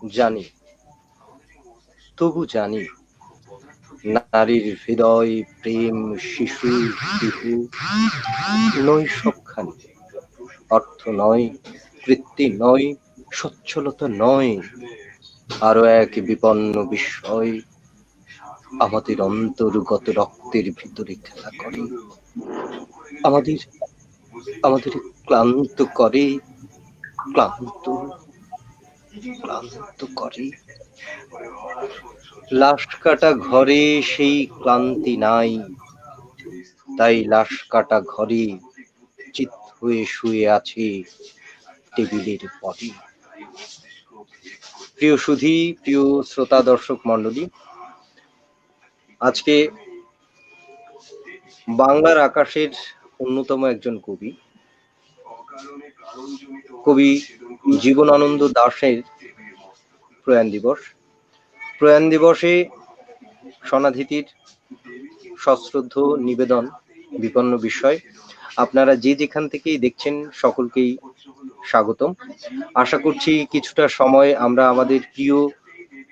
জানি, তবু জানি, নারীর হৃদয় প্রেম শিশু শিহু নয় সবখানি, অর্থ নয়, কৃত্তি নয়, সচ্ছলতা নয়, আরো এক বিপন্ন বিস্ময় আমাদের অন্তর্গত রক্তের ভিতরে খেলা করে, আমাদের আমাদের ক্লান্ত করে, ক্লান্ত ক্লান্ত করে। লাশ কাটা ঘরে সেই ক্লান্তি নাই, তাই লাশ কাটা ঘরে চিত হয়ে শুয়ে আছে টেবিলের পরে। প্রিয় সুধী, প্রিয় শ্রোতা দর্শক মণ্ডলী, আজকে বাংলার আকাশের অন্যতম একজন কবি জীবনানন্দ দাশের প্রয়াণ দিবস। প্রয়াণ দিবসে সনাধিতির সশ্রদ্ধ নিবেদন বিপন্ন বিষয়। আপনারা যে যেখান থেকেই দেখছেন সকলকেই স্বাগতম। আশা করছি কিছুটা সময় আমরা আমাদের প্রিয়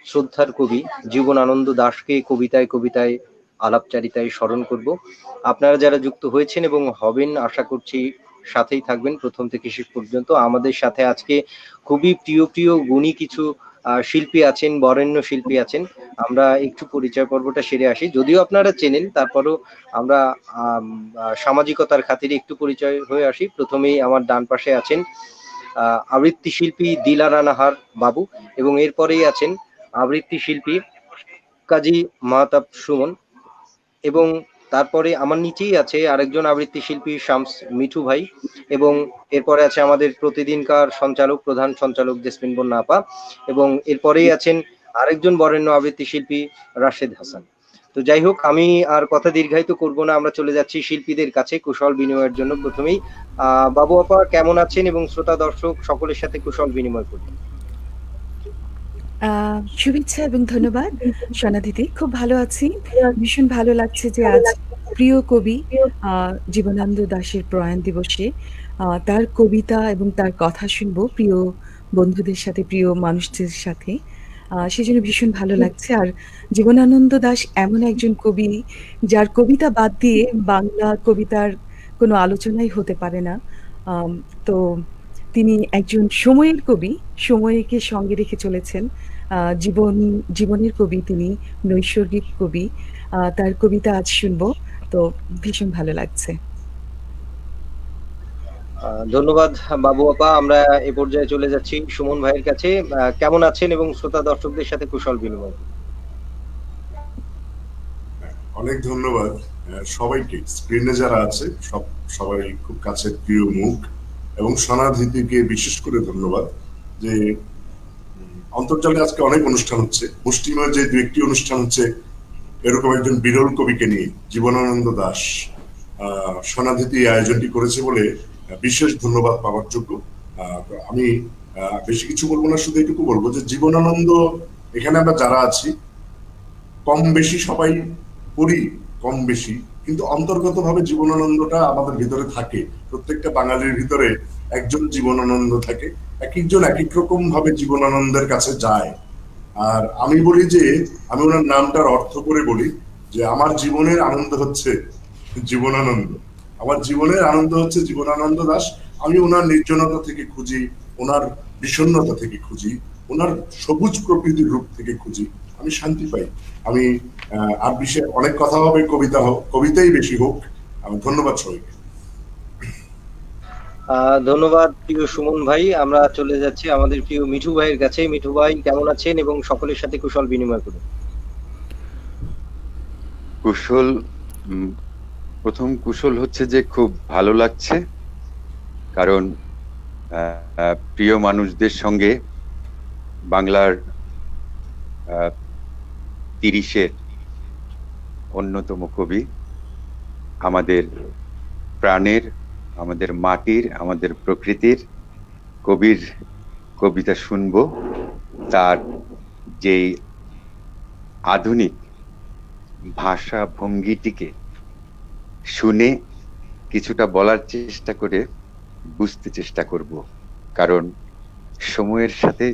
শ্রদ্ধার কবি জীবনানন্দ দাশকে কবিতায় কবিতায় আলাপচারিতায় স্মরণ করব। আপনারা যারা যুক্ত হয়েছেন এবং হবেন আশা করছি সাথেই থাকবেন প্রথম থেকে শেষ পর্যন্ত। আমাদের সাথে আজকে খুবই প্রিয় প্রিয় গুণী কিছু শিল্পী আছেন, বরেণ্য শিল্পী আছেন। আমরা একটু পরিচয় পর্বটা সেরে আসি, যদিও আপনারা চেনেন, তারপরও আমরা সামাজিকতার খাতিরে একটু পরিচয় হয়ে আসি। প্রথমেই আমার ডান পাশে আছেন আবৃত্তি শিল্পী দিলারা নাহার বাবু, এবং এরপরেই আছেন আবৃত্তি শিল্পী কাজী মাহতাব সুমন, এবং তারপরে আমার নিচেই আছে আরেকজন আবৃত্তি শিল্পী শামস মিঠু ভাই, এবং এরপরে আছে আমাদের প্রতিদিনকার সঞ্চালক, প্রধান সঞ্চালক জেসমিন বন্যা আপা, এবং এরপরেই আছেন আরেকজন বরেণ্য আবৃত্তি শিল্পী রাশেদ হাসান। তো যাই হোক, আমি আর কথা দীর্ঘায়িত করব না, আমরা চলে যাচ্ছি শিল্পীদের কাছে কুশল বিনিময়ের জন্য। প্রথমেই বাবু আপা কেমন আছেন এবং শ্রোতা দর্শক সকলের সাথে কুশল বিনিময় করবেন। শুভেচ্ছা এবং ধন্যবাদ সোনা দিদি, খুব ভালো আছি। ভীষণ ভালো লাগছে যে আজ প্রিয় কবি জীবনানন্দ দাশের প্রয়াণ দিবসে তার কবিতা এবং তার কথা শুনবো প্রিয় বন্ধুদের সাথে, প্রিয় মানুষদের সাথে। সেজন্য ভীষণ ভালো লাগছে। আর জীবনানন্দ দাশ এমন একজন কবি যার কবিতা বাদ দিয়ে বাংলা কবিতার কোনো আলোচনাই হতে পারে না। তো তিনি একজন সময়ের কবি, সময়কে সঙ্গে রেখে চলেছেন। জীবনের কবি তিনি, নৈসর্গিক কবি। তার কবিতা আজ শুনবো, তো ভীষণ ভালো লাগছে। ধন্যবাদ বাবু আপা। আমরা এ পর্যায়ে চলে যাচ্ছি সুমন ভাইয়ের কাছে। কেমন আছেন এবং শ্রোতা দর্শকদের সাথে কুশল বিনিময়। অনেক ধন্যবাদ সবাইকে, স্ক্রিনে যারা আছে সবাই খুব কাছের প্রিয় মুখ, এবং সনাধিতিকে বিশেষ করে ধন্যবাদ যে অন্তর্জালে আজকে অনেক অনুষ্ঠান হচ্ছে, মুষ্টিমেয় যে দু একটি অনুষ্ঠান হচ্ছে এরকম একজন বিরল কবিকে নিয়ে জীবনানন্দ দাশ সনাধিতি আয়োজনটি করেছে বলে বিশেষ ধন্যবাদ পাওয়ার যোগ্য। আমি বেশি কিছু বলবো না, শুধু এটুকু বলবো যে জীবনানন্দ, এখানে আমরা যারা আছি কম বেশি সবাই পড়ি, কম বেশি, কিন্তু অন্তর্গতভাবে জীবনানন্দটা আমাদের ভিতরে থাকে। প্রত্যেকটা বাঙালির ভিতরে একজন জীবনানন্দ থাকে, এক একজন এক এক রকম ভাবে জীবনানন্দের কাছে যায়। আর আমি বলি যে, আমি ওনার নামটার অর্থ করে বলি যে আমার জীবনের আনন্দ হচ্ছে জীবনানন্দ, আমার জীবনের আনন্দ হচ্ছে জীবনানন্দ দাশ। আমি ওনার নির্জনতা থেকে খুঁজি, ওনার বিষণ্ণতা থেকে খুঁজি, ওনার সবুজ প্রকৃতির রূপ থেকে খুঁজি, আমি শান্তি পাই। আমি আর বিষয়ে অনেক কথা হবে, কবিতাই বেশি হোক। আমি ধন্যবাদ সবাইকে। ধন্যবাদ প্রিয় সুমন ভাই। আমরা চলে যাচ্ছি আমাদের প্রিয় মিঠু ভাইয়ের কাছে। মিঠু ভাই কেমন আছেন এবং সকলের সাথে কুশল বিনিময় করুন। কুশল, প্রথম কুশল হচ্ছে যে খুব ভালো লাগছে, কারণ প্রিয় মানুষদের সঙ্গে বাংলার 30-এর অন্যতম কবি, আমাদের প্রাণের, আমাদের মাটির, আমাদের প্রকৃতির কবির কবিতা শুনবো। তার যেই আধুনিক ভাষা ভঙ্গিটিকে শুনে কিছুটা বলার চেষ্টা করে বুঝতে চেষ্টা করব, কারণ সময়ের সাথে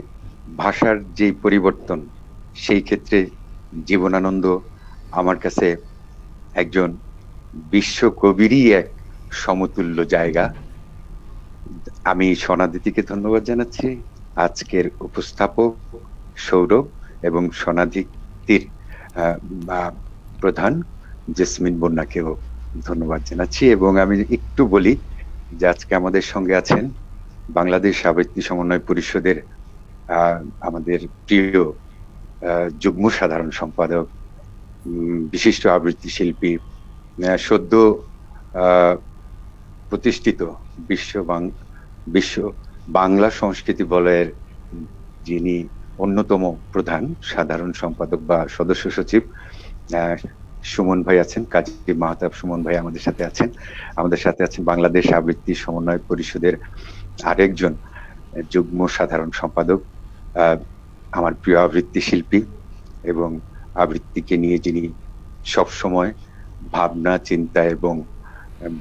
ভাষার যেই পরিবর্তন, সেই ক্ষেত্রে জীবনানন্দ আমার কাছে একজন বিশ্বকবিরই এক সমতুল্য জায়গা। আমি সোনাদিতিকে ধন্যবাদ জানাচ্ছি, আজকের উপস্থাপক সৌরভ এবং সোনাদিতির প্রধান জেসমিন বন্যাকেও ধন্যবাদ জানাচ্ছি। এবং আমি একটু বলি যে আজকে আমাদের সঙ্গে আছেন বাংলাদেশ আবৃত্তি সমন্বয় পরিষদের আমাদের প্রিয় যুগ্ম সাধারণ সম্পাদক, বিশিষ্ট আবৃত্তি শিল্পী, সদ্য প্রতিষ্ঠিত বিশ্ব বাংলা সংস্কৃতি বলয়ের যিনি অন্যতম প্রধান সাধারণ সম্পাদক বা সদস্য সচিব সুমন ভাই আছেন, কাজী মাহতাব সুমন ভাই আমাদের সাথে আছেন। আমাদের সাথে আছেন বাংলাদেশ আবৃত্তি সমন্বয় পরিষদের আরেকজন যুগ্ম সাধারণ সম্পাদক, আমার প্রিয় আবৃত্তি শিল্পী এবং আবৃত্তিকে নিয়ে যিনি সবসময় ভাবনা, চিন্তা এবং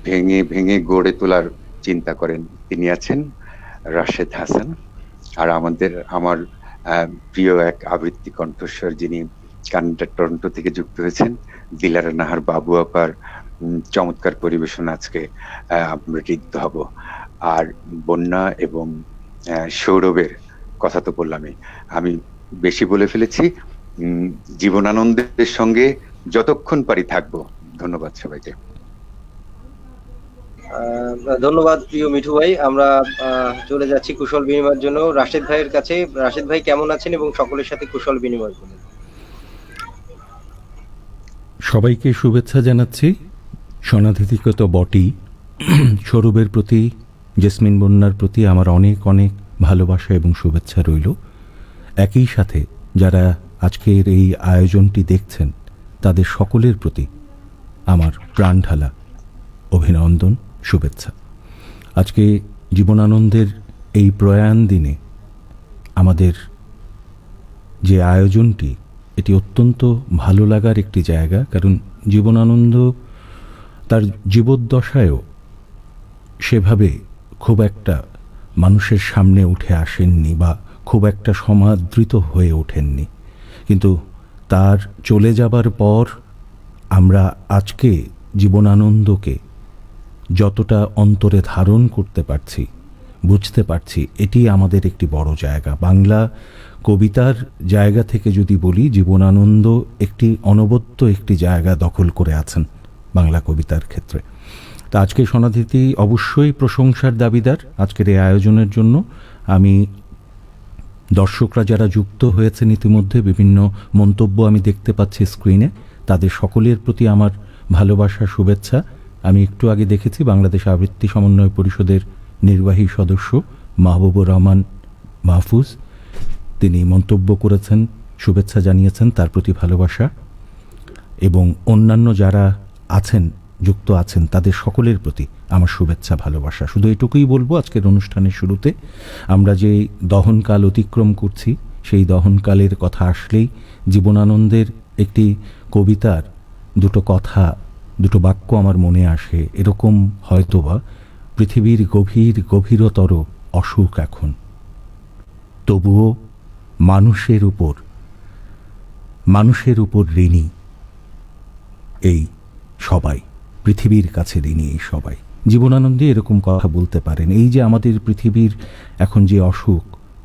ভেঙে ভেঙে গড়ে তোলার চিন্তা করেন, তিনি আছেন রাশেদ হাসান। আর আমার প্রিয় এক আবৃত্তি কণ্ঠস্বর যিনি কানাডা টরন্টো থেকে যুক্ত হয়েছেন, দিলারা নাহার বাবু আপার চমৎকার পরিবেশন আজকে আমরা ঋদ্ধ হব। আর বন্যা এবং সৌরভের কথা তো বললামই, আমি বেশি বলে ফেলেছি। জীবনানন্দের সঙ্গে যতক্ষণ পারি থাকবো। ধন্যবাদ সবাইকে। ধন্যবাদ প্রিয় মিঠু ভাই। আমরা চলে যাচ্ছি কুশল বিনিময়ের জন্য রাশেদ ভাইয়ের কাছে। রাশেদ ভাই কেমন আছেন এবং সকলের সাথে কুশল বিনিময় করুন। সবাইকে শুভেচ্ছা জানাচ্ছি। সোনাদিদিকে তো বটেই, সৌরভের প্রতি, জেসমিন বন্যার প্রতি আমার অনেক অনেক ভালোবাসা এবং শুভেচ্ছা রইল। একই সাথে যারা আজকের এই আয়োজনটি দেখছেন তাদের সকলের প্রতি আমার প্রাণঢালা অভিনন্দন, শুভেচ্ছা। আজকে জীবনানন্দের এই প্রয়াণ দিনে আমাদের যে আয়োজনটি, এটি অত্যন্ত ভালো লাগার একটি জায়গা। কারণ জীবনানন্দ তার জীবদ্দশায়ও সেভাবে খুব একটা মানুষের সামনে উঠে আসেননি বা খুব একটা সমাদৃত হয়ে ওঠেননি, কিন্তু তার চলে যাবার পর আমরা আজকে জীবনানন্দকে যতটা অন্তরে ধারণ করতে পারছি, বুঝতে পারছি, এটি আমাদের একটি বড় জায়গা। বাংলা কবিতার জায়গা থেকে যদি বলি, জীবনানন্দ একটি অনবদ্য একটি জায়গা দখল করে আছেন বাংলা কবিতার ক্ষেত্রে। তা আজকে সোনাদিতি অবশ্যই প্রশংসার দাবিদার আজকের এই আয়োজনের জন্য। আমি দর্শকরা যারা যুক্ত হয়েছেন ইতিমধ্যে, বিভিন্ন মন্তব্য আমি দেখতে পাচ্ছি স্ক্রিনে, তাদের সকলের প্রতি আমার ভালোবাসা, শুভেচ্ছা। আমি একটু আগে দেখেছি বাংলাদেশ আবৃত্তি সমন্বয় পরিষদের নির্বাহী সদস্য মাহবুবুর রহমান মাহফুজ, তিনি মন্তব্য করেছেন, শুভেচ্ছা জানিয়েছেন, তার প্রতি ভালোবাসা। এবং অন্যান্য যারা আছেন, যুক্ত আছেন, তাদের সকলের প্রতি আমার শুভেচ্ছা, ভালোবাসা। শুধু এটুকুই বলবো, আজকের অনুষ্ঠানের শুরুতে আমরা যে দহনকাল অতিক্রম করছি, সেই দহনকালের কথা আসলেই জীবনানন্দের একটি কবিতার দুটো কথা, দুটো বাক্য আমার মনে আসে। এরকম হয়তোবা, পৃথিবীর গভীর গভীরতর অসুখ এখন, তবুও মানুষের উপর ঋণী এই সবাই, পৃথিবীর কাছে ঋণী এই সবাই। জীবনানন্দে এরকম কথা বলতে পারেন, এই যে আমাদের পৃথিবীর এখন যে অসুখ,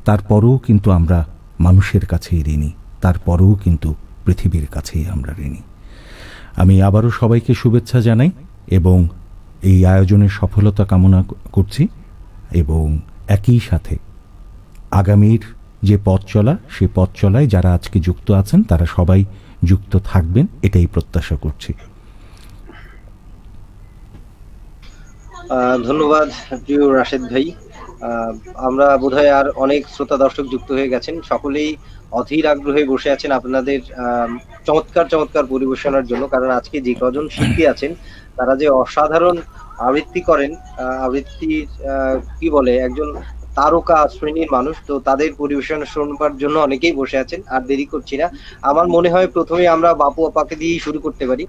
তারপরেও কিন্তু আমরা মানুষের কাছেই ঋণী, তারপরেও কিন্তু পৃথিবীর কাছেই আমরা ঋণী। আমি আবারও সবাইকে শুভেচ্ছা জানাই এবং এই আয়োজনের সফলতা কামনা করছি। এবং একই সাথে আগামীর যে পথ চলা, সে পথ চলায় যারা আজকে যুক্ত আছেন তারা সবাই যুক্ত থাকবেন, এটাই প্রত্যাশা করছি। ধন্যবাদ প্রিয় রাশেদ ভাই। আমরা বোধহয় আর অনেক শ্রোতা দর্শক যুক্ত হয়ে গেছেন, সকলেই অধীর আগ্রহে বসে আছেন আপনাদের চমৎকার চমৎকার পরিবেশনার জন্য। কারণ আজকে যে কজন শিল্পী আছেন তারা যে অসাধারণ আবৃত্তি করেন, আবৃত্তির কি বলে, একজন তারকা শ্রেণীর মানুষ, তো তাদের পরিবেশনা শুনবার জন্য অনেকেই বসে আছেন। আর দেরি করছি না, আমার মনে হয় প্রথমে আমরা বাপু আপাকে দিয়েই শুরু করতে পারি,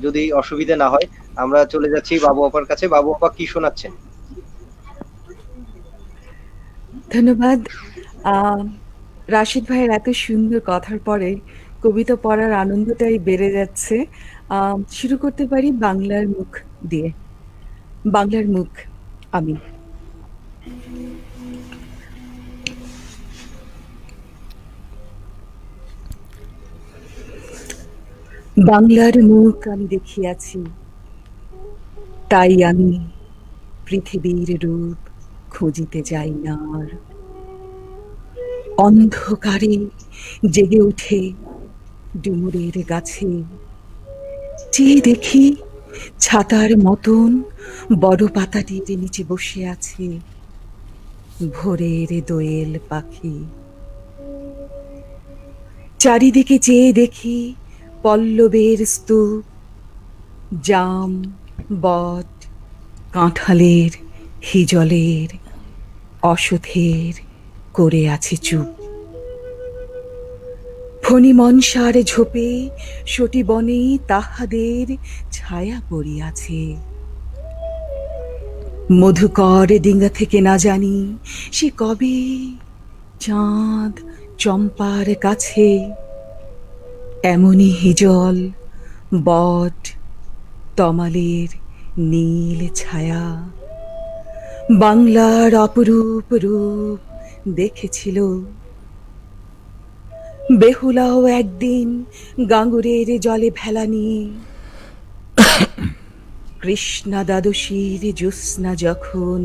যদি অসুবিধা না হয়। আমরা চলে যাচ্ছি বাবু আপার কাছে। বাবু আপা, কি শোনাচ্ছেন? ধন্যবাদ। আহ, রাশিদ ভাইয়ের এত সুন্দর কথার পরে কবিতা পড়ার আনন্দটাই বেড়ে যাচ্ছে। শুরু করতে পারি বাংলার মুখ দিয়ে। বাংলার মুখ আমি। বাংলার মুখ আমি দেখিয়াছি, তাই আমি পৃথিবীর রূপ খুঁজিতে যাই না আর। অন্ধকারে জেগে উঠে ডুমুরের গাছে চেয়ে দেখি ছাতার মতন বড় পাতাটির নিচে বসে আছে ভোরের দোয়েল পাখি। চারিদিকে চেয়ে দেখি পল্লবের স্তূপ, জাম, বট, কাঁঠালের, হিজলের, অশ্বথের করে আছে চুপ। ফণিমনসার ঝোপে সটিবনে তাহাদের ছায়া পড়িয়াছে। মধুকর ডিঙ্গা থেকে না জানি সে কবে চাঁদ চম্পার কাছে এমনি হিজল, বট, তমালের নীল ছায়া বাংলার অপরূপ রূপ দেখেছিল। বেহুলাও একদিন গাঙ্গুরের জলে ভেলা নিয়ে কৃষ্ণা দ্বাদশীর জ্যোৎস্না যখন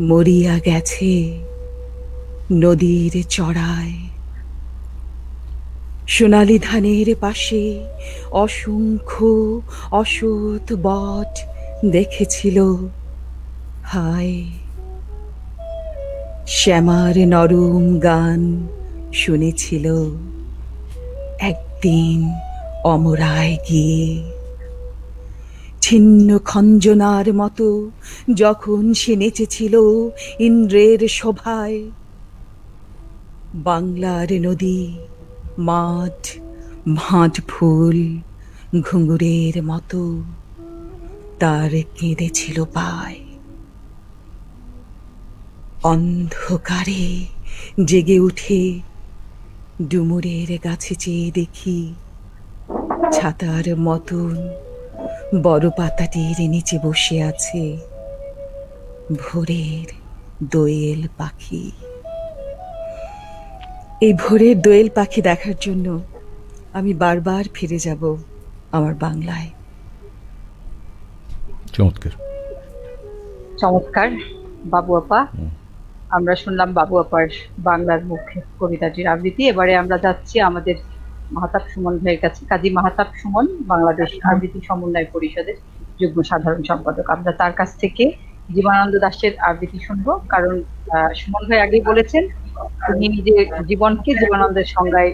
মরিয়া গেছে নদীর চড়ায়, সোনালি ধানের পাশে অসংখ্য অশ্বত্থ বট দেখেছিল। হায়, শ্যামার নরম গান শুনেছিল একদিন অমরায় গিয়ে। ছিন্ন খঞ্জনার মতো যখন সে নেচেছিল ইন্দ্রের শোভায়, বাংলার নদী, মাঠ, ভাঁট ফুল ঘুঙুরের মতো তার কেঁদেছিল পায়। অন্ধকারে জেগে উঠে ডুমুরের গাছে চেয়ে দেখি ছাতার মতন বড় পাতাটির নিচে বসে আছে ভোরের দোয়েল পাখি। এই ভোরের দোয়েল পাখি দেখার জন্য আমি বারবার ফিরে যাব আমার বাংলায়। চমৎকার। চমৎকার বাবু আপা। আমরা শুনলাম বাবু আপার বাংলার মুখ কবিতাটির আবৃত্তি। এবারে আমরা যাচ্ছি আমাদের মাহতাব সুমন ভাইয়ের কাছে। কাজী মাহতাব সুমন বাংলাদেশ আবৃত্তি সমন্বয় পরিষদের যুগ্ম সাধারণ সম্পাদক। আমরা তার কাছ থেকে জীবনানন্দ দাশের আবৃত্তি শুনবো, কারণ সুমন ভাই আগেই বলেছেন তিনি নিজের জীবনকে জীবনানন্দের সংজ্ঞায়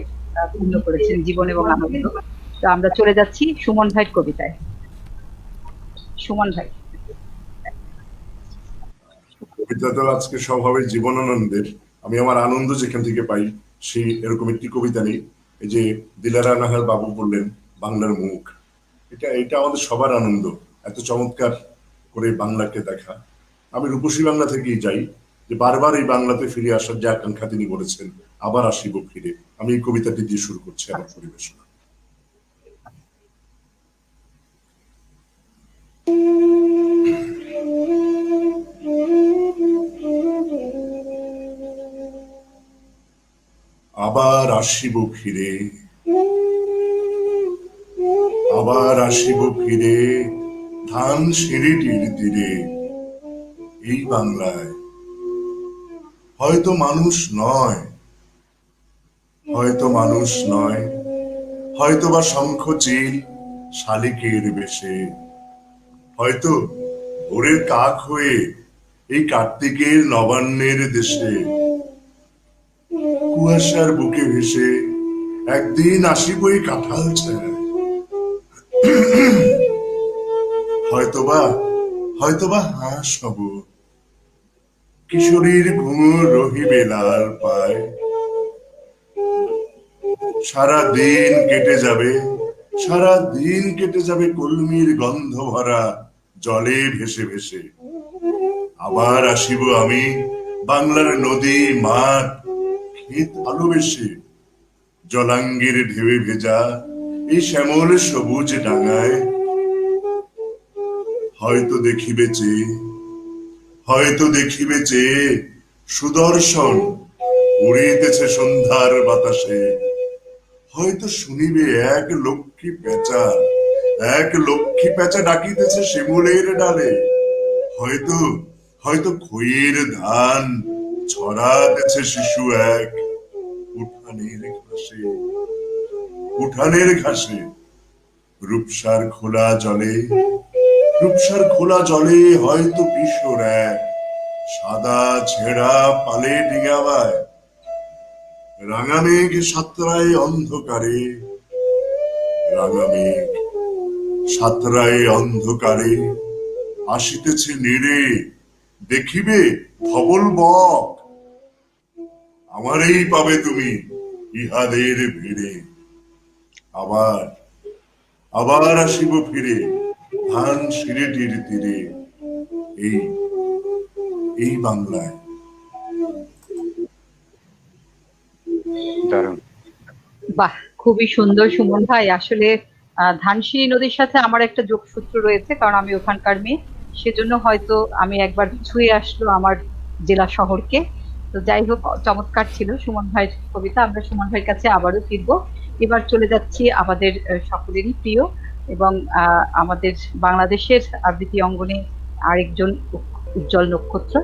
পূর্ণ করেছেন, জীবন এবং আনন্দ। তো আমরা চলে যাচ্ছি সুমন ভাইয়ের কবিতায়। সুমন ভাই। কবিতা তো আজকে স্বভাবে জীবনানন্দের। আমি আমার আনন্দ যেখান থেকে পাই সেই এরকম একটি কবিতা নেই। এই যে দিলারা নাহার বাবু বললেন বাংলার মুখ, এটা এটা আমাদের সবার আনন্দ, এত চমৎকার করে বাংলাকে দেখা। আমি রূপসী বাংলা থেকেই যাই, যে বারবার এই বাংলাতে ফিরে আসার যে আকাঙ্ক্ষা তিনি বলেছেন, আবার আসিব ফিরে। আমি এই কবিতাটি দিয়ে শুরু করছি আমার পরিবেশনা। আবার আসিব ফিরে, আবার আসিব ফিরে ধান সিঁড়িটির তীরে এই বাংলায়। হয়তো মানুষ নয়, হয়তো মানুষ নয়, হয়তো বা শঙ্খ চিল শালিকের বেশে, হয়তো ভোরের কাক হয়ে এই কার্তিকের নবান্নের দেশে কুয়াশার বুকে ভেসে একদিন আসিব এই কাঁঠাল ছায়। হয়তোবা হয়তোবা হাঁস হব, কিশোরীর ঘুঙুর রহিবে লাল পায়। সারা দিন কেটে যাবে, সারা দিন কেটে যাবে কলমির গন্ধ ভরা জলে ভেসে ভেসে। আবার আসিব আমি বাংলার নদী, মাঠ, ক্ষেত ভালোবেসে জলাঙ্গের ঢেউয়ে ভেজা এই শ্যামল সবুজ ডাঙায় হয়তো দেখিবে চেয়ে, হয়তো দেখিবে চেয়ে সুদর্শন উড়িতেছে সন্ধ্যার বাতাসে। হয়তো শুনিবে এক লক্ষ্মী পেঁচা, এক লক্ষ্মী পেঁচা ডাকিতেছে শিমুলের ডালে। হয়তো হয়তো খইয়ের ধান ছড়াতেছে শিশু এক উঠানের ঘাসে, উঠানের ঘাসে। রূপসার খোলা জলে, রূপসার খোলা জলে হয়তো কিশোর এক সাদা ছেঁড়া পালে ডিঙাবায়। রাঙা মেঘ সাতরায় অন্ধকারে, রাঙা মেঘ সাতরায় অন্ধকারে আসিতেছে নেড়ে, দেখিবে ধবল বক। আমারই পাবে তুমি ইহাদের ভিড়ে। আবার আবার আসিব ফিরে ধান সিঁড়িটির তীরে, এই এই বাংলায়। দারুণ। বাহ, খুবই সুন্দর সুমন ভাই। আসলে ধানসিঁড়ি নদীর সাথে আমার একটা যোগসূত্র রয়েছে, কারণ আমি ওখানকার মেয়ে, সেজন্য হয়তো আমি একবার ছুঁয়ে আসলো আমার জেলা শহরকে। তো যাই হোক, চমৎকার ছিল সুমন ভাইয়ের কবিতা। আমরা সুমন ভাইয়ের কাছে আবারও ফিরবো। এবার চলে যাচ্ছি আমাদের সকলেরই প্রিয় এবং আমাদের বাংলাদেশের আবৃত্তি অঙ্গনে আরেকজন উজ্জ্বল নক্ষত্র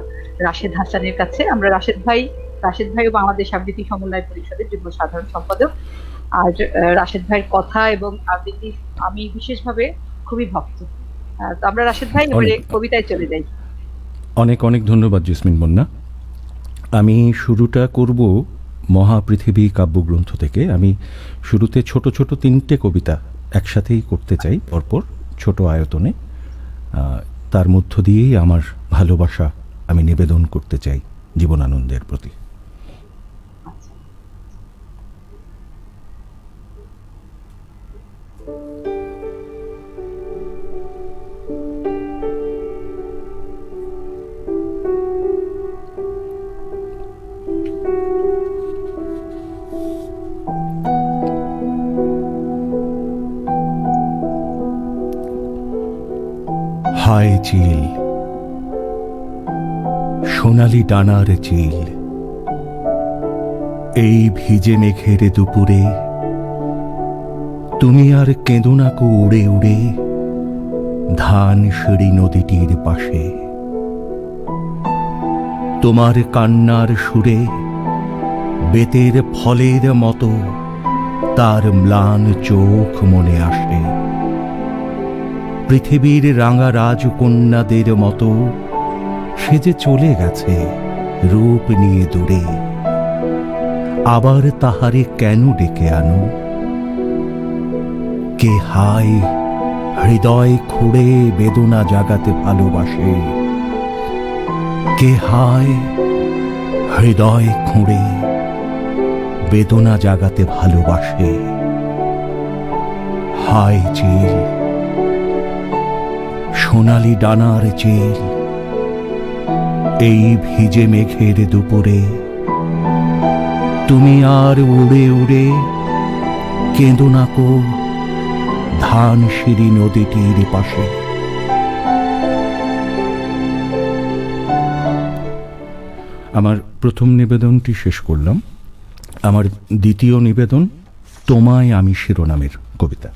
রাশেদ হাসানের কাছে। আমরা রাশেদ ভাইও বাংলাদেশ আবৃত্তি সমন্বয় পরিষদের যুগ্ম সাধারণ সম্পাদক। আর রাশেদ ভাইয়ের কথা এবং আবৃত্তি আমি বিশেষভাবে খুবই ভক্ত। তো আমরা রাশেদ ভাই এবারে কবিতায় চলে যাই। অনেক অনেক ধন্যবাদ জেসমিন বন্যা। আমি শুরুটা করব মহাপৃথিবী কাব্যগ্রন্থ থেকে। আমি শুরুতে ছোট ছোট 3টে কবিতা একসাথেই করতে চাই, পরপর ছোট আয়তনে। তার মধ্য দিয়েই আমার ভালোবাসা আমি নিবেদন করতে চাই জীবনানন্দের প্রতি। হায় চিল, সোনালি ডানার চিল, এই ভিজে মেঘের দুপুরে তুমি আর কেঁদো না কো উড়ে উড়ে ধানসিঁড়ি নদীটির পাশে। তোমার কান্নার সুরে বেতের ফলের মতো তার ম্লান চোখ মনে আসে। পৃথিবীর রাঙা রাজকন্যাদের মতো সে যে চলে গেছে রূপ নিয়ে দূরে। আবার তাহারে কেন ডেকে আনো? কে হায় হৃদয় খুঁড়ে বেদনা জাগাতে ভালোবাসে? কে হায় হৃদয় খুঁড়ে বেদনা জাগাতে ভালোবাসে? হায় চিল, সোনালি ডানার চিল, এই ভিজে মেঘের দুপুরে তুমি আর উড়ে উড়ে কেঁদো না কো ধানসিঁড়ি নদীটির পাশে। আমার প্রথম নিবেদনটি শেষ করলাম। আমার দ্বিতীয় নিবেদন তোমায় আমি শিরোনামের কবিতা।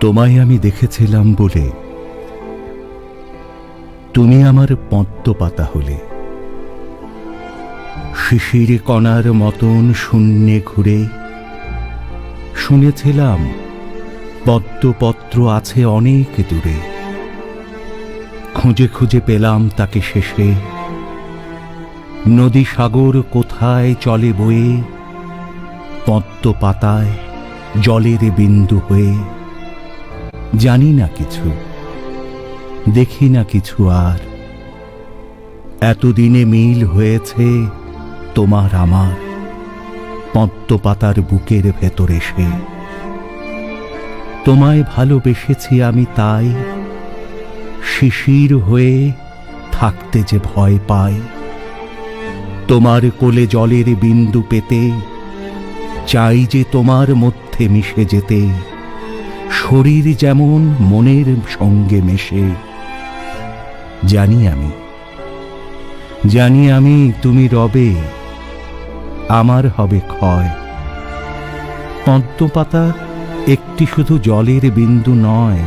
তোমায় আমি দেখেছিলাম বলে তুমি আমার পদ্ম পাতা হলে। শিশির কণার মতন শূন্যে ঘুরে শুনেছিলাম পদ্মপত্র আছে অনেক দূরে। খুঁজে খুঁজে পেলাম তাকে শেষে, নদী সাগর কোথায় চলে বয়ে, পদ্ম পাতায় জলের বিন্দু হয়ে। জানি না কিছু, দেখি না কিছু আর। এতদিনে মিল হয়েছে তোমার আমার, পদ্ম পাতার বুকের ভেতরে সে। তোমায় ভালোবেসেছি আমি তাই, শিশির হয়ে থাকতে যে ভয় পাই। তোমার কোলে জলের বিন্দু পেতে চাই যে তোমার মধ্যে মিশে যেতে, শরীর যেমন মনের সঙ্গে মেশে। জানি আমি তুমি রবে, আমার হবে ক্ষয়। পদ্ম পাতা একটি শুধু জলের বিন্দু নয়,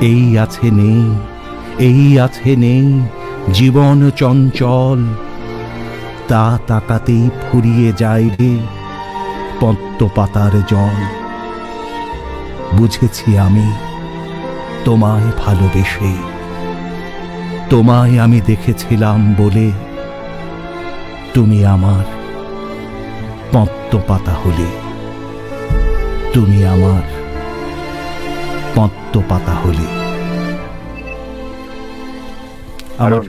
এই আছে নেই জীবন চঞ্চল, তা তাকাতেই ফুরিয়ে যায় রে পদ্ম পাতার জল। বুঝেছি আমি তোমায় ভালোবেসে, তোমায় আমি দেখেছিলাম বলে তুমি আমার পদ্ম পাতা হলে। তুমি আমার পদ্ম পাতা হলে। আমার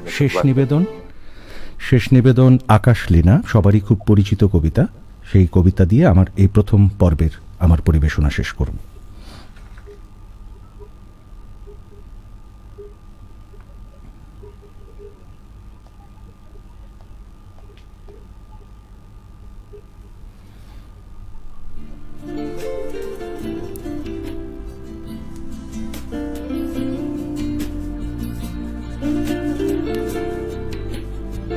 শেষ নিবেদন আকাশলীনা, সবারই খুব পরিচিত কবিতা। সেই কবিতা দিয়ে আমার এই প্রথম পর্বের আমার পরিবেশনা শেষ করব।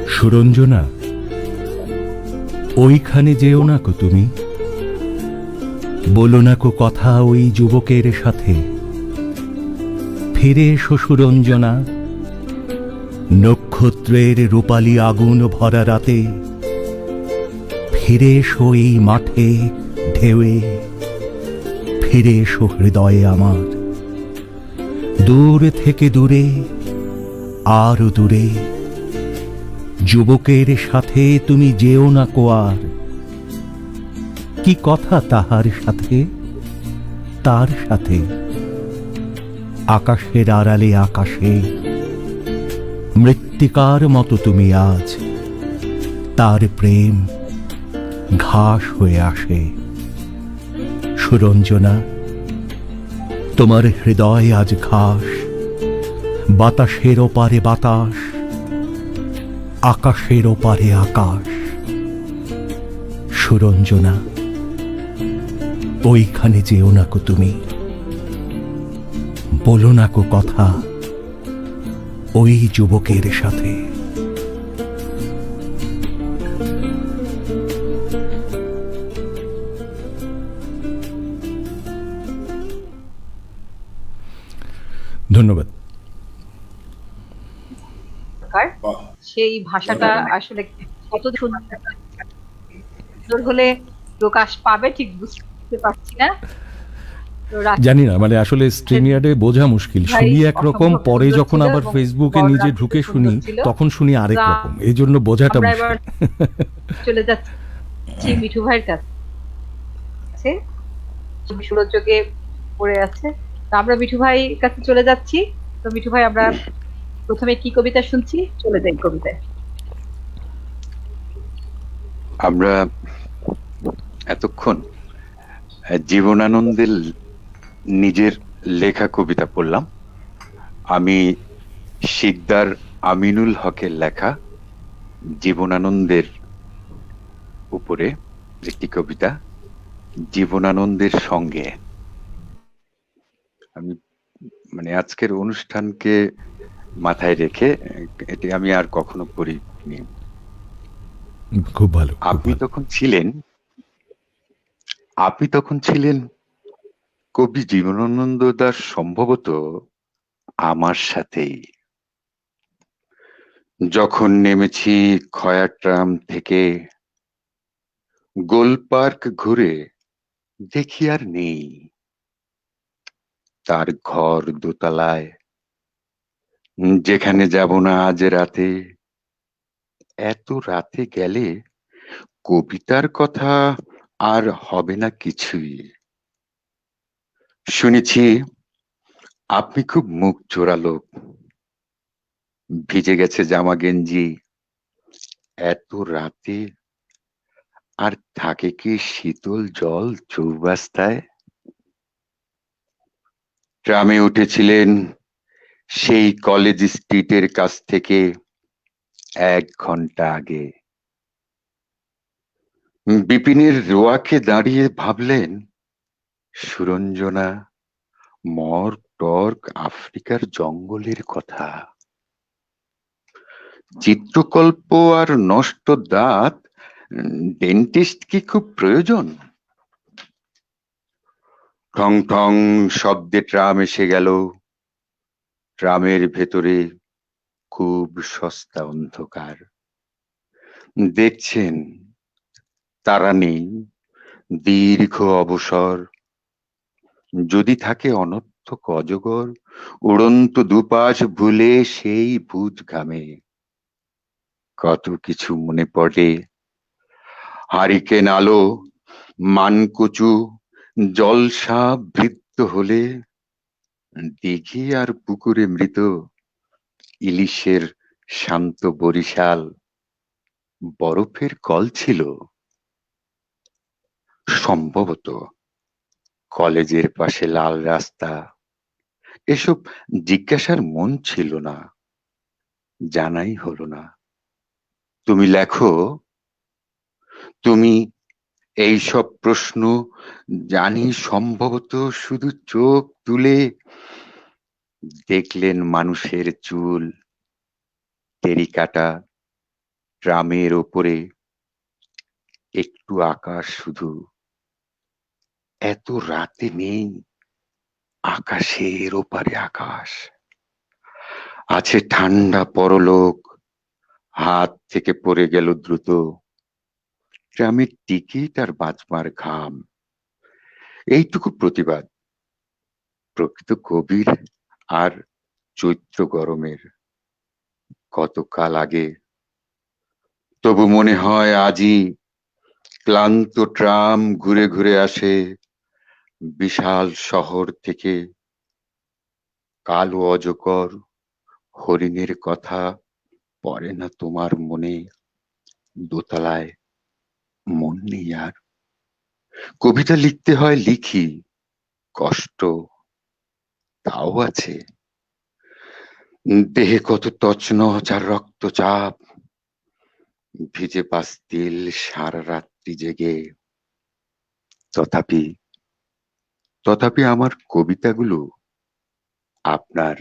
সুরঞ্জনা, ওইখানে যেও না কো তুমি, বলো না কো কথা ওই যুবকের সাথে। ফিরে এসো সুরঞ্জনা, নক্ষত্রের রূপালী আগুন ভরা রাতে। ফিরে এসো এই মাঠে ঢেউয়ে, ফিরে এসো হৃদয়ে আমার। দূর থেকে দূরে, আরো দূরে, যুবকের সাথে তুমি যেও না কো আর। কি কথা তাহার সাথে, তার সাথে? আকাশের আড়ালে আকাশে মৃত্তিকার মতো তুমি আজ। তার প্রেম ঘাস হয়ে আসে। সুরঞ্জনা, তোমার হৃদয় আজ ঘাস, বাতাসের ওপারে বাতাস, আকাশের ওপারে আকাশ। সুরঞ্জনা, ওইখানে যেও না কো তুমি, বলো না কো কথা ওই যুবকের সাথে। ধন্যবাদ। বাহ, সেই ভাষাটা আসলে কত সুন্দর হলে প্রকাশ পাবে ঠিক বুঝতে পারছি না। তো জানি না, মানে আসলে স্ট্রিমিয়ার্ডে বোঝা মুশকিল। ভাই শুনি একরকম, অসম্ভব পরে সুন্দর যখন ছিল আবার এবং ফেসবুকে বড় নিজে রাত ঢুকে খুব সুন্দর শুনি, ছিল। তখন শুনি আরেক আমরা- রকম। এই জন্য বোঝাটা আমরা মুশকিল। এবার চলে যাচ্ছি মিঠু ভাইয়ের কাছে। সুরযোগে পড়ে আছে। তো আমরা মিঠু ভাইয়ের কাছে চলে যাচ্ছি। তো মিঠু ভাই, আমরা প্রথমে কি কবিতা শুনছি? চলে যাই কবিতায়। আমরা এতক্ষণ জীবনানন্দের নিজের লেখা কবিতা পড়লাম। আমি শিকদার আমিনুল হকের লেখা জীবনানন্দের উপরে একটি কবিতা, জীবনানন্দের সঙ্গে। আমি মানে আজকের অনুষ্ঠানকে মাথায় রেখে এটি আমি আর কখনো পড়িনি। খুব ভালো, খুব আপনি ভালো। তখন ছিলেন কবি জীবনানন্দ দাশ, সম্ভবত আমার সাথেই। যখন নেমেছি খয়া ট্রাম থেকে, গোল পার্ক ঘুরে দেখি আর নেই তার ঘর দোতলায়, যেখানে যাব না আজ রাতে। এত রাতে গেলে কবিতার কথা আর হবে না কিছুই। শুনেছি আপনি খুব মুখ চোরা লোক। ভিজে গেছে জামা গেঞ্জি এত রাতে, আর থাকে কি শীতল জল চৌবাস্তায়। ট্রামে উঠেছিলেন সেই কলেজ স্ট্রিটের কাছ থেকে 1 ঘন্টা আগে। বিপিনের রোয়াকে দাঁড়িয়ে ভাবলেন, সুরঞ্জনা মর্গ টর্ক আফ্রিকার জঙ্গলের কথা। চিত্রকল্প আর নষ্ট দাঁত, ডেন্টিস্ট কি খুব প্রয়োজন? ঠং ঠং শব্দে ট্রাম এসে গেল। ট্রামের ভেতরে খুব সস্তা অন্ধকার। দেখছেন তারা নেই, দীর্ঘ অবসর। যদি থাকে অনর্থক অজগর, উড়ন্ত দুপাশ ভুলে সেই ভুজ ঘামে। কত কিছু মনে পড়ে, হারিকেন আলো, মানকচু, জলসা বৃত্ত হলে, দিঘি আর পুকুরে মৃত ইলিশের শান্ত বরিশাল, বরফের কল ছিল সম্ভবত, কলেজের পাশে লাল রাস্তা। এসব জিজ্ঞাসার মন ছিল না, জানাই হলো না। তুমি লেখো, তুমি এই সব প্রশ্ন জানি সম্ভবত শুধু চোখ তুলে দেখলেন মানুষের চুল, টেরিকাটা, ট্রামের ওপরে একটু আকাশ শুধু। এত রাতে নেই, আকাশের ওপারে আকাশ। আছে ঠান্ডা পরলোক, হাত থেকে পড়ে গেল দ্রুত। ট্রামের টিকিট আর বাজমার ঘাম, এইটুকু প্রতিবাদ। প্রকৃত কবির আর চৈত্র গরমের কতকাল আগে। তবু মনে হয় আজই ক্লান্ত ট্রাম ঘুরে ঘুরে আসে বিশাল শহর থেকে। কালো অজগর, হরিণের কথা পড়ে না তোমার মনে? দোতলায় মন নেই আর। কবিতা লিখতে হয় লিখি, কষ্ট তাও আছে। দেহে কত তছনছ আর রক্তচাপ, ভিজে পাস্তিল সারা রাত্রি জেগে। তথাপি তথাপি আমার কবিতাগুলো আপনার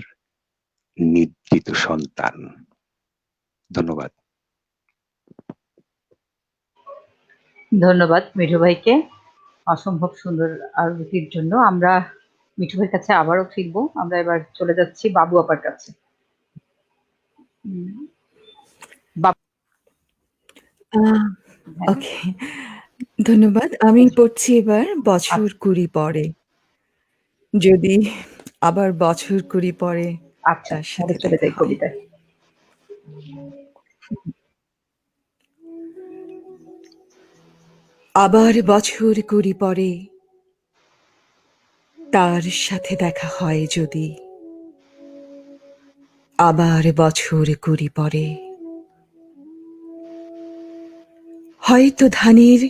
নিদ্রিত সন্তান। ধন্যবাদ। ধন্যবাদ মিঠু ভাইকে অসম্ভব সুন্দর আবৃত্তির জন্য। আমরা মিঠু ভাইয়ের কাছে আবারও ফিরবো। আমরা এবার চলে যাচ্ছি বাবু আপার কাছে। উম, বাবু, হ্যাঁ, ওকে, ধন্যবাদ। আমি পড়ছি এবার বছর 20 পরে। যদি আবার বছর 20 পরে আচ্ছা, তার তাহলে সাথে চলে দেখা যাই হয়। কবিতায়। আবার বছর 20 পরে তার সাথে দেখা হয় যদি, আবার বছর 20 পরে হয়তো ধানের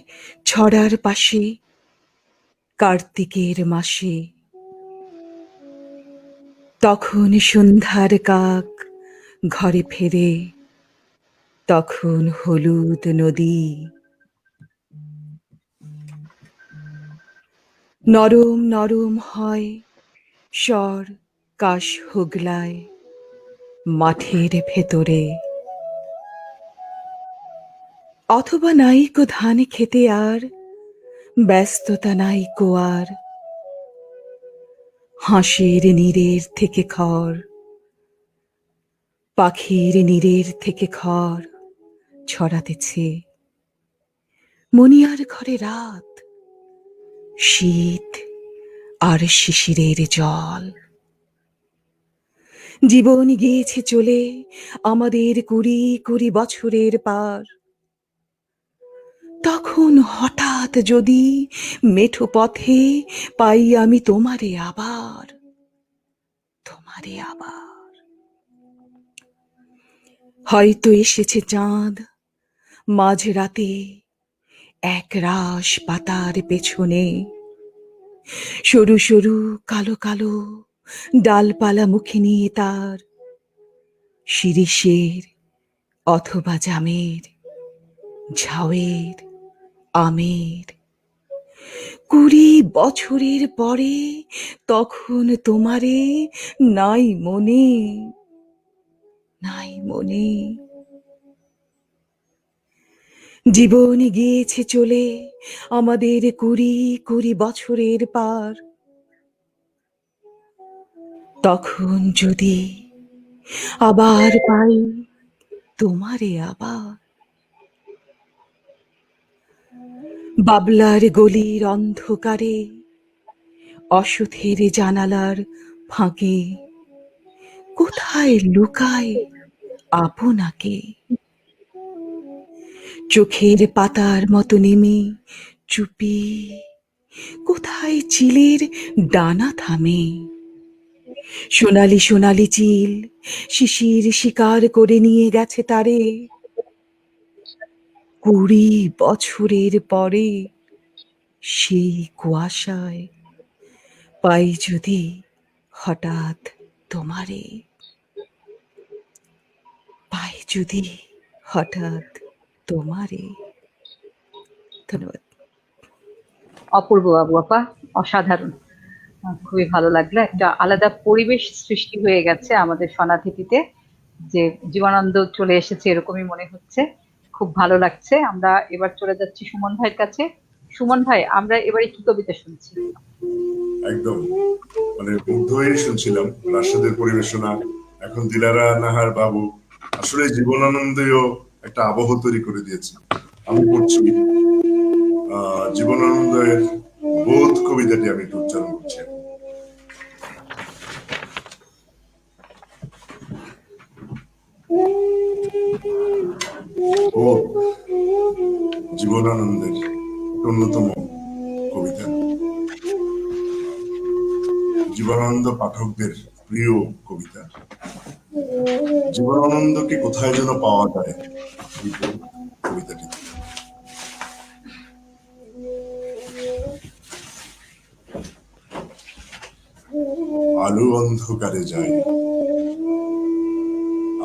ছড়ার পাশে কার্তিকের মাসে, তখন সন্ধ্যার কাক ঘরে ফেরে, তখন হলুদ নদী, নরম নরম হয় স্বর কাশ হুগলায় মাঠের ভেতরে। অথবা নাইকো ধান খেতে আর ব্যস্ততা নাইকো আর, হাঁসের নীড়ের থেকে খড়, পাখির নীড়ের থেকে খড় ছড়াতেছে। মনিয়ার ঘরে রাত, শীত আর শিশিরের জল। জীবন গিয়েছে চলে আমাদের 20 বছরের পার। তখন হঠাৎ যদি মেঠো পথে পাই আমি তোমারে আবার, তোমারে আবার। হয়তো এসেছে চাঁদ মাঝরাতে এক রাশ পাতার পেছনে, সরু সরু কালো কালো ডালপালা মুখে নিয়ে তার, শিরীষের অথবা জামের, ঝাউয়ের, আমের। 20 বছরের পরে তখন তোমারে নাই মনে, নাই মনে। জীবন গিয়েছে চলে আমাদের 20 বছরের পার। তখন যদি আবার পাই তোমারে আবার, বাবলার গলির অন্ধকারে, অসথের জানালার ফাঁকে, কোথায় লুকায় আপনাকে। চোখের পাতার মতো নেমে চুপি, কোথায় চিলের ডানা থামে। সোনালি সোনালি চিল শিশির শিকার করে নিয়ে গেছে তারে। 20 বছরের পরে সেই কুয়াশায় পাই যদি হঠাৎ তোমারে, পাই যদি হঠাৎ তোমারে। ধন্যবাদ। অপূর্ব বাবু আপা, অসাধারণ। খুবই ভালো লাগলো, একটা আলাদা পরিবেশ সৃষ্টি হয়ে গেছে আমাদের সনাথিতিতে, যে জীবনানন্দ চলে এসেছে এরকমই মনে হচ্ছে। খুব ভালো লাগছে। আমরা এবার চলে যাচ্ছি সুমন ভাইয়ের কাছে। সুমন ভাই, আমরা এবারে কি কবিতা শুনছি? একদম মানে মুগ্ধ হয়ে শুনছিলাম রাশেদের পরিবেশনা। এখন দিলারা নাহার বাবু আসলে জীবনানন্দও একটা আবহ তৈরি করে দিয়েছে। আমি পড়ছি জীবনানন্দের বোধ কবিতাটি আমি একটু উচ্চারণ করছি। বোধ জীবনানন্দের অন্যতম কবিতা, জীবনানন্দ পাঠকদের প্রিয় কবিতা। জীবনানন্দকে কোথায় যেন পাওয়া যায় এই কবিতাটি। আলো অন্ধকারে যায়,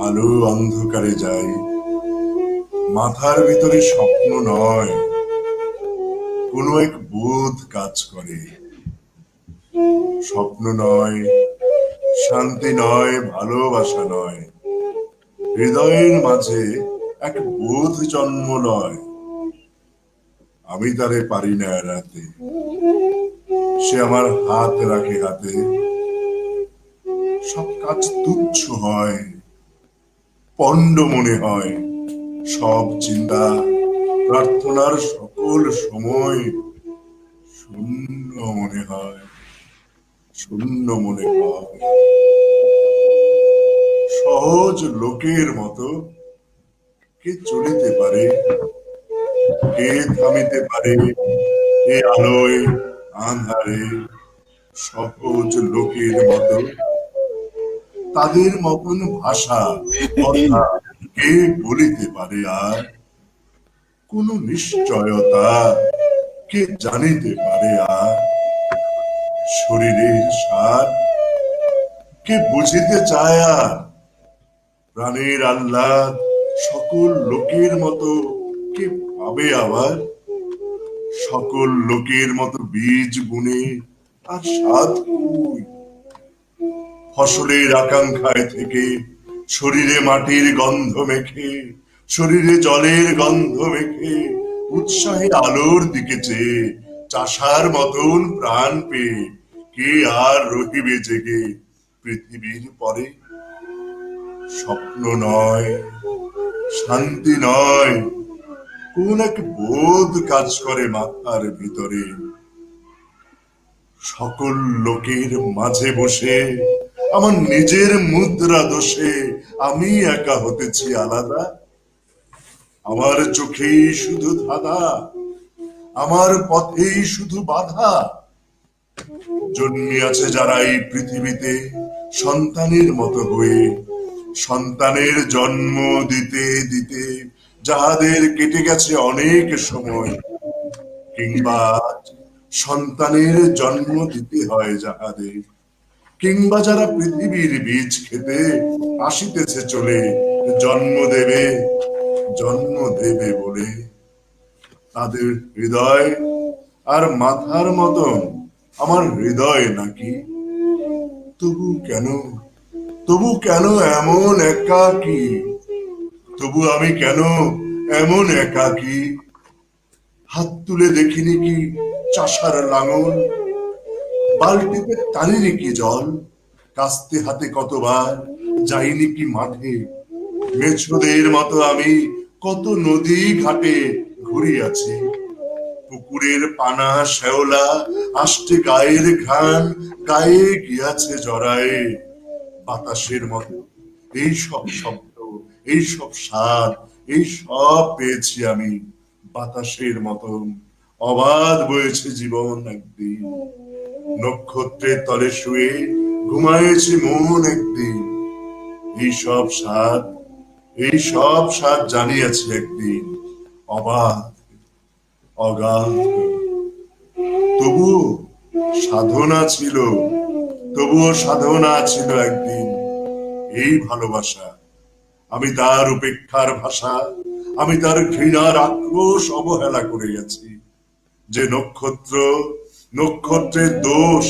আলো অন্ধকারে যায়, মাথার ভিতরে স্বপ্ন নয়, কোনো এক বোধ কাজ করে। স্বপ্ন নয়, শান্তি নয়, ভালোবাসা নয়, হৃদয়ের মাঝে এক বোধ জন্ম লয়। আমি তারে পারি না এড়াতে, সে আমার হাত রাখে হাতে। সব কাজ তুচ্ছ হয়, পণ্ড মনে হয়, সব চিন্তা প্রার্থনার সকল সময় শূন্য মনে হয়, শূন্য মনে হয়। সহজ লোকের মতো কে চলিতে পারে, কে থামিতে পারে এ আলোয় আঁধারে। সহজ লোকের মতো তাদের মতন ভাষা কথা কে বলিতে পারে আর? কোন নিশ্চয়তা কে জানিতে পারে আর? শরীরের সার কে বুঝিতে চায় আর? প্রাণের আহ্লাদ সকল লোকের মতো কে পাবে আবার? সকল লোকের মতো বীজ বুনে আর সাধ কই? ফসলের আকাঙ্ক্ষায় থেকে শরীরে মাটির গন্ধ মেখে, শরীরে জলের গন্ধ মেখে, উৎসাহে আলোর দিকে চেয়ে চাষার মতন প্রাণ পেয়ে কে আর রহিবে জেগে পৃথিবীর পরে? স্বপ্ন নয়, শান্তি নয়, কোন এক বোধ কাজ করে মাথার ভিতরে। সকল লোকের মাঝে বসে আমার নিজের মুদ্রা দোষে আমি একা হতেছি আলাদা। আমার চোখেই শুধু ধাঁধা, আমার পথেই শুধু বাধা। জন্মিয়াছে যারা এই পৃথিবীতে সন্তানের মতো হয়ে, সন্তানের জন্ম দিতে দিতে যাহাদের কেটে গেছে অনেক সময়, কিংবা সন্তানের জন্ম দিতে হয় যাহাদের, কিংবা যারা পৃথিবীর বীজ খেতে আসিতেছে চলে, জন্ম দেবে, জন্ম দেবে বলে, তাদের হৃদয় আর মাথার মতন আমার হৃদয় নাকি? তবু কেন, তবু কেন এমন একাকী? তবু আমি কেন এমন একাকী? হাত তুলে দেখিনি কি চাষার লাঙল, বালতিতে টানিনি কি জল, কাস্তে হাতে কতবার যাইনি কি মাঠে, মেছদের মতো আমি কত নদী ঘাটে ঘুরিয়াছি, পুকুরের পানা শ্যাওলা আষ্টে গায়ের ঘ্রাণ গায়ে গিয়াছে জড়ায়ে, বাতাসের মতো এই সব শব্দ, এই সব স্বাদ, এই সব পেয়েছি আমি বাতাসের মতন। অবাধ বয়েছে জীবন একদিন, নক্ষত্রের তলে শুয়ে ঘুমায়েছে মন একদিন, এই সব স্বাদ, এই সব স্বাদ জানিয়াছি একদিন, অবাধ, অগাধ। তবুও সাধনা ছিল, তবুও সাধনা ছিল একদিন এই ভালোবাসা। আমি তার উপেক্ষার ভাষা, আমি তার ঘৃণার আক্রোশ অবহেলা করে গেছি। যে নক্ষত্র, নক্ষত্রের দোষ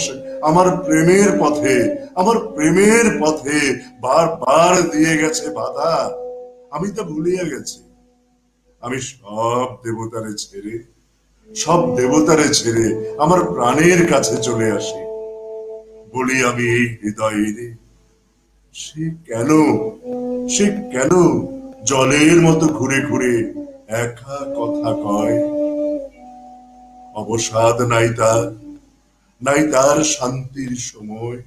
আমার প্রেমের পথে, আমার প্রেমের পথে বারবার দিয়ে গেছে বাধা, আমি তা ভুলিয়া গেছি। আমি সব দেবতারে ছেড়ে, সব দেবতারে ছেড়ে আমার প্রাণের কাছে চলে আসি। বলি আমি এই হৃদয়ের, সে কেন, সে কেন জলের মতো ঘুরে ঘুরে একা কথা কয়? অবসাদ নাই তার, নাই তার শান্তির সময়,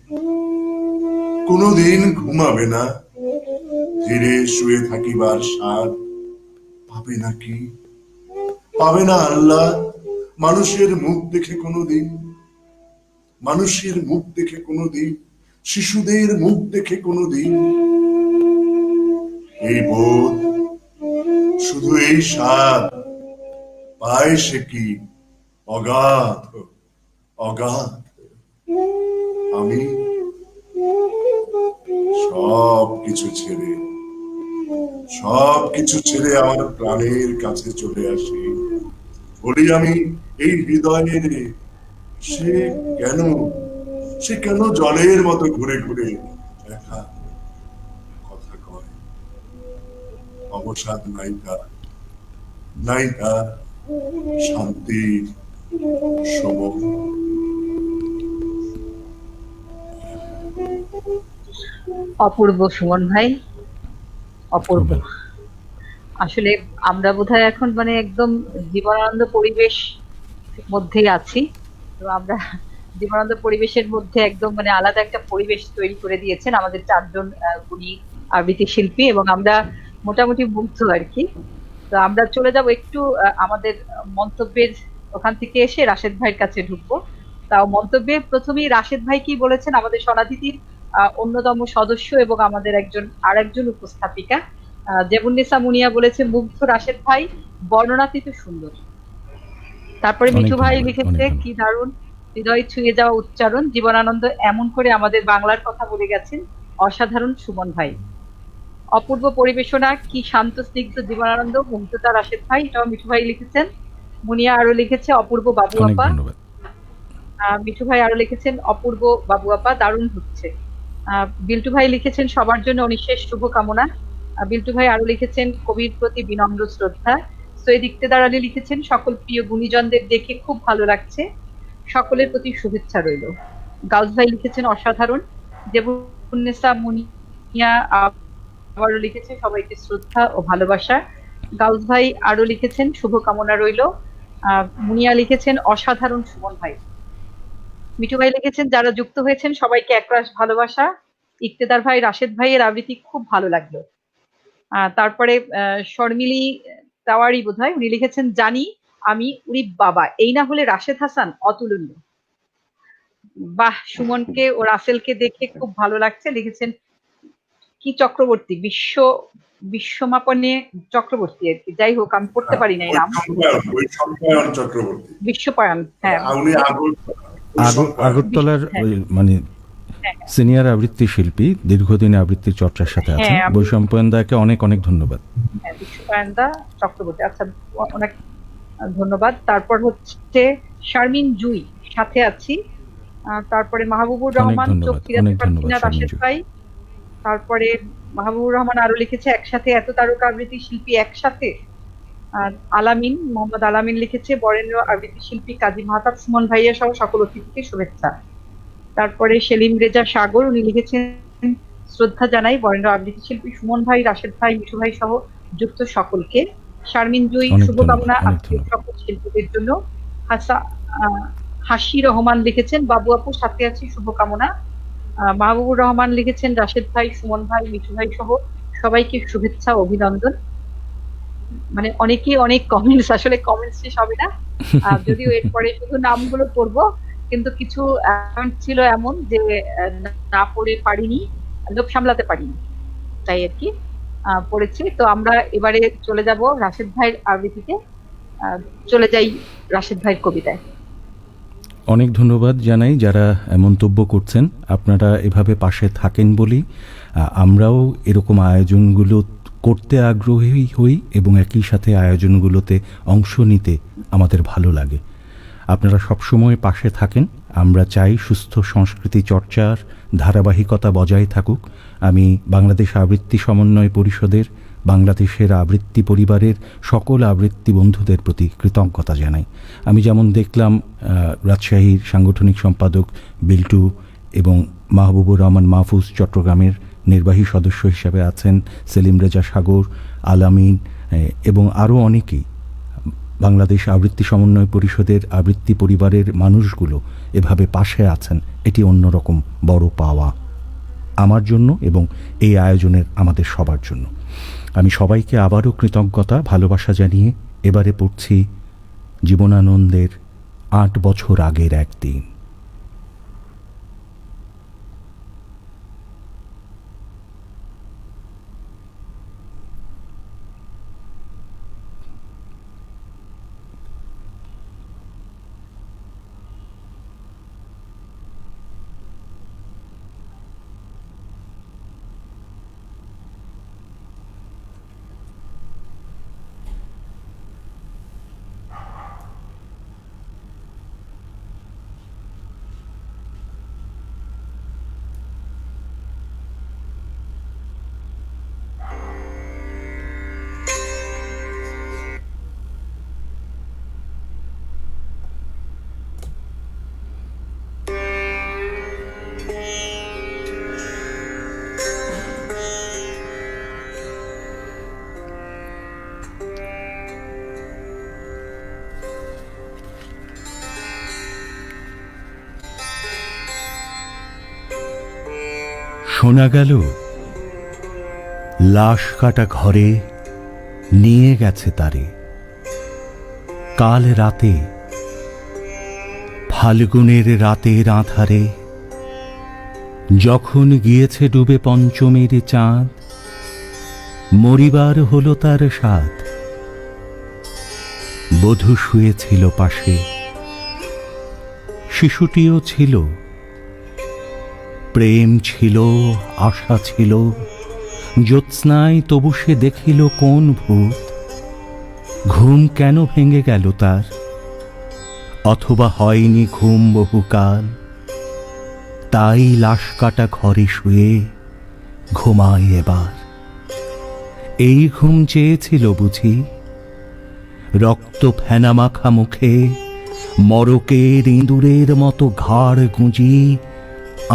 কোনদিন ঘুমাবে না, ধীরে শুয়ে থাকিবার স্বাদ পাবে নাকি? পাবে না আল্লাহ মানুষের মুখ দেখে কোনদিন, মানুষের মুখ দেখে কোনদিন, শিশুদের মুখ দেখে কোনদিন? এই বোধ, শুধু এই স্বাদ পায় সে কি অগাধ, অগাধ। আমি সব কিছু ছেড়ে, সব কিছু ছেড়ে আমার প্রাণের কাছে চলে আসি। বলি আমি এই হৃদয়ের, সে কেন, সে কেন জলের মতো ঘুরে ঘুরে একা কথা কয়? অবসাদ নাই তার, নাই তার শান্তির সময়। অপূর্ব সুমন ভাই, অপূর্ব। আসলে আমরা বোধহয় এখন মানে একদম জীবনানন্দ পরিবেশ মধ্যেই আছি। তো আমরা জীবনানন্দ পরিবেশের মধ্যে একদম মানে আলাদা একটা পরিবেশ তৈরি করে দিয়েছেন আমাদের চারজন গুণী আবৃত্তি শিল্পী, এবং আমরা মোটামুটি মুগ্ধ আর কি। তো আমরা চলে যাব একটু আমাদের মন্তব্যের ওখান থেকে এসে রাশেদ ভাইয়ের কাছে ঢুকবো। তাও মন্তব্যে প্রথমেই রাশেদ ভাই কি বলেছেন, আমাদের সনাধিতির অন্যতম সদস্য এবং আমাদের আরেকজন উপস্থাপিকা জেবুন্নেসা মুনিয়া বলেছে, মুগ্ধ রাশেদ ভাই, বর্ণনাতীত সুন্দর। তারপরে অনেক মিঠু ভাই ধন্যবাদ, লিখেছে, অনেক কি দারুণ হৃদয় ছুঁয়ে যাওয়া উচ্চারণ, জীবনানন্দ এমন করে আমাদের বাংলার কথা বলে গেছেন, অসাধারণ সুমন ভাই। অপূর্ব পরিবেশনা, কি শান্ত স্নিগ্ধ জীবনানন্দ, মুগ্ধতা রাশেদ ভাই, এটাও মিঠু ভাই লিখেছেন। মুনিয়া আরো লিখেছে, অপূর্ব বাবু অনেক আপা। ধন্যবাদ। মিঠু ভাই আরো লিখেছেন, অপূর্ব বাবু আপা, দারুণ হচ্ছে। বিল্টু ভাই লিখেছেন, সবার জন্য অনিশেষ শুভকামনা। বিল্টু ভাই আরো লিখেছেন, কবির প্রতি বিনম্র শ্রদ্ধা। সৈয়দ ইকতেদার আলী লিখেছেন, সকল প্রিয় গুণীজনদের দেখে খুব ভালো লাগছে, সকলের প্রতি শুভেচ্ছা রইল। গাউস ভাই লিখেছেন, অসাধারণ। জেবুন্নেসা মুনিয়া আবারও লিখেছে, সবাইকে শ্রদ্ধা ও ভালোবাসা। গাউস ভাই আরো লিখেছেন, শুভকামনা রইল। মুনিয়া লিখেছেন, অসাধারণ সুমন ভাই। মিঠু ভাই লিখেছেন, যারা যুক্ত হয়েছেন সবাইকে একরাশ ভালোবাসা। ইকতেদার ভাই, রাশেদ ভাইয়ের আবৃত্তি খুব ভালো লাগলো। তারপরে শর্মিলি তাওয়ারি বোধহয়, উনি লিখেছেন, জানি আমি, উরি বাবা, এই না হলে রাশেদ হাসান অতুলনীয়। বাহ, সুমনকে ও রাসেলকে দেখে খুব ভালো লাগছে। লিখেছেন কি চক্রবর্তী, বিশ্বমাপনে চক্রবর্তী আর কি। যাই হোক, আমি পড়তে পারি নাই নাম। বৈশম্পায়ন চক্রবর্তী। বিশ্বপায়ন, হ্যাঁ। উনি আগরতলার হ্যাঁ। ওই মানে সিনিয়র আবৃত্তি শিল্পী, দীর্ঘদিন আবৃত্তির চর্চার সাথে আছেন। হ্যাঁ, বৈশম্পায়ন দাকে অনেক অনেক ধন্যবাদ। হ্যাঁ, বিশ্বপায়ন দা চক্রবর্তী, আচ্ছা, অনেক ধন্যবাদ। তারপর হচ্ছে শারমিন জুই, সাথে আছি। তারপরে মাহবুবুর অনেক রহমান, চোখ ধন্যবাদ, ফিরাতে অনেক পারছি ধন্যবাদ না, শারমিন রাশেদ জুই। ভাই। তারপরে মাহবুবুর রহমান আরো লিখেছে একসাথে এত তারকা আবৃত্তি শিল্পী একসাথে। আলামিন, মোহাম্মদ আলামিন লিখেছে বরেণ্য আবৃত্তি শিল্পী কাজী মাহতাব সুমন ভাইয়া সহ সকল অতিথিকে শুভেচ্ছা। তারপরে সেলিম রেজা সাগর, উনি লিখেছেন শ্রদ্ধা জানাই বরেণ্য আবৃত্তি শিল্পী সুমন ভাই, রাশেদ ভাই, মিশু ভাই সহ যুক্ত সকলকে। শারমিন জুই, অনেক শুভকামনা ধন্যবাদ, অনেক আজকের ধন্যবাদ। সকল শিল্পীদের জন্য। হাসি রহমান লিখেছেন বাবু আপু সাথে আছি, শুভকামনা। মাহবুবুর রহমান লিখেছেন রাশেদ ভাই, সুমন ভাই, মিঠু ভাই সহ সবাইকে শুভেচ্ছা, অভিনন্দন। মানে অনেকেই অনেক কমেন্টস, আসলে কমেন্টস শেষ হবে না। যদিও এরপরে শুধু নামগুলো পড়বো, কিন্তু কিছু অ্যাকাউন্ট ছিল এমন যে না পড়ে পারিনি, লোভ সামলাতে পারিনি, তাই আর কি পড়েছি। তো আমরা এবারে চলে যাব রাশেদ ভাইয়ের আবৃত্তিতে। চলে যাই রাশেদ ভাইয়ের কবিতায়। অনেক ধন্যবাদ জানাই যারা মন্তব্য করছেন। আপনারা এভাবে পাশে থাকেন বলেই আমরাও এরকম আয়োজনগুলো করতে আগ্রহী হই এবং একই সাথে আয়োজনগুলোতে অংশ নিতে আমাদের ভালো লাগে। আপনারা সবসময় পাশে থাকেন। আমরা চাই সুস্থ সংস্কৃতি চর্চার ধারাবাহিকতা বজায় থাকুক। আমি বাংলাদেশ আবৃত্তি সমন্বয় পরিষদের, বাংলাদেশের আবৃত্তি পরিবারের সকল আবৃত্তি বন্ধুদের প্রতি কৃতজ্ঞতা জানাই। আমি যেমন দেখলাম রাজশাহীর সাংগঠনিক সম্পাদক বিল্টু এবং মাহবুবুর রহমান মাহফুজ চট্টগ্রামের নির্বাহী সদস্য হিসেবে আছেন, সেলিম রেজা সাগর, আলামিন এবং আরও অনেকেই। বাংলাদেশ আবৃত্তি সমন্বয় পরিষদের আবৃত্তি পরিবারের মানুষগুলো এভাবে পাশে আছেন, এটি অন্যরকম বড় পাওয়া আমার জন্য এবং এই আয়োজনের আমাদের সবার জন্য। আমি সবাইকে আবারও কৃতজ্ঞতা, ভালোবাসা জানিয়ে এবারে পড়ছি জীবনানন্দের ৮ বছর আগের একদিন। শোনা গেল লাশ কাটা ঘরে নিয়ে গেছে তারে, কাল রাতে ফাল্গুনের রাতের আঁধারে, যখন গিয়েছে ডুবে পঞ্চমীর চাঁদ, মরিবার হলো তার সাধ। বধূ শুয়েছিল পাশে, শিশুটিও ছিল, প্রেম ছিল, আশা ছিল, জ্যোৎস্নায় তবু সে দেখিল কোন ভূত। ঘুম কেন ভেঙে গেল তার, অথবা হয়নি ঘুম বহুকাল, তাই লাশ কাটা ঘরে শুয়ে ঘুমায় এবার। এই ঘুম চেয়েছিল বুঝি, রক্ত ফেনা মাখা মুখে, মরকের ইঁদুরের মতো ঘাড় গুঁজি,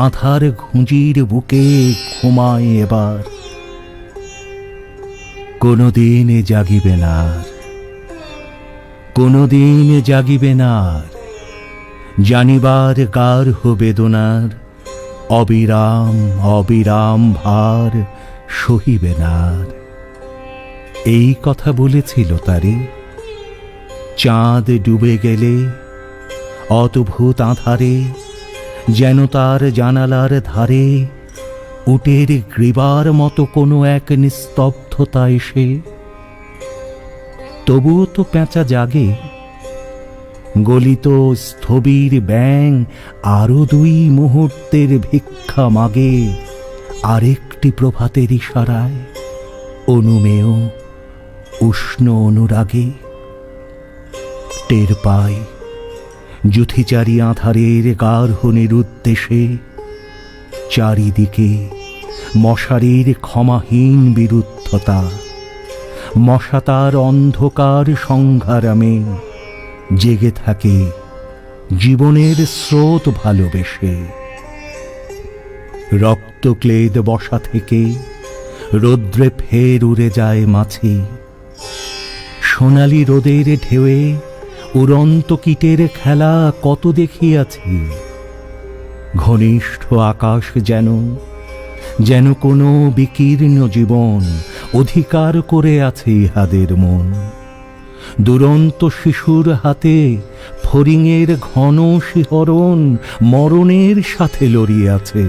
আধার ঘুঁজির বুকে ঘুমায় এবার। কোনদিন জাগিবে না, কোনদিন জাগিবে না, জানিবার গার্হ বেদনার, অবিরাম অবিরাম ভার সহিবে না। এই কথা বলেছিল তারে, চাঁদ ডুবে গেলে অদ্ভুত আঁধারে, যেন তার জানালার ধারে উটের গ্রীবার মতো কোনো এক নিস্তব্ধতা এসে। তবুও তো পেঁচা জাগে, গলিত স্থবির ব্যাং আরো 2 মুহূর্তের ভিক্ষা মাগে আরেকটি প্রভাতের ইশারায়, অনুমেয় উষ্ণ অনুরাগে। টের পায় যুথিচারী আধারের গার্হণের উদ্দেশে চারিদিকে মশারির ক্ষমাহীন বিরুদ্ধতা। মশা তার অন্ধকার সংগ্রামে জেগে থাকে জীবনের স্রোত ভালোবেসে। রক্তক্লেদ বসা থেকে রৌদ্রে ফের উড়ে যায় মাছি। সোনালি রোদের ঢেউয়ে উড়ন্ত কীটের খেলা কত দেখিয়াছি। ঘনিষ্ঠ আকাশ যেন যেন কোনো বিকীর্ণ জীবন অধিকার করে আছে ইহাদের মন। দুরন্ত শিশুর হাতে ফড়িংয়ের ঘন শিহরণ মরণের সাথে লড়িয়াছে।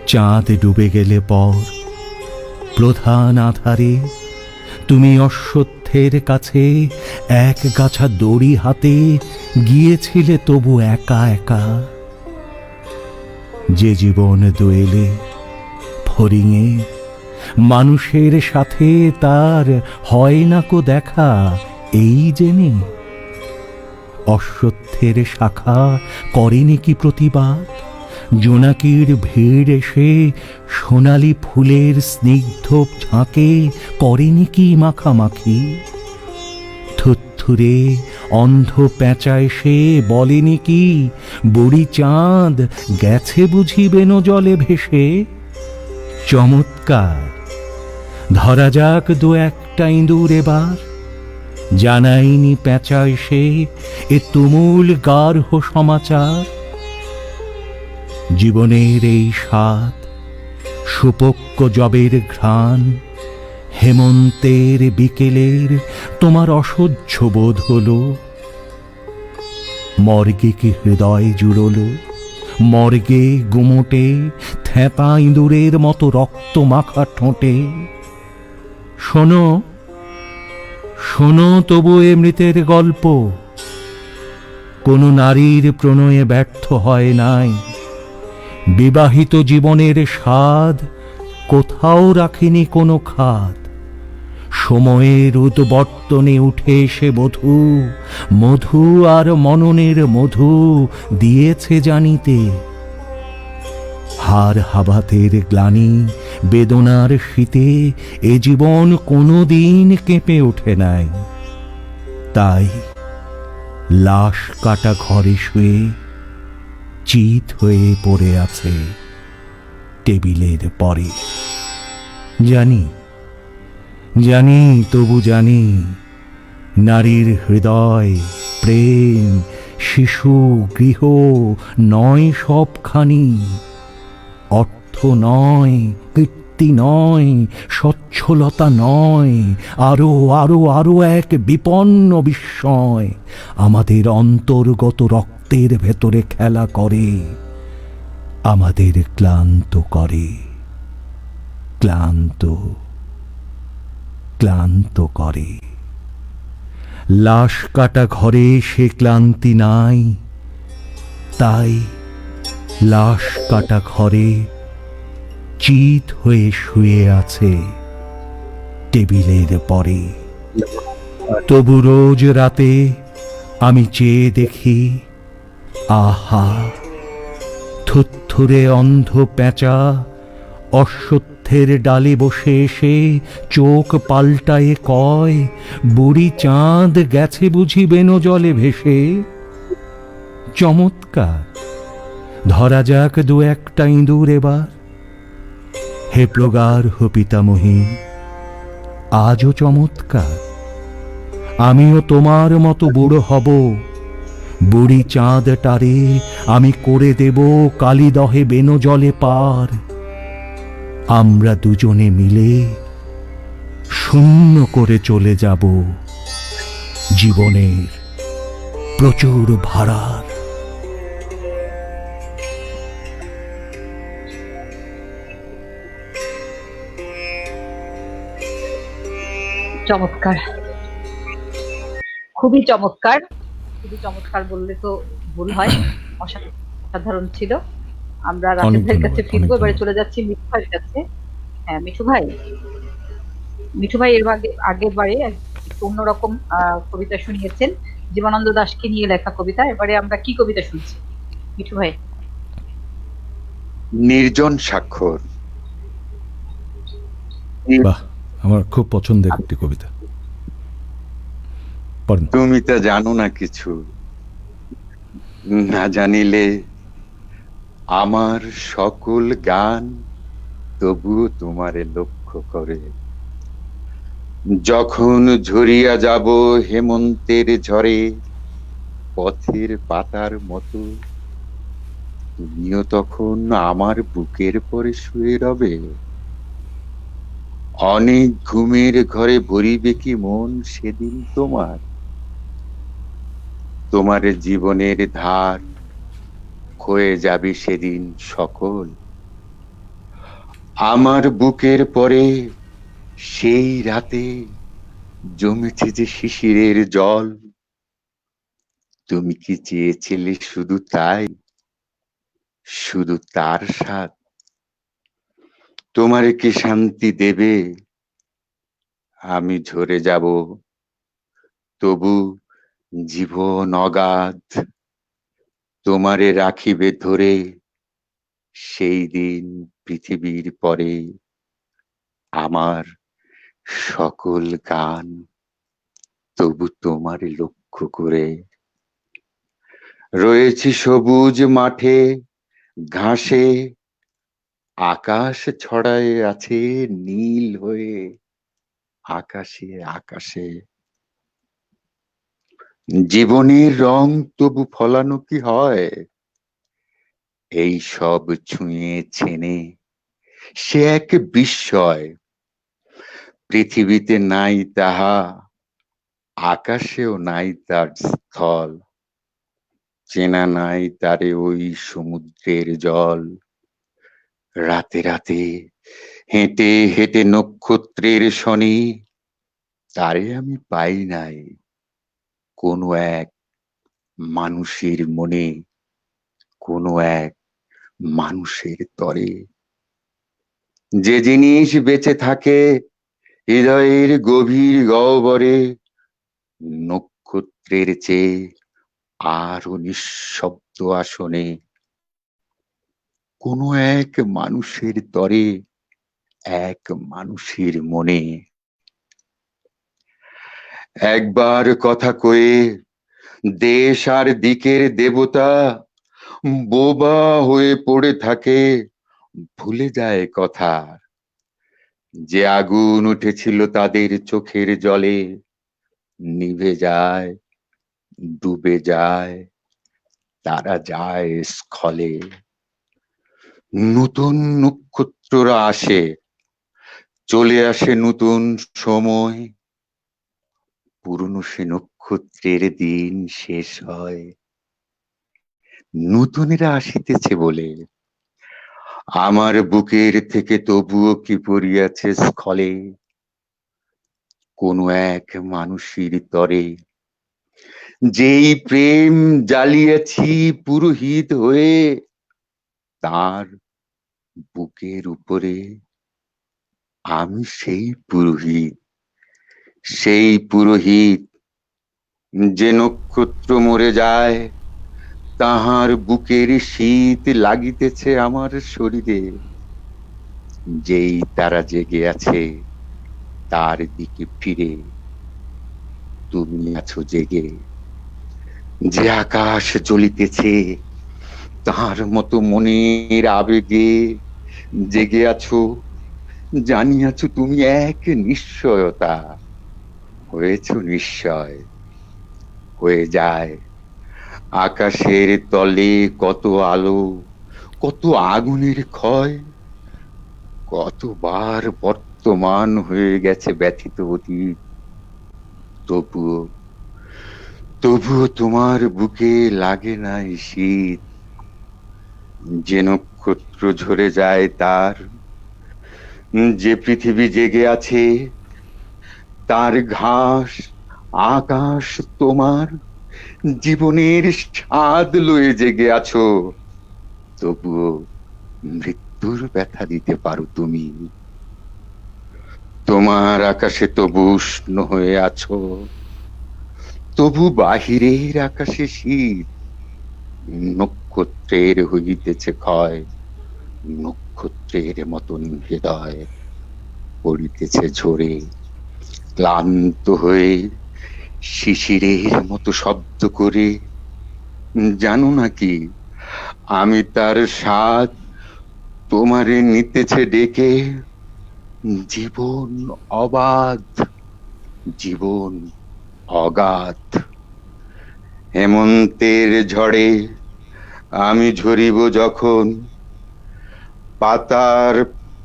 চাঁদ ডুবে গেলে পর প্রধান আধারে তুমি অশ্বত্থের কাছে এক গাছা দড়ি হাতে গিয়েছিলে তবু একা একা। যে জীবন দোয়েলে ফড়িংয়ে মানুষের সাথে তার হয় না কো দেখা, এই জেনে অশ্বত্থের শাখা করেনি কি প্রতিবাদ? জোনাকির ভিড় এসে সোনালি ফুলের স্নিগ্ধ ঝাঁকে করেনি কি মাখামাখি? থুরথুরে অন্ধ পেঁচা এসে বলেনি কি বুড়ি চাঁদ গেছে বুঝি বেনো জলে ভেসে? চমৎকার, ধরা যাক 2-1টা ইঁদুর এবার। জানাইনি পেঁচা এসে এ তুমুল গার্হ সমাচার। জীবনের এই স্বাদ, সুপক্ক জবের ঘ্রাণ, হেমন্তের বিকেলের তোমার অসহ্য বোধ হলো। মর্গে কি হৃদয় জুড়লো? মর্গে গুমোটে থ্যাপা ইঁদুরের মতো রক্ত মাখা ঠোঁটে। শোনো শোনো তবু এ মৃতের গল্প। কোনো নারীর প্রণয়ে ব্যর্থ হয় নাই। বিবাহিত জীবনের স্বাদ কোথাও রাখেনি কোনো খাদ। সময়ের উদ্বর্তনে উঠে এসে বধূ মধু আর মননের মধু দিয়েছে জানিতে। হার হাবাতের গ্লানি বেদনার শীতে এ জীবন কোনোদিন কেঁপে ওঠে নাই। তাই লাশ কাটা ঘরে শুয়ে চিত হয়ে পড়ে আছে টেবিলের পরে। জানি জানি তবু জানি নারীর হৃদয়, প্রেম, শিশু, গৃহ নয় সবখানি। অর্থ নয়, কীর্তি নয়, সচ্ছলতা নয়, আরো আরো আরো এক বিপন্ন বিস্ময় আমাদের অন্তর্গত রক্তের ভেতরে খেলা করে, আমাদের ক্লান্ত করে, ক্লান্ত ক্লান্ত করে। লাশ কাটা ঘরে সে ক্লান্তি নাই, তাই লাশ কাটা ঘরে চিত হয়ে শুয়ে আছে টেবিলের পরে। তবু রোজ রাতে আমি চেয়ে দেখি, আহা থুরথুরে অন্ধ পেঁচা অশ্বত্থের ডালে বসে এসে চোখ পাল্টায়ে কয়, বুড়ি চাঁদ গেছে বুঝি বেনো জলে ভেসে। চমৎকার, ধরা যাক 2-1টা ইঁদুর এবার। হে প্রগাঢ় পিতামহী, আজও চমৎকার। আমিও তোমার মতো বুড়ো হব। বুড়ি চাঁদটারে আমি করে দেব কালিদহে বেনো জলে পার। আমরা দুজনে মিলে শূন্য করে চলে যাব জীবনের প্রচুর ভাড়ার চমৎকার, খুবই চমৎকার, খুবই চমৎকার বললে তো ভুল হয়। অসাধারণ ছিল। আমরা রাশেদ অনেক ভাইয়ের কাছে ধন্যবাদ, অনেক ফিরবো, এবারে ধন্যবাদ। চলে যাচ্ছি মিঠু ভাইয়ের কাছে। হ্যাঁ মিঠু ভাই, মিঠু ভাই এর আগের বারে একটু অন্যরকম কবিতা শুনিয়েছেন, জীবনানন্দ দাশকে নিয়ে লেখা কবিতা। এবারে আমরা কি কবিতা শুনছি মিঠু ভাই? নির্জন স্বাক্ষর। বাহ, আমার খুব পছন্দের একটি কবিতা। পড়েন। তুমি তা জানো না কিছু, না জানিলে আমার সকল গান তবুও তোমারে লক্ষ্য করে। যখন ঝরিয়া যাব হেমন্তের ঝড়ে পথের পাতার মতো, তুমিও তখন আমার বুকের পরে শুয়ে রবে। অনেক ঘুমের ঘরে ভরিবে কি মন সেদিন তোমার, তোমার জীবনের ধার ক্ষয়ে যাবে সেদিন সকল। আমার বুকের পরে সেই রাতে জমেছে যে শিশিরের জল, তুমি কি চেয়েছিলে শুধু তাই, শুধু তার স্বাদ? তোমারে কি শান্তি দেবে? আমি ঝরে যাব তবু জীবন অগাধ, তোমারে রাখিবে ধরে সেই দিন পৃথিবীর পরে আমার সকল গান তবু তোমারে লক্ষ্য করে। রয়েছি সবুজ মাঠে ঘাসে, আকাশ ছড়ায় আছে নীল হয়ে আকাশে আকাশে। জীবনের রং তবু ফলানো কি হয়? এই সব ছুঁয়ে ছেনে সে এক বিস্ময়। পৃথিবীতে নাই তাহা, আকাশেও নাই তার স্থল, চেনা নাই তারে ওই সমুদ্রের জল। রাতে রাতে হেঁটে হেঁটে নক্ষত্রের শনি তারে আমি পাই নাই কোনো এক মানুষের মনে, কোনো এক মানুষের তরে। যে জিনিস বেঁচে থাকে হৃদয়ের গভীর গহ্বরে, নক্ষত্রের চেয়ে আরো নিঃশব্দ আসনে, কোনো এক মানুষের তরে, এক মানুষের মনে। একবার কথা কয়ে দেশ আর দিকের দেবতা বোবা হয়ে পড়ে থাকে, ভুলে যায় কথা। যে আগুন উঠেছিল তাদের চোখের জলে নিভে যায়, ডুবে যায়, তারা যায় স্খলে। নতুন নক্ষত্ররা আসে, চলে আসে নতুন সময়, পুরনো সে নক্ষত্রের দিন শেষ হয়। নতুনেরা আসিতেছে বলে আমার বুকের থেকে তবুও কি পড়িয়াছে স্খলে কোনো এক মানুষের তরে। যেই প্রেম জ্বালিয়েছি পুরোহিত হয়ে, তার বুকের উপরে আমি সেই পুরোহিত, সেই পুরোহিত। যে নক্ষত্র মরে যায় তাহার বুকের শীত লাগিতেছে আমার শরীরে। যেই তারা জেগে আছে তার দিকে ফিরে তুমি আছো জেগে। যে আকাশ জ্বলিতেছে তার মতো মনের আবেগে জেগে আছো, জানিয়াছো তুমি এক নিশ্চয়তা। হয়েছ নিশ্চয়, হয়ে যায় আকাশের তলে কত আলো, কত আগুনের ক্ষয়, কতবার বর্তমান হয়ে গেছে ব্যথিত অতীত। তবুও তবুও তোমার বুকে লাগে নাই শীত। যে নক্ষত্র ঝরে যায় তার, যে পৃথিবী জেগে আছে তার ঘাস আকাশ তোমার, জীবনের স্বাদ লয়ে জেগে আছো, তবুও মৃত্যুর ব্যথা দিতে পারো তুমি। তোমার আকাশে তবু উষ্ণ হয়ে আছো, তবু বাহিরের আকাশে শীত। নক্ষত্রের হইতেছে ক্ষয়, নক্ষত্রের মতন হৃদয় পড়িতেছে ঝরে, ক্লান্ত হয়ে শিশিরের মতো শব্দ করে। জানো নাকি আমি তার স্বাদ তোমারে নিতেছে ডেকে, জীবন অবাধ, জীবন অগাধ। হেমন্তের ঝড়ে আমি ঝরিব যখন, পাতার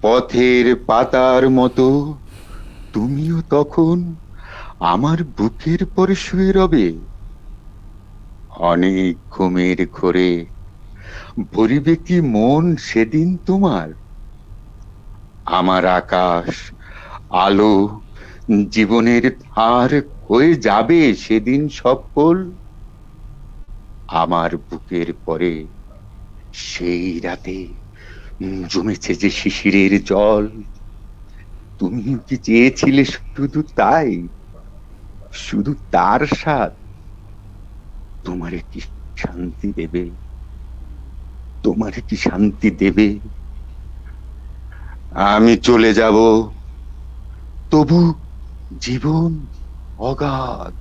পথের পাতার মতো তুমিও তখন আমার বুকের পরে শুয়ে রবে। অনেক ঘুমের ঘোরে ভরিবে কি মন সেদিন তোমার? আমার আকাশ আলো জীবনের ধার হয়ে যাবে সেদিন সফল। আমার বুকের পরে সেই রাতে জমেছে যে শিশিরের জল, তুমি কি চেয়েছিলে শুধু তাই, শুধু তার স্বাদ? তোমারে কি শান্তি দেবে, তোমারে কি শান্তি দেবে? আমি চলে যাব, তবু জীবন অগাধ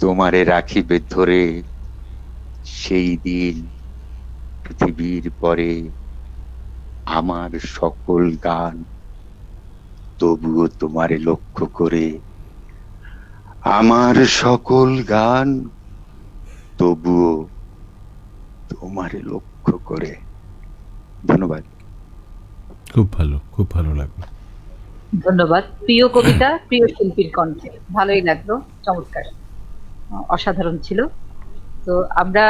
তোমারে রাখিবে ধরে। সেই দিন পৃথিবীর পরে আমার সকল গান তবুও তোমারে লক্ষ্য করে, আমার সকল গান তবুও তোমারে লক্ষ্য করে। ধন্যবাদ। খুব ভালো লাগলো। ধন্যবাদ। প্রিয় কবিতা, প্রিয় শিল্পীর কণ্ঠে, ভালোই লাগলো, চমৎকার, অসাধারণ ছিল। তো আমরা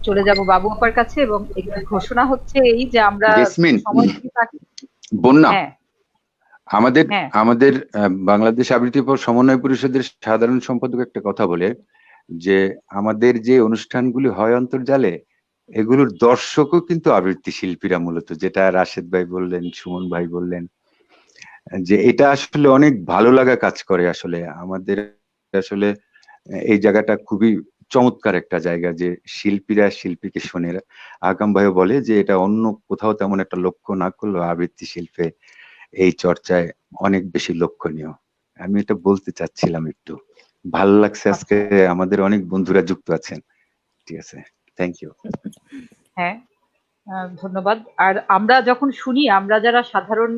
চলে যাব বাবু আপার কাছে, এবং একটি ঘোষণা হচ্ছে এই যে আমরা জেসমিন, সময় দিয়ে বন্যা, হ্যাঁ আমাদের হ্যাঁ আমাদের বাংলাদেশ আবৃত্তি সমন্বয় পরিষদের সাধারণ সম্পাদক একটা কথা বলে যে আমাদের যে অনুষ্ঠানগুলি হয় অন্তর্জালে, এগুলোর দর্শকও কিন্তু আবৃত্তি শিল্পীরা মূলত, যেটা রাশেদ ভাই বললেন, সুমন ভাই বললেন, যে এটা আসলে অনেক ভালো লাগা কাজ করে। আসলে আমাদের আসলে এই জায়গাটা খুবই চমৎকার একটা জায়গা, যে শিল্পীরা শিল্পীকে শোনে। আকাম ভাইও বলে যে এটা অন্য কোথাও তেমন একটা লক্ষ্য না করলেও আবৃত্তি শিল্পে এই চর্চায় অনেক বেশি লক্ষণীয়। আমি এটা বলতে চাচ্ছিলাম একটু। ভালো লাগছে আজকে আমাদের অনেক বন্ধুরা যুক্ত আছেন। ঠিক আছে, থ্যাংক ইউ। হ্যাঁ, ধন্যবাদ। আর আমরা যখন শুনি, আমরা যারা সাধারণ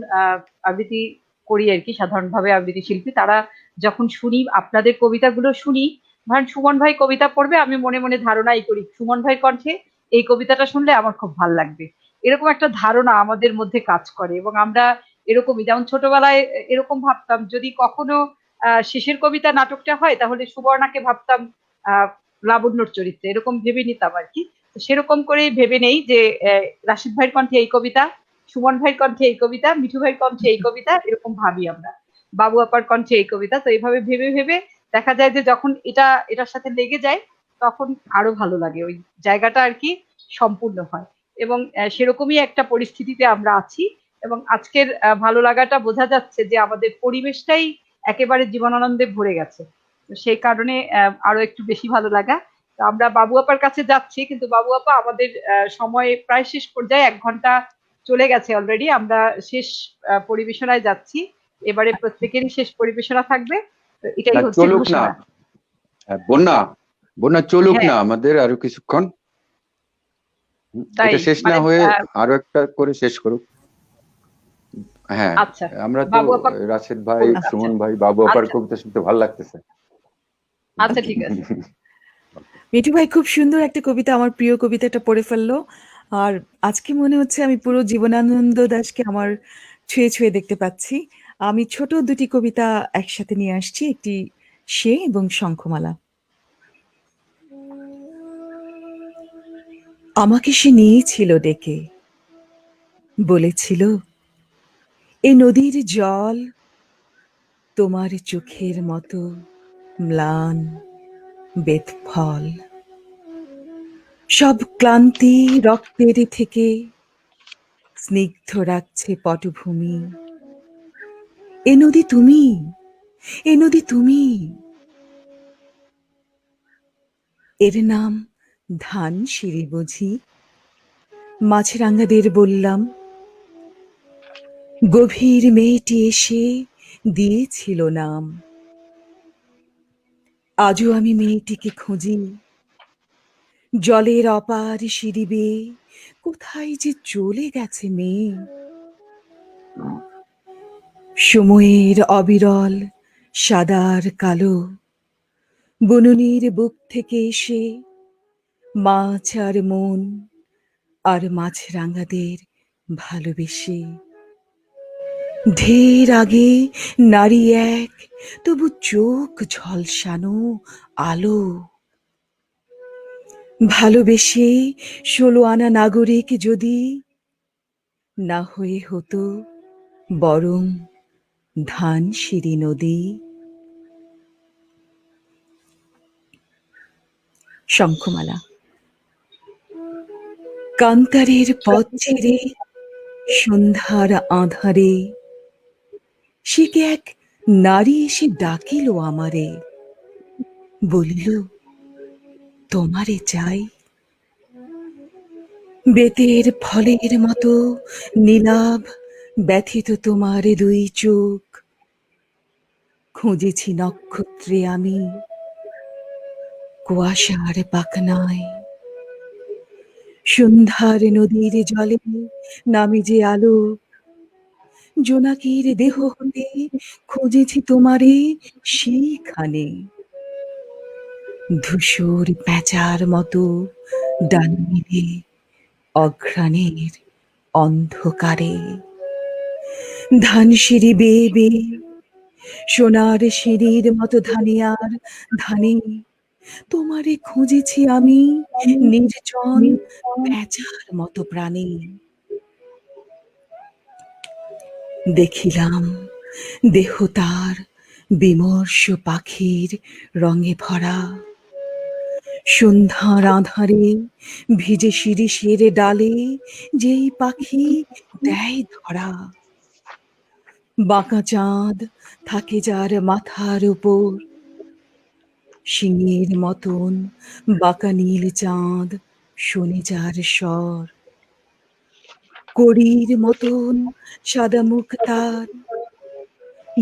আবৃত্তি করি আর কি, সাধারণভাবে আবৃত্তি শিল্পী, তারা যখন শুনি আপনাদের কবিতাগুলো শুনি, ধরেন সুমন ভাই কবিতা পড়বে, আমি মনে মনে ধারণাই করি সুমন ভাই কণ্ঠে এই কবিতাটা শুনলে আমার খুব ভাল লাগবে, এরকম একটা ধারণা আমাদের মধ্যে কাজ করে। এবং আমরা এরকমই, যেমন ছোটবেলায় এরকম ভাবতাম, যদি কখনো শেষের কবিতা নাটকটা হয় তাহলে সুবর্ণাকে ভাবতাম লাবণ্যর চরিত্রে, এরকম ভেবে নিতাম আর কি। তো সেরকম করেই ভেবে নেই যে রাশিদ ভাইয়ের কণ্ঠে এই কবিতা, সুমন ভাইয়ের কণ্ঠে এই কবিতা, মিঠু ভাইয়ের কণ্ঠে এই কবিতা, এরকম ভাবি আমরা, বাবু আপার কণ্ঠে এই কবিতা। তো এইভাবে ভেবে ভেবে দেখা যায় যে যখন এটার সাথে লেগে যায় তখন আরো ভালো লাগে, ওই জায়গাটা আর কি সম্পূর্ণ হয়। এবং সেরকমই একটা পরিস্থিতিতে আমরা আছি। এবং আজকের ভালো লাগাটা বোঝা যাচ্ছে যে আমাদের পরিবেশটাই একেবারে জীবনানন্দে ভরে গেছে। তো সেই কারণে আরো একটু বেশি ভালো লাগা। তো আমরা বাবু আপার কাছে যাচ্ছি, কিন্তু বাবু আপা আমাদের সময় প্রায় শেষ পর্যায়ে, 1 ঘন্টা চলে গেছে অলরেডি। আমরা শেষ পরিবেশনায় যাচ্ছি, এবারে প্রত্যেকেরই শেষ পরিবেশনা থাকবে। তো এটাই হচ্ছে চলুক না, ঘোষণা। বন্যা, বন্যা চলুক হ্যাঁ, না আমাদের আরো কিছুক্ষণ। তাই এটা শেষ না মানে হয়ে আরো একটা করে শেষ করুক। হ্যাঁ, আচ্ছা, আমরা তো বাবু আপা রাশেদ ভাই, করুক। আচ্ছা সুমন ভাই, বাবু আপার আচ্ছা কবিতা শুনতে ভালো লাগতেছে। আচ্ছা, ঠিক আছে। মিঠু ভাই খুব সুন্দর একটা কবিতা, আমার প্রিয় কবিতাটা পড়ে ফেললো। আর আজকে মনে হচ্ছে আমি পুরো জীবনানন্দ দাশকে আমার ছুঁয়ে ছুঁয়ে দেখতে পাচ্ছি। আমি ছোট দুটি কবিতা একসাথে নিয়ে আসছি, একটি সে এবং শঙ্খমালা। আমাকে সে নিয়েছিল ডেকে, বলেছিল এ নদীর জল তোমার চোখের মতো ম্লান বেদফল, সব ক্লান্তি রক্তের থেকে স্নিগ্ধ রাখছে পটভূমি। এ নদী তুমি, এ নদী তুমি, এর নাম ধানসিঁড়ি বুঝি। মাছরাঙাদের বললাম, গভীর মেয়েটি এসে দিয়েছিল নাম। আজও আমি মেয়েটিকে খুঁজি, জলের অপার সিঁড়ি বেয়ে কোথায় যে চলে গেছে মেয়ে। সময়ের অবিরল সাদার কালো বুননির বুক থেকে এসে মাছ আর মন আর মাছরাঙাদের ভালোবেসে। ঢের আগে নারী এক, তবু চোখ ঝলসানো আলো। ভালোবেসে ১৬ আনা নাগরিক যদি না হয়ে হতো বরং ধানসিঁড়ি নদী। শঙ্খমালা। কান্তারের পথ ছেড়ে সন্ধ্যার আঁধারে সে কে এক নারী এসে ডাকিল আমারে, বলিল তোমারে চাই। বেতের ফলের মতো নীলাভ ব্যথিত তোমার দুই চোখ, খুঁজেছি নক্ষত্রে আমি কুয়াশার পাখনায়। সন্ধ্যার নদীর জলে নামে যে আলো, জোনাকির দেহ হতে খুঁজেছি তোমারে সেইখানে। ধূসর প্যাঁচার মতো ডান মেলে অঘ্রাণের অন্ধকারে। ধানসিঁড়ি বেয়ে বেয়ে সোনার সিঁড়ির মতো ধানে আর ধানে তোমারে খুঁজেছি আমি নির্জন প্যাঁচার মতো প্রাণে। দেখিলাম দেহ তার বিমর্ষ পাখির রঙে ভরা। সন্ধ্যার আঁধারে ভিজে শিরিষের ডালে যেই পাখি দেয় ধরা। বাঁকা চাঁদ থাকে যার মাথার উপর, সিংহের মতন বাঁকা নীল চাঁদ শোনে যার স্বর। কড়ির মতন সাদা মুখ তার,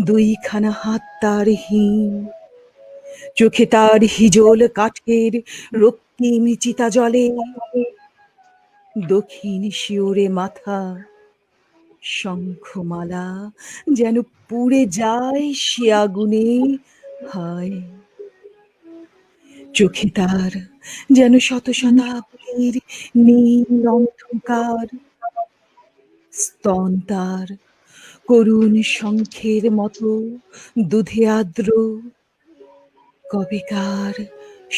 দুইখানা হাত তার হিম, চোখে তার হিজল কাঠের রক্তিম চিতা জলে। দক্ষিণ শিওরে মাথা, শঙ্খমালা যেন পুড়ে যায় সে আগুনে। হায়, চোখে তার যেন শত শতাব্দীর নীল অন্ধকার। স্তন তার করুণ শঙ্খের মতো দুধে আর্দ্র, কবেকার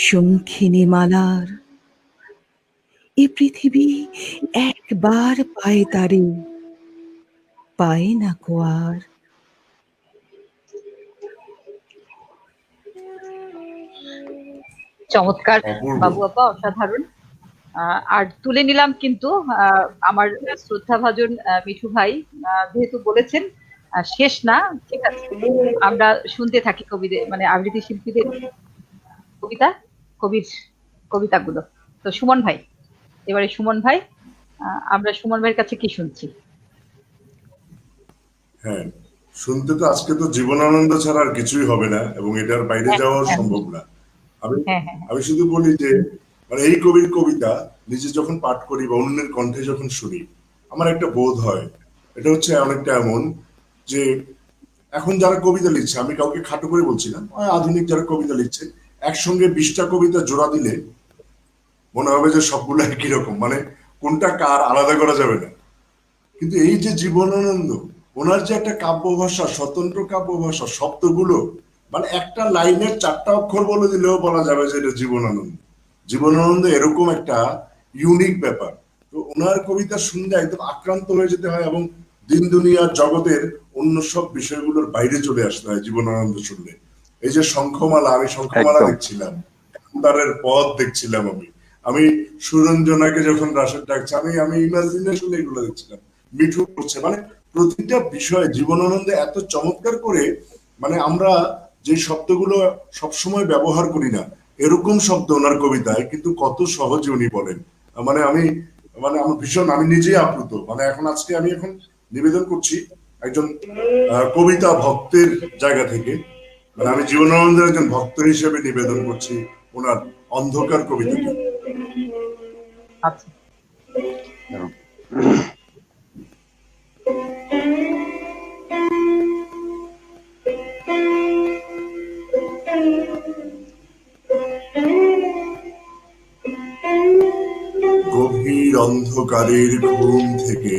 শঙ্খিনী মালার। এ পৃথিবী একবার পায় তারে, পায় না কোয়ার। চমৎকার অপূর্ব। বাবু আপা, অসাধারণ। আর তুলে নিলাম কিন্তু আমার শ্রদ্ধাভাজন মিঠু ভাই যেহেতু বলেছেন শেষ না, ঠিক আছে, আমরা শুনতে থাকি কবিদের মানে আবৃত্তি শিল্পীদের কবির কবিতাগুলো। তো সুমন ভাই, এবারে সুমন ভাই, আমরা সুমন ভাইয়ের কাছে কি শুনছি? হ্যাঁ, শুনতে তো আজকে তো জীবনানন্দ ছাড়া আর কিছুই হবে না, এবং এটার বাইরে হ্যাঁ, যাওয়া হ্যাঁ, সম্ভব না। আমি হ্যাঁ, হ্যাঁ, হ্যাঁ। আমি শুধু বলি যে মানে এই কবির কবিতা নিজে যখন পাঠ করি বা অন্যের কণ্ঠে যখন শুনি, আমার একটা বোধ হয়, এটা হচ্ছে অনেকটা এমন যে এখন যারা কবিতা লিখছে, আমি কাউকে খাটো করে বলছি না, আধুনিক যারা কবিতা লিখছে, একসঙ্গে 20টা কবিতা জোড়া দিলে মনে হবে যে সবগুলো একই রকম, মানে কোনটা কার আলাদা করা যাবে না। কিন্তু এই যে জীবনানন্দ, ওনার যে একটা কাব্য ভাষা, স্বতন্ত্র কাব্য ভাষা, শব্দগুলো মানে একটা লাইনের 4টা অক্ষর বলে দিলেও বলা যাবে যে এটা জীবনানন্দ। জীবনানন্দ এরকম একটা ইউনিক ব্যাপার। তো ওনার কবিতা শুনলে একদম আক্রান্ত হয়ে যেতে হয়, এবং দিন দুনিয়ার জগতের অন্য সব বিষয়গুলোর বাইরে চলে আসতে হয় জীবনানন্দ শুনলে। এই যে শঙ্খমালা, আমি শঙ্খমালা একদম। দেখছিলাম, কান্তারের পথ দেখছিলাম, আমি সুরঞ্জনাকে যখন রাসের ডাকছে, আমি ইমাজিনেশন এগুলো দেখছিলাম, মিঠু করছে, মানে প্রতিটা বিষয় জীবনানন্দে এত চমৎকার করে, মানে আমরা যে শব্দগুলো সবসময় ব্যবহার করি না এরকম শব্দ ওনার কবিতায় কিন্তু কত সহজে উনি বলেন। মানে আমি মানে আমার ভীষণ, আমি নিজেই আপ্লুত। মানে আজকে আমি নিবেদন করছি একজন কবিতা ভক্তের জায়গা থেকে, মানে আমি জীবনানন্দের একজন ভক্ত হিসেবে নিবেদন করছি ওনার অন্ধকার কবিতাটি। আচ্ছা, গভীর অন্ধকারের ঘুম থেকে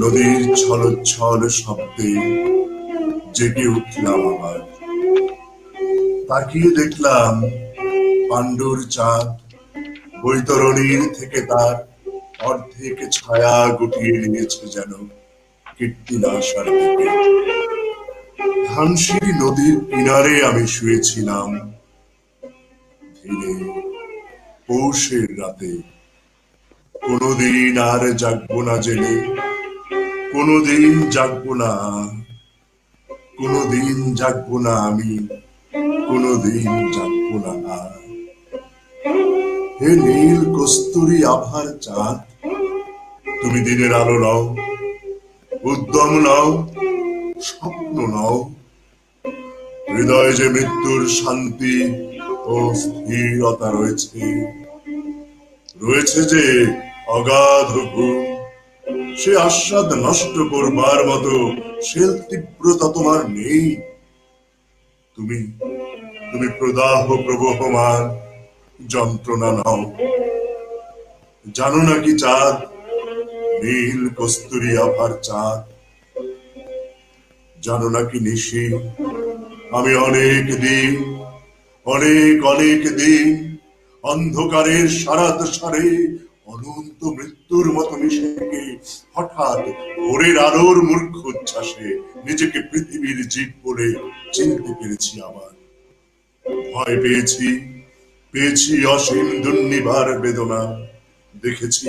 নদীর ছলছল শব্দে জেগে উঠলাম আবার। তাকিয়ে দেখলাম পাণ্ডুর চাঁদ বৈতরণীর থেকে তার অর্ধেক ছায়া গুটিয়ে নিয়েছে যেন কীর্তিনাশার দিকে। ধানসিঁড়ি নদীর কিনারে আমি শুয়েছিলাম ধীরে পৌষের রাতে। কোনোদিন আর জাগবো না জেলে, কোনোদিন জাগবো না, কোনোদিন জাগবো না আমি, কোনোদিন জাগবো না আর। হে নীল কস্তুরী আভার চাঁদ, তুমি দিনের আলো নাও, উদ্যম নাও, স্বপ্ন নাও। হৃদয়ে যে মৃত্যুর শান্তি ও স্থিরতা রয়েছে, রয়েছে যে অগাধ ঘুম, সে আস্বাদ নষ্ট করবার মতো শেল তীব্রতা তোমার নেই। তুমি তুমি প্রদাহ প্রবহমান যন্ত্রণা নাও। জানো নাকি চাঁদ, নীল কস্তুরী আভার চাঁদ, জানো নাকি নিশি, আমি অনেক দিন, অনেক অনেক দিন অন্ধকারের সারাত সারে অনন্ত মৃত্যুর মতো মিশেকে হঠাৎ ভোরের আলোর মূর্খ উচ্ছ্বাসে নিজেকে পৃথিবীর জীব বলে চিনতে পেরেছি আবার। ভয় পেয়েছি, পেয়েছি অসীম দুর্নিবার বেদনা। দেখেছি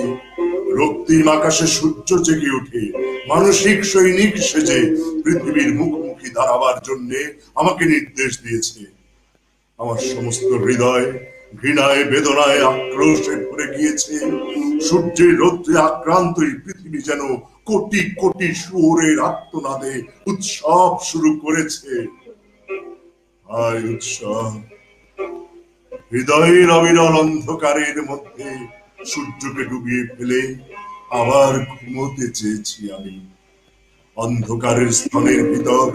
রক্তিম আকাশে সূর্য জেগে ওঠে মানসিক সৈনিক সেজে পৃথিবীর মুখোমুখি দাঁড়াবার জন্য আমাকে নির্দেশ দিয়েছে। আমার সমস্ত হৃদয় ঘৃণায় বেদনায় আক্রোশে ভরে গিয়েছে। সূর্যের রৌদ্রে আক্রান্ত এই পৃথিবী যেন কোটি কোটি শুয়োরের আর্তনাদে উৎসব শুরু করেছে। হায় উৎসব! হৃদয়ের অবিরল অন্ধকারের মধ্যে সূর্যকে ডুবিয়ে ফেলে আবার ঘুমোতে চেয়েছি আমি। অন্ধকারের স্তনের ভিতর,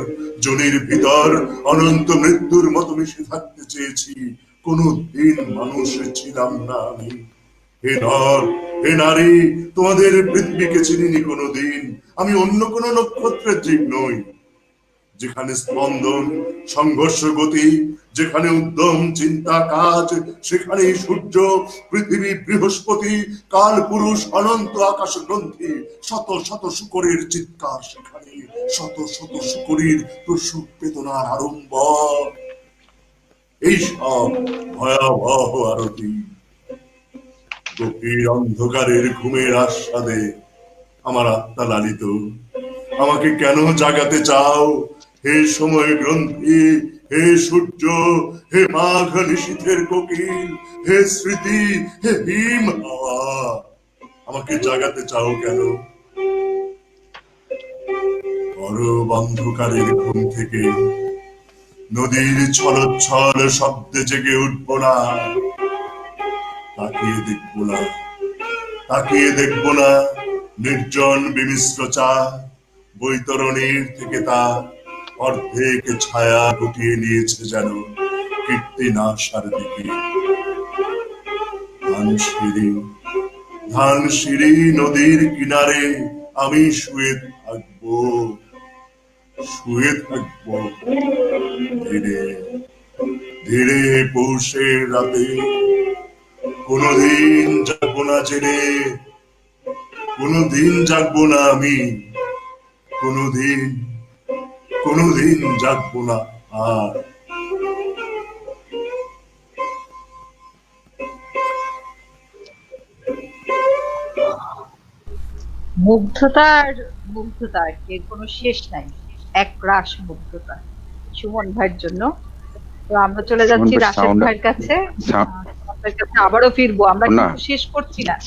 জনির ভিতর অনন্ত মৃত্যুর মতো মিশে থাকতে চেয়েছি। কোনদিন মানুষ ছিলাম না আমি। হে নর, হে নারী, তোমাদের পৃথিবীকে চিনিনি কোনোদিন। আমি অন্য কোনো নক্ষত্রের জীব নই। যেখানে স্পন্দন, সংঘর্ষ, গতি, যেখানে উদ্যম, চিন্তা, কাজ, সেখানেই সূর্য, পৃথিবী, বৃহস্পতি, কাল পুরুষ, অনন্ত আকাশ গ্রন্থি, শত শত শুকরের চিৎকার সেখানে, শত শত শুকরীর প্রসূত বেদনার আড়ম্বর। এই সব ভয়াবহ আরতি। গভীর অন্ধকারের ঘুমের আস্বাদে আমার আত্মা লালিত। আমাকে কেন জাগাতে চাও হে সময় গ্রন্থি, হে সূর্য, হে মাঘ নিশীথের কোকিল, হে স্মৃতি, হে হিম হাওয়া, আমাকে জাগাতে চাও কেন? অরব অন্ধকারের ঘুম থেকে নদীর ছলছল শব্দে জেগে উঠবো না। তাকিয়ে দেখবো না, তাকিয়ে দেখবো না নির্জন বিমিশ্র চা বৈতরণীর থেকে তা অর্ধেক ছায়া গুটিয়ে নিয়েছে যেন কীর্তিনাশার দিকে। ধানসিঁড়ি, ধানসিঁড়ি নদীর কিনারে আমি শুয়ে থাকবো, শুয়ে থাকবো ধীরে ধীরে পৌষের রাতে। কোনদিন যাবো না জেনে, কোনোদিন জাগবো না আমি, কোনোদিন কোনোদিন জাগবো না আর। মুগ্ধতার মুগ্ধতার এর কোনো শেষ নাই, এক রাস মুগ্ধতা সুমন ভাইয়ের জন্য। তো আমরা চলে যাচ্ছি সুমন ভাই রাশেদ sound- ভাইয়ের কাছে। sound- সুমন ভাইয়ের কাছে আবারও ফিরবো, আমরা না। কিন্তু শেষ করছি না,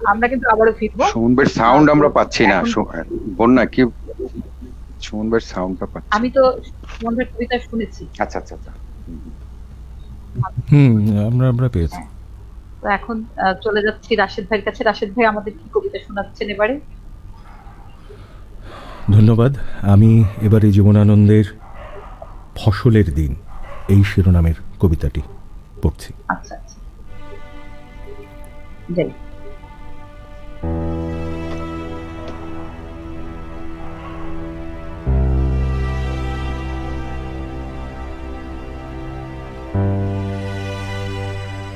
আমরা কিন্তু আবারও ফিরবো। সুমন ভাইয়ের সাউন্ড আমরা পাচ্ছি না। এখন- বন্যা কি সুমন ভাইয়ের সাউন্ডটা পাচ্ছি? আমি তো সুমন ভাইয়ের কবিতা শুনেছি। আচ্ছা আচ্ছা আচ্ছা। আমরা পেয়েছি। তো এখন চলে যাচ্ছি রাশেদ ভাইয়ের কাছে। রাশেদ ভাই আমাদের কি কবিতা শোনাচ্ছেন এবারে? ধন্যবাদ। আমি এবারে জীবনানন্দের ফসলের দিন এই শিরোনামের কবিতাটি পড়ছি। আচ্ছা আচ্ছা, যাই।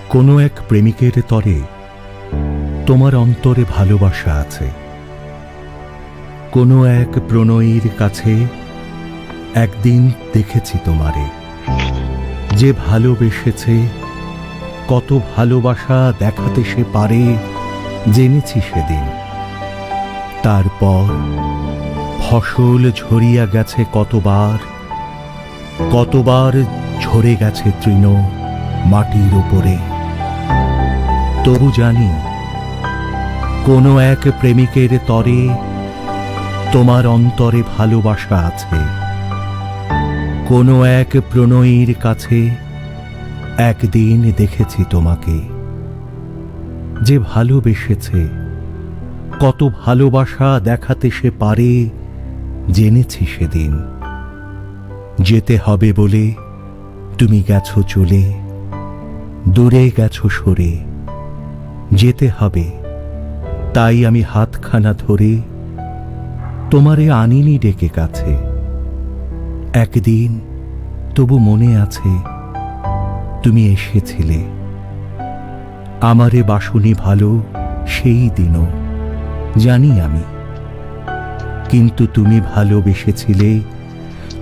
কোনো এক প্রেমিকের তরে তোমার অন্তরে ভালোবাসা আছে। কোনো এক প্রণয়ীর কাছে একদিন দেখেছি তোমারে। যে ভালোবেসেছে কত ভালোবাসা দেখাতে সে পারে জেনেছি সেদিন। তারপর ফসল ঝরিয়া গেছে কতবার, কতবার ঝরে গেছে তৃণ মাটির ওপরে। তবু জানি কোনো এক প্রেমিকের তরে তোমার অন্তরে ভালোবাসা আছে। কোনো এক প্রণয়ীর কাছে একদিন দেখেছি তোমাকে। যে ভালোবেসেছে কত ভালোবাসা দেখাতে সে পারে জেনেছি সেদিন। যেতে হবে বলে তুমি গেছো চলে, দূরে গেছো সরে। যেতে হবে তাই আমি হাতখানা ধরে তোমারে আনিনি ডেকে কাছে। একদিন তবু মনে আছে তুমি এসেছিলে। আমারে বাসনি ভালো সেই দিনও জানি আমি, কিন্তু তুমি ভালোবেসেছিলে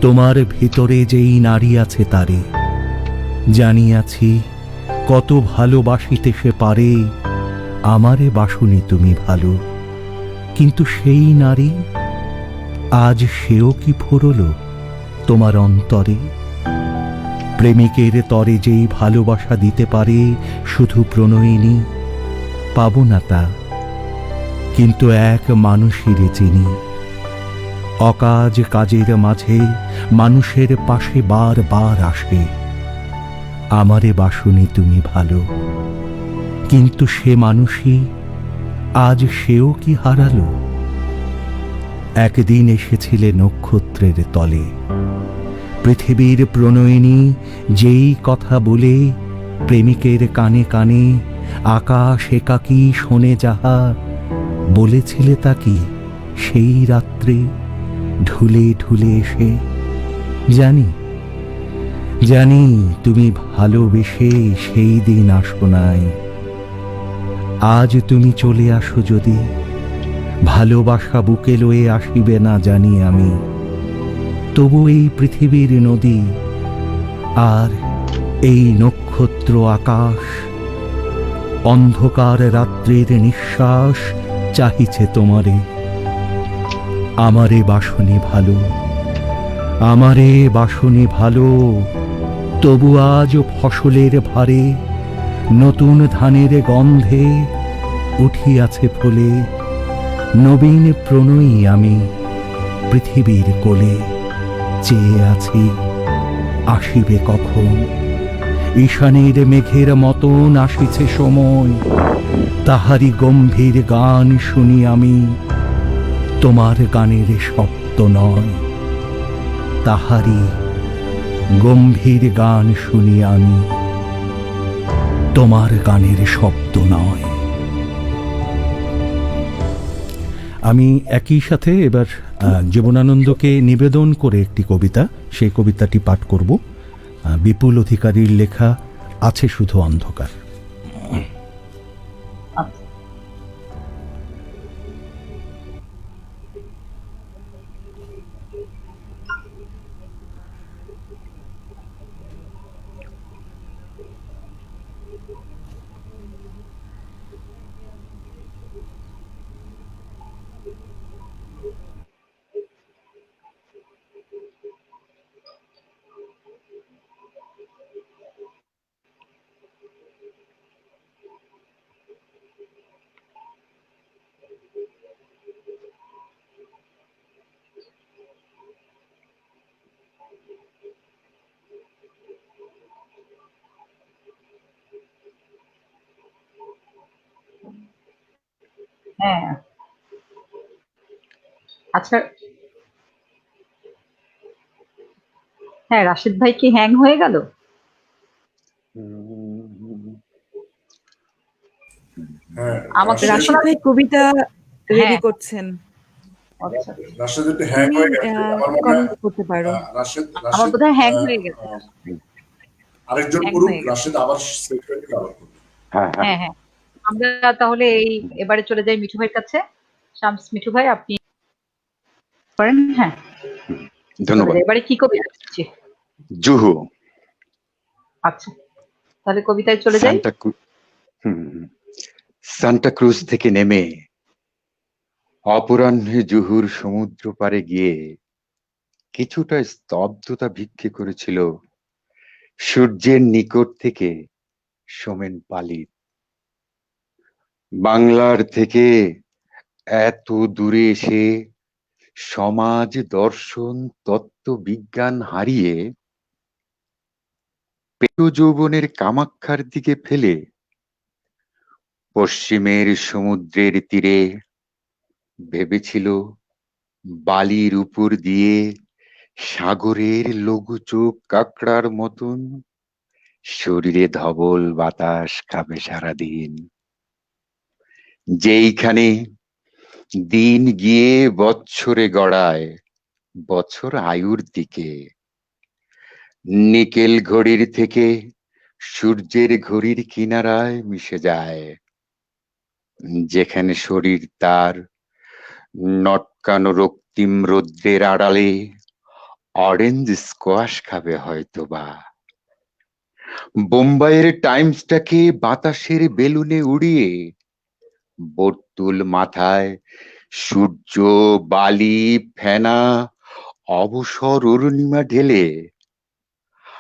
তোমার ভিতরে যেই নারী আছে তারে। জানিয়াছি কত ভালোবাসিতে সে পারে। আমারে বাসনি তুমি ভালো, কিন্তু সেই নারী আজ সেও কি ফুরল তোমার অন্তরে? প্রেমিকের তরে যেই ভালোবাসা দিতে পারে শুধু প্রণয়িনী, পাবো না তা, কিন্তু এক মানুষেরে চিনি। অকাজ কাজের মাঝে মানুষের পাশে বার বার আসে। আমারে বাসনি তুমি ভালো, কিন্তু সে মানুষই আজ সেও কি হারালো? একদিন এসেছিলে নক্ষত্রের তলে, পৃথিবীর প্রণয়িনী যেই কথা বলে প্রেমিকের কানে কানে আকাশ একাকী শোনে যাহা। বলেছিলে তা কি সেই রাত্রে ঢুলে ঢুলে এসে? জানি জানি তুমি ভালোবেসে সেই দিন আসো নাই। আজ তুমি চলে আসো যদি, ভালোবাসা বুকে লয়ে আসিবে না জানি আমি। তবু এই পৃথিবীর নদী আর এই নক্ষত্র আকাশ, অন্ধকার রাত্রির নিঃশ্বাস চাহিছে তোমারে। আমারে বাসনি ভালো, আমারে বাসনি ভালো, তবু আজ ফসলের ভারে নতুন ধানের গন্ধে উঠিয়াছে ফুলে। নবীন প্রণয়ী আমি পৃথিবীর কোলে চেয়ে আছি আসিবে কখন। ঈশানের মেঘের মতন আসিছে সময়, তাহারি গম্ভীর গান শুনি আমি। তোমার গানের শব্দ নয়, তাহারি গম্ভীর গান শুনি আমি। তোমার গানের শব্দ নয়। আমি একই সাথে এবার জীবনানন্দকে নিবেদন করে একটি কবিতা, সেই কবিতাটি পাঠ করব। বিপুল অধিকারীর লেখা আছে শুধু অন্ধকার। হ্যাঁ, আচ্ছা। হ্যাঁ, রাশেদ ভাই কি হ্যাং হয়ে গেল? হ্যাঁ, আমাকে কি রাশেদ রাশিদ শোনা? ভাই কবিতা রেডি হ্যাঁ, করছেন। আচ্ছা। রাশেদ একটু হ্যাং তুমি হয়ে গেছে আমার মনে হয়। কমেন্ট করতে পারো। রাশেদ আমার রাশেদ বোধহয় হ্যাং হয়ে গেছে। আরেকজন হ্যাং করুক, হয়ে গেছে। রাশেদ আবার সেট হয়ে গেলে আবার করুক। হ্যাঁ হ্যাঁ। হ্যাঁ, হ্যাঁ। আমরা তাহলে এবারে চলে যাই মিঠু ভাইয়ের কাছে। শামস, মিঠু ভাই আপনি করেন? হ্যাঁ, চলে ধন্যবাদ। যাই। এবারে কি কবিতা দিচ্ছি? জুহু। আচ্ছা, তাহলে কবিতায় চলে যাই। সান্টা ক্রু- হুম, সান্টা ক্রুজ থেকে নেমে অপরাহ্নে জুহুর সমুদ্র পাড়ে গিয়ে কিছুটা স্তব্ধতা ভিক্ষে করেছিল সূর্যের নিকট থেকে সোমেন পালিত। বাংলার থেকে এত দূরে এসে সমাজ, দর্শন, তত্ত্ব, বিজ্ঞান হারিয়ে পেট যৌবনের কামাক্ষার দিকে ফেলে পশ্চিমের সমুদ্রের তীরে ভেবেছিল বালির উপর দিয়ে সাগরের লঘু চোখ কাঁকড়ার মতন শরীরে ধবল বাতাস খাবে সারাদিন। যেইখানে দিন গিয়ে বৎসরে গড়ায়, বছর আয়ুর দিকে, নিকেল ঘড়ির থেকে সূর্যের ঘড়ির কিনারায় মিশে যায়, যেখানে শরীর তার নটকানো রক্তিম রৌদ্রের আড়ালে অরেঞ্জ স্কোয়াশ খাবে হয়তোবা। বোম্বাইয়ের টাইমসটাকে বাতাসের বেলুনে উড়িয়ে বর্তুল মাথায় সূর্য, বালি, ফেনা, অবসর অরুণিমা ঢেলে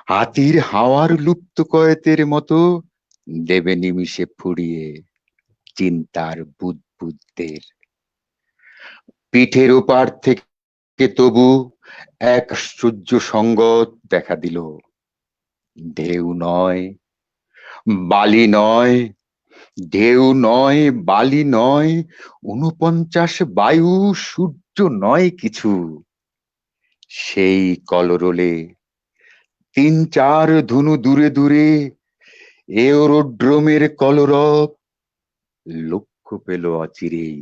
হাতির হাওয়ার লুপ্ত কয়েতের মতো দেবে নিমিষে ফুরিয়ে চিন্তার বুদ্বুদদের। পিঠের ওপার থেকে তবু এক আশ্চর্য সঙ্গত দেখা দিল। ঢেউ নয়, বালি নয়, ঢেউ নয়, বালি নয়, ৪৯ বায়ু, সূর্য নয় কিছু। সেই কলরোলে ৩-৪ ধুনু দূরে দূরে এওরোড্রোমের কলরব লক্ষ্য পেল অচিরেই।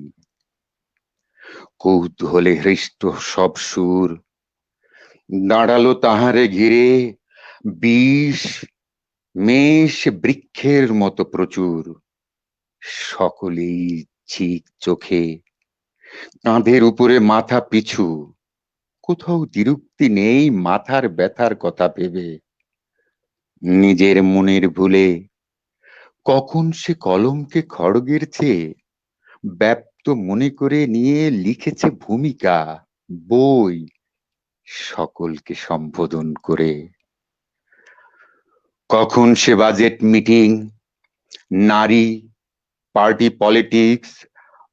কৌতূহলে হৃষ্ট সব সুর দাঁড়ালো তাহারে ঘিরে, বিষ মেষ বৃক্ষের মতো প্রচুর। সকলেই ছিক চোখে, কাঁধের উপরে মাথা পিছু, কোথাও দ্বিরুক্তি নেই মাথার ব্যথার কথা ভেবে। নিজের মনের ভুলে কখন সে কলমকে খড়গের চেয়ে ব্যাপ্ত মনে করে নিয়ে লিখেছে ভূমিকা, বই, সকলকে সম্বোধন করে। কখন সে বাজেট মিটিং, নারী, পার্টি পলিটিক্স,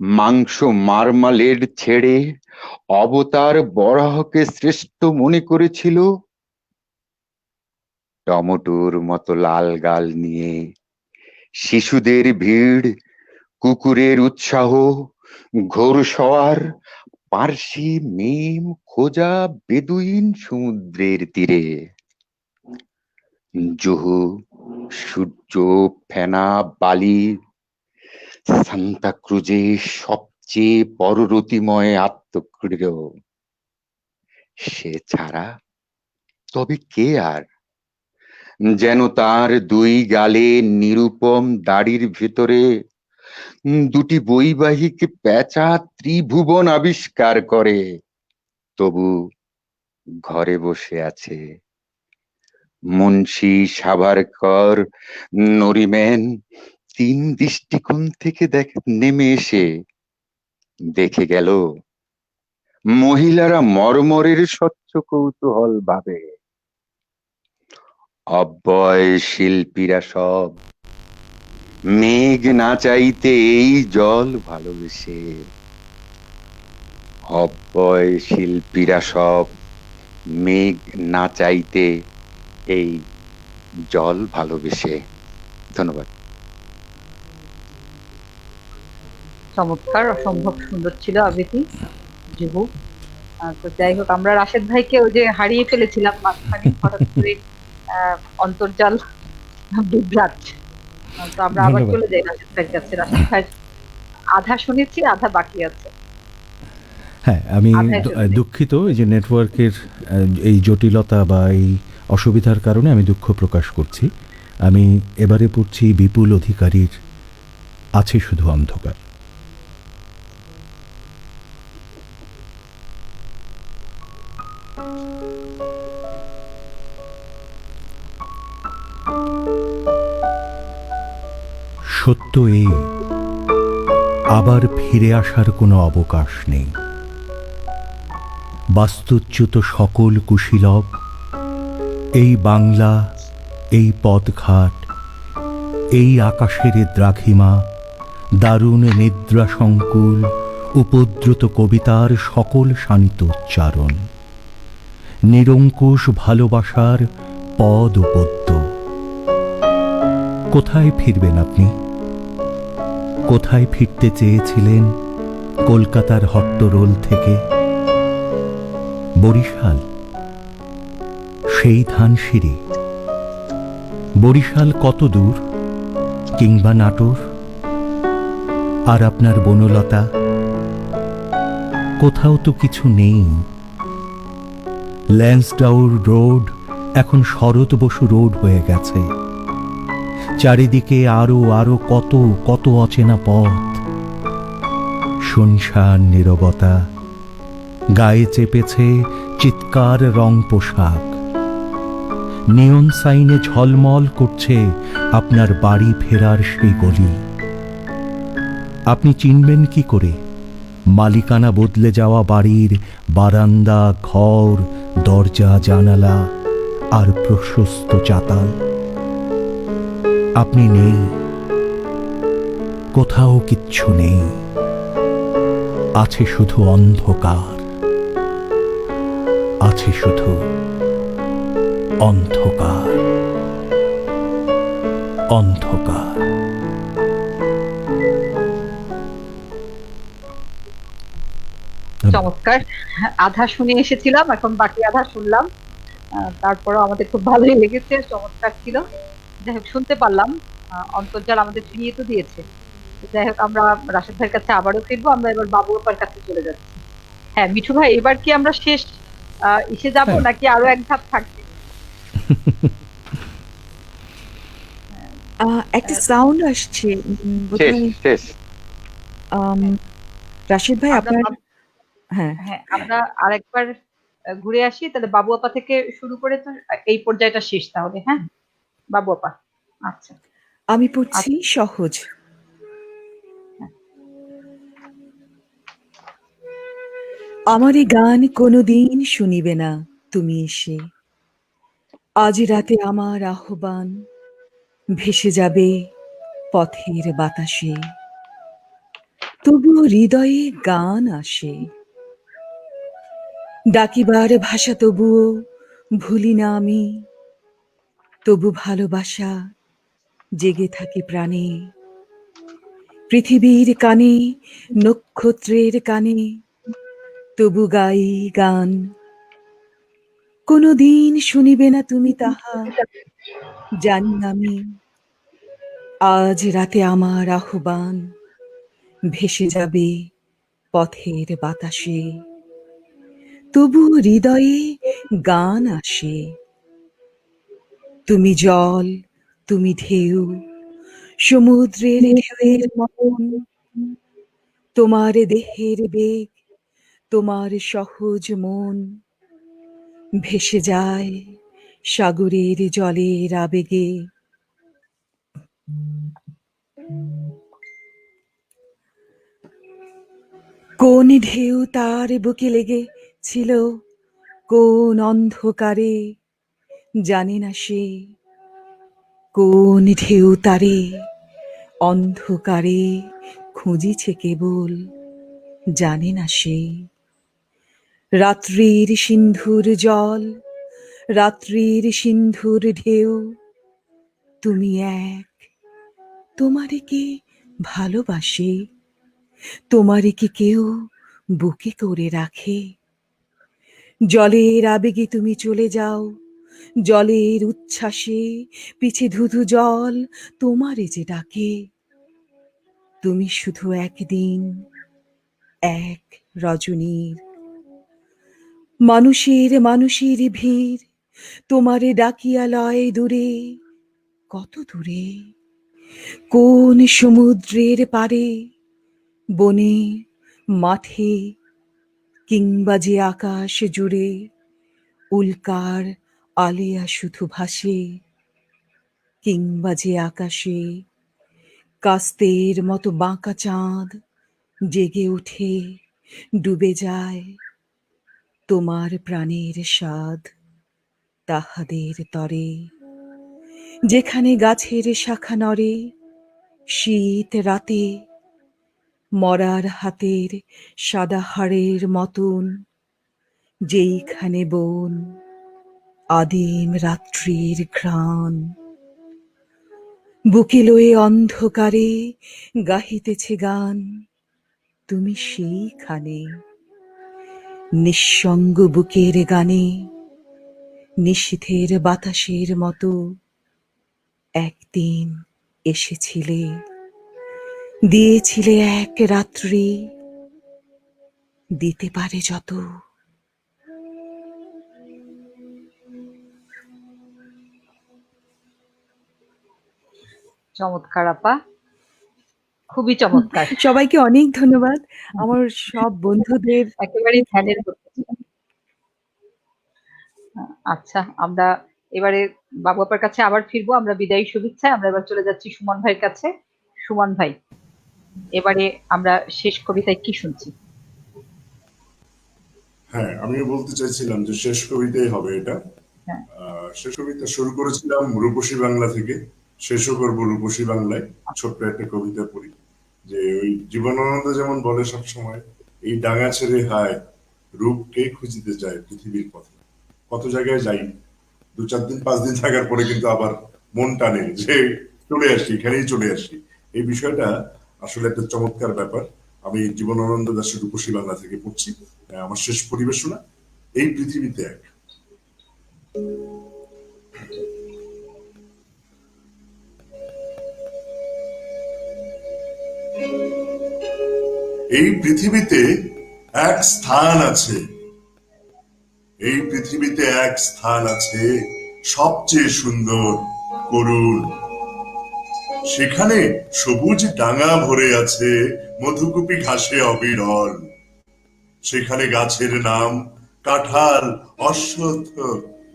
মাংস মারমালেড ছেড়ে অবতার বরাহকে শ্রেষ্ঠ মনে করেছিল। টমেটোর মতো লাল গাল নিয়ে শিশুদের ভিড়, কুকুরের উৎসাহ, ঘোড়সওয়ার, পার্সি, মেম, খোঁজা, বেদুইন সমুদ্রের তীরে। জুহু, সূর্য, ফেনা, বালি, সান্তা ক্রুজে সবচেয়ে পররতিময় আত্মক্রীড়। সে ছাড়া তবে কে আর? যেন তার দুই গালে নিরুপম দাড়ির ভেতরে দুটি বৈবাহিক পেঁচা ত্রিভুবন আবিষ্কার করে, তবু ঘরে বসে আছে। মুন্সি, সাভারকর, নরিম্যান ৩ দৃষ্টিকোণ থেকে নেমে এসে দেখে গেল মহিলারা মর্মরের স্বচ্ছ কৌতূহল ভাবে। অব্যয় শিল্পীরা সব মেঘ না চাইতে এই জল ভালোবেসে। অব্যয় শিল্পীরা সব মেঘ না চাইতে এই জল ভালোবেসে। ধন্যবাদ। চমৎকার, অসম্ভব সুন্দর ছিল আবৃত্তি, জুহু। তো যাই হোক, আমরা রাশেদ ভাইকে ওই যে হারিয়ে ফেলেছিলাম মাঝখানে হঠাৎ করে, অন্তর্জাল বিভ্রাট। তো আমরা আবার ধন্যবাদ। চলে যাই রাশেদ ভাইয়ের কাছে। রাশেদ ভাই আধা শুনেছি, আধা বাকি আছে। হ্যাঁ, আমি আধায় চলে যাই। দুঃখিত এই যে নেটওয়ার্কের এই জটিলতা বা এই অসুবিধার কারণে আমি দুঃখ প্রকাশ করছি। আমি এবারে পড়ছি বিপুল অধিকারীর আছে শুধু অন্ধকার। সত্য এই, আবার ফিরে আসার কোনো অবকাশ নেই। বাস্তুচ্যুত সকল কুশীলব, এই বাংলা, এই পথঘাট, এই আকাশের দ্রাঘিমা, দারুণ নিদ্রা সংকুল উপদ্রুত কবিতার সকল শানিত উচ্চারণ, নিরঙ্কুশ ভালোবাসার পদ ও পদ্য। কোথায় ফিরবেন আপনি? কোথায় ফিরতে চেয়েছিলেন কলকাতার হট্টরোল থেকে? বরিশাল, সেই ধানসিঁড়ি। বরিশাল কত দূর, কিংবা নাটোর? আর আপনার বনলতা? কোথাও তো কিছু নেই। ল্যান্সডাউর রোড এখন শরৎ বসু রোড হয়ে গেছে। চারিদিকে আরো আরো কত কত অচেনা পথ। শুনশান নীরবতা, গায়ে চেপেছে চিৎকার রং পোশাক। নিয়ন সাইনে ঝলমল করছে আপনার বাড়ি ফেরার সেই গলি। আপনি চিনবেন কি করে মালিকানা বদলে যাওয়া বাড়ির বারান্দা, ঘর, দরজা, জানালা আর প্রশস্ত চাতাল? আপনি নেই, কোথাও কিচ্ছু নেই। আছে শুধু অন্ধকার, আছে শুধু অন্ধকার, অন্ধকার। চমৎকার। আধা শুনে এসেছিলাম, এখন বাকি আধা শুনলাম। তারপরও আমাদের খুব ভালোই লেগেছে, চমৎকার ছিল। যাই হোক, শুনতে পারলাম। অন্তর্জাল আমাদের ফিরিয়ে তো দিয়েছে। তো যাই হোক, আমরা রাশেদ ভাইয়ের কাছে আবারও ফিরবো। আমরা এবার বাবু আপার কাছে চলে যাচ্ছি। হ্যাঁ মিঠু ভাই, এবার কি আমরা শেষ ইসে যাবো, হ্যাঁ। নাকি আরো এক ধাপ থাকবে? একটা সাউন্ড আসছে, শেষ বোধহয় শেষ। আম, রাশিদ ভাই আমরা আপনার। হ্যাঁ, হ্যাঁ, আমরা আরেকবার ঘুরে আসি, তাহলে বাবু আপা থেকে শুরু করে তো এই পর্যায়টা শেষ তাহলে। হ্যাঁ বাবু আপা। আচ্ছা আমি পড়ছি আচ্ছা। সহজ। আমার এ গান কোনোদিন শুনিবে না তুমি এসে। আজ রাতে আমার আহ্বান ভেসে যাবে পথের বাতাসে। তবুও হৃদয়ে গান আসে, ডাকিবার ভাষা তবুও ভুলি না আমি। তবু ভালোবাসা জেগে থাকে প্রাণে, পৃথিবীর কানে, নক্ষত্রের কানে। তবু গাই গান, কোনদিন শুনিবে না তুমি তাহা জানি আমি। আজ রাতে আমার আহ্বান ভেসে যাবে পথের বাতাসে। তবু হৃদয়ে গান আসে। তুমি জল, তুমি ঢেউ, সমুদ্রের ঢেউয়ের মতন। তোমার দেহের বেগ, তোমার সহজ মন ভেসে যায় সাগরের জলের আবেগে। কোন ঢেউ তার বুকে লেগেছিল, কোন অন্ধকারে জানে না সে। কোন ঢেউ তারে অন্ধকারে খুঁজিছে কেবল, জানে না সে। রাত্রির সিন্ধুর জল, রাত্রির সিন্ধুর ঢেউ, তুমি এক, তোমারে কে ভালোবাসে? তোমারে কি কেউ বুকে করে রাখে? জলের আবেগে তুমি চলে যাও, জলের উচ্ছ্বাসে পিছে ধুধু জল তোমারে যে ডাকে। তুমি শুধু একদিন, এক রজনীর, মানুষের মানুষের ভিড় তোমারে ডাকিয়া লয় দূরে, কত দূরে, কোন সমুদ্রের পারে, বনে, মাঠে, কিংবা যে আকাশ জুড়ে উল্কার আলেয়া শুধু ভাসে, কিংবা যে আকাশে কাস্তের মতো বাঁকা চাঁদ জেগে ওঠে, ডুবে যায় তোমার প্রাণের স্বাদ তাহাদের তরে। যেখানে গাছের শাখা নড়ে শীত রাতে, মরার হাতের সাদা হাড়ের মতন, যেইখানে বন আদিম রাত্রির ঘ্রাণ, বুকে লয়ে অন্ধকারে গাহিতেছে গান, তুমি সেইখানে নিঃসঙ্গ বুকের গানে, নিশীথের বাতাসের মতো একদিন এসেছিলে, দিয়েছিলে এক রাত্রি, দিতে পারে যত। চমৎকার আপা, খুবই চমৎকার। সবাইকে অনেক ধন্যবাদ। আমার সব বন্ধুদের একেবারে ধ্যানের মধ্যে ছিলাম। আচ্ছা, আমরা এবারে বাবু আপার কাছে আবার ফিরবো। আমরা বিদায়ী শুভেচ্ছায় আমরা এবার চলে যাচ্ছি সুমন ভাইয়ের কাছে। সুমন ভাই, এবারে আমরা শেষ কবিতায় কি শুনছি? হ্যাঁ, আমিও বলতে চাইছিলাম যে শেষ কবিতাই হবে এটা। হ্যাঁ। শেষ কবিতা শুরু করেছিলাম রূপসী বাংলা থেকে, শেষও করবো রূপসী বাংলায়। ছোট্ট একটা কবিতা পড়ি, যে ওই জীবনানন্দ যেমন বলে সবসময়, এই ডাঙা ছেড়ে হায় রূপকে খুঁজিতে যায় পৃথিবীর পথে। কত জায়গায় যাই, 2-4 দিন 5 দিন থাকার পরে কিন্তু আবার মন টানে যে চলে আসি, এখানেই চলে আসি। এই বিষয়টা আসলে একটা চমৎকার ব্যাপার। আমি জীবনানন্দ দাশের রূপসী বাংলা থেকে পড়ছি। আমার শেষ পরিবেশনা, এই পৃথিবীতে এক। এই পৃথিবীতে এক স্থান আছে, এই পৃথিবীতে এক স্থান আছে সবচেয়ে সুন্দর, করুণ। সেখানে সবুজ ডাঙা ভরে আছে মধুকুপি ঘাসে অবিরল। সেখানে গাছের নাম কাঁঠাল, অশ্বত্থ,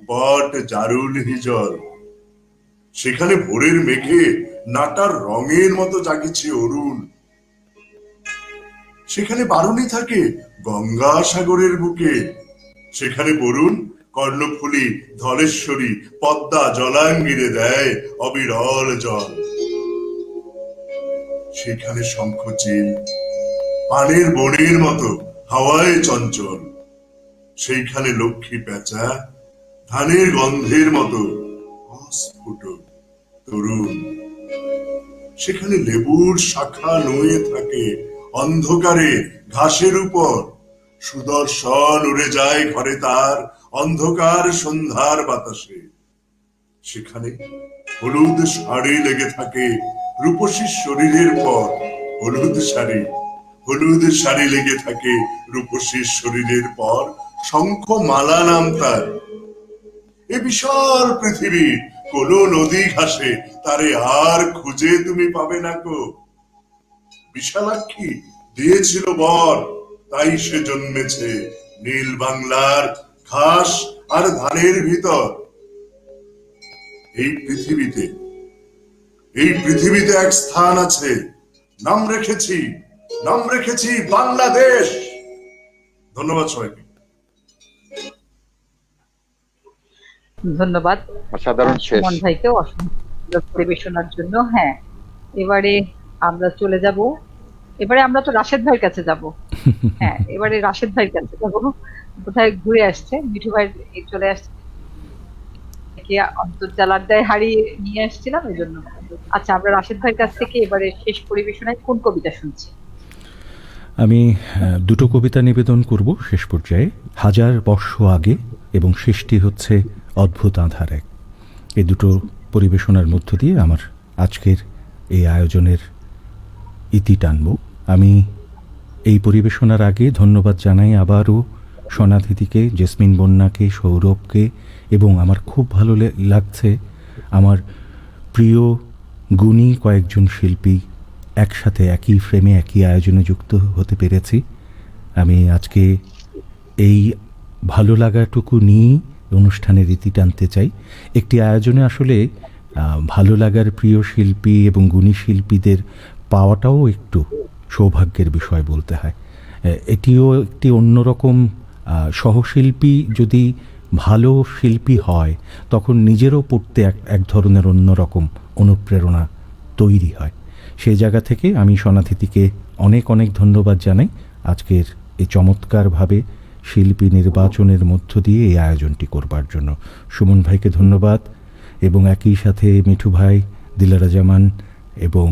বট, জারুল, হিজল। সেখানে ভোরের মেঘে নাটার রঙের মতো জাগিছে অরুণ। সেখানে বারুণী থাকে গঙ্গা সাগরের বুকে। সেখানে বরুণ, কর্ণফুলী, ধলেশ্বরী, পদ্মা জলাঙ্গিরে দেয় অবিরল জল। সেখানে শঙ্খচিল পানের বনের মতো হাওয়ায় চঞ্চল। সেইখানে লক্ষ্মী পেঁচা ধানের গন্ধের মতো অস্ফুট তরুণ। সেখানে লেবুর শাখা নুয়ে থাকে অন্ধকারে ঘাসের উপর। সুদর্শন উড়ে যায় ঘরে তার অন্ধকার সন্ধ্যার বাতাসে। সেখানে হলুদ শাড়ি লেগে থাকে রূপসীর শরীরের পর। হলুদ শাড়ি লেগে থাকে রূপসীর শরীরের পর। শঙ্খ মালা নাম তার। এ বিশাল পৃথিবী কোন নদী ঘাসে তারে আর খুঁজে তুমি পাবে না কো। বিশালাক্ষী দিয়েছিল বর, তাই সে জন্মেছে নীল বাংলার ঘাস আর ধানের ভিতর। এই পৃথিবীতে এক স্থান আছে, নাম রেখেছি বাংলাদেশ। ধন্যবাদ সবাইকে। ধন্যবাদ অসাধারণ শেষ। সুমন ভাইকে অসংখ্য পরিবেশনার জন্য। হ্যাঁ, এবারে আমরা চলে যাব, এবারে আমরা তো রাশেদ ভাইয়ের কাছে যাব। হ্যাঁ, এবারে রাশেদ ভাইয়ের কাছে যাব। কোথায় ঘুরে আসছে, মিঠু ভাই চলে আসছে, অন্তর্জাল আড্ডায় হারিয়ে নিয়ে আসছিলাম এই জন্য। আচ্ছা, আমরা রাশেদ ভাইয়ের কাছ থেকে এবারে শেষ পরিবেশনায় কোন কবিতা শুনছি? আমি দুটো কবিতা নিবেদন করব শেষ পর্যায়ে। 1000 বর্ষ আগে এবং শেষটি হচ্ছে অদ্ভুত আঁধার এক। এই দুটো পরিবেশনার মধ্য দিয়ে আমার আজকের এই আয়োজনের ইতি টানব। আমি এই পরিবেশনার আগে ধন্যবাদ জানাই আবারও সনাধিদিকে, জেসমিন বন্যাকে, সৌরভকে, এবং আমার খুব ভালো লাগছে আমার প্রিয় গুণী কয়েকজন শিল্পী একসাথে একই ফ্রেমে একই আয়োজনে যুক্ত হতে পেরেছি। আমি আজকে এই ভালো লাগাটুকু নিয়ে অনুষ্ঠানের রীতি টানতে চাই। একটি আয়োজনে আসলে ভালো লাগার প্রিয় শিল্পী এবং গুণী শিল্পীদের পাওয়াটাও একটু সৌভাগ্যের বিষয় বলতে হয়। এটিও একটি অন্যরকম, সহশিল্পী যদি ভালো শিল্পী হয় তখন নিজেরও পড়তে এক ধরনের অন্যরকম অনুপ্রেরণা তৈরি হয়। সেই জায়গা থেকে আমি সনাধিতিকে অনেক অনেক ধন্যবাদ জানাই আজকের এই চমৎকারভাবে শিল্পী নির্বাচনের মধ্য দিয়ে এই আয়োজনটি করবার জন্য। সুমন ভাইকে ধন্যবাদ, এবং একই সাথে মিঠু ভাই, দিলারা জামান এবং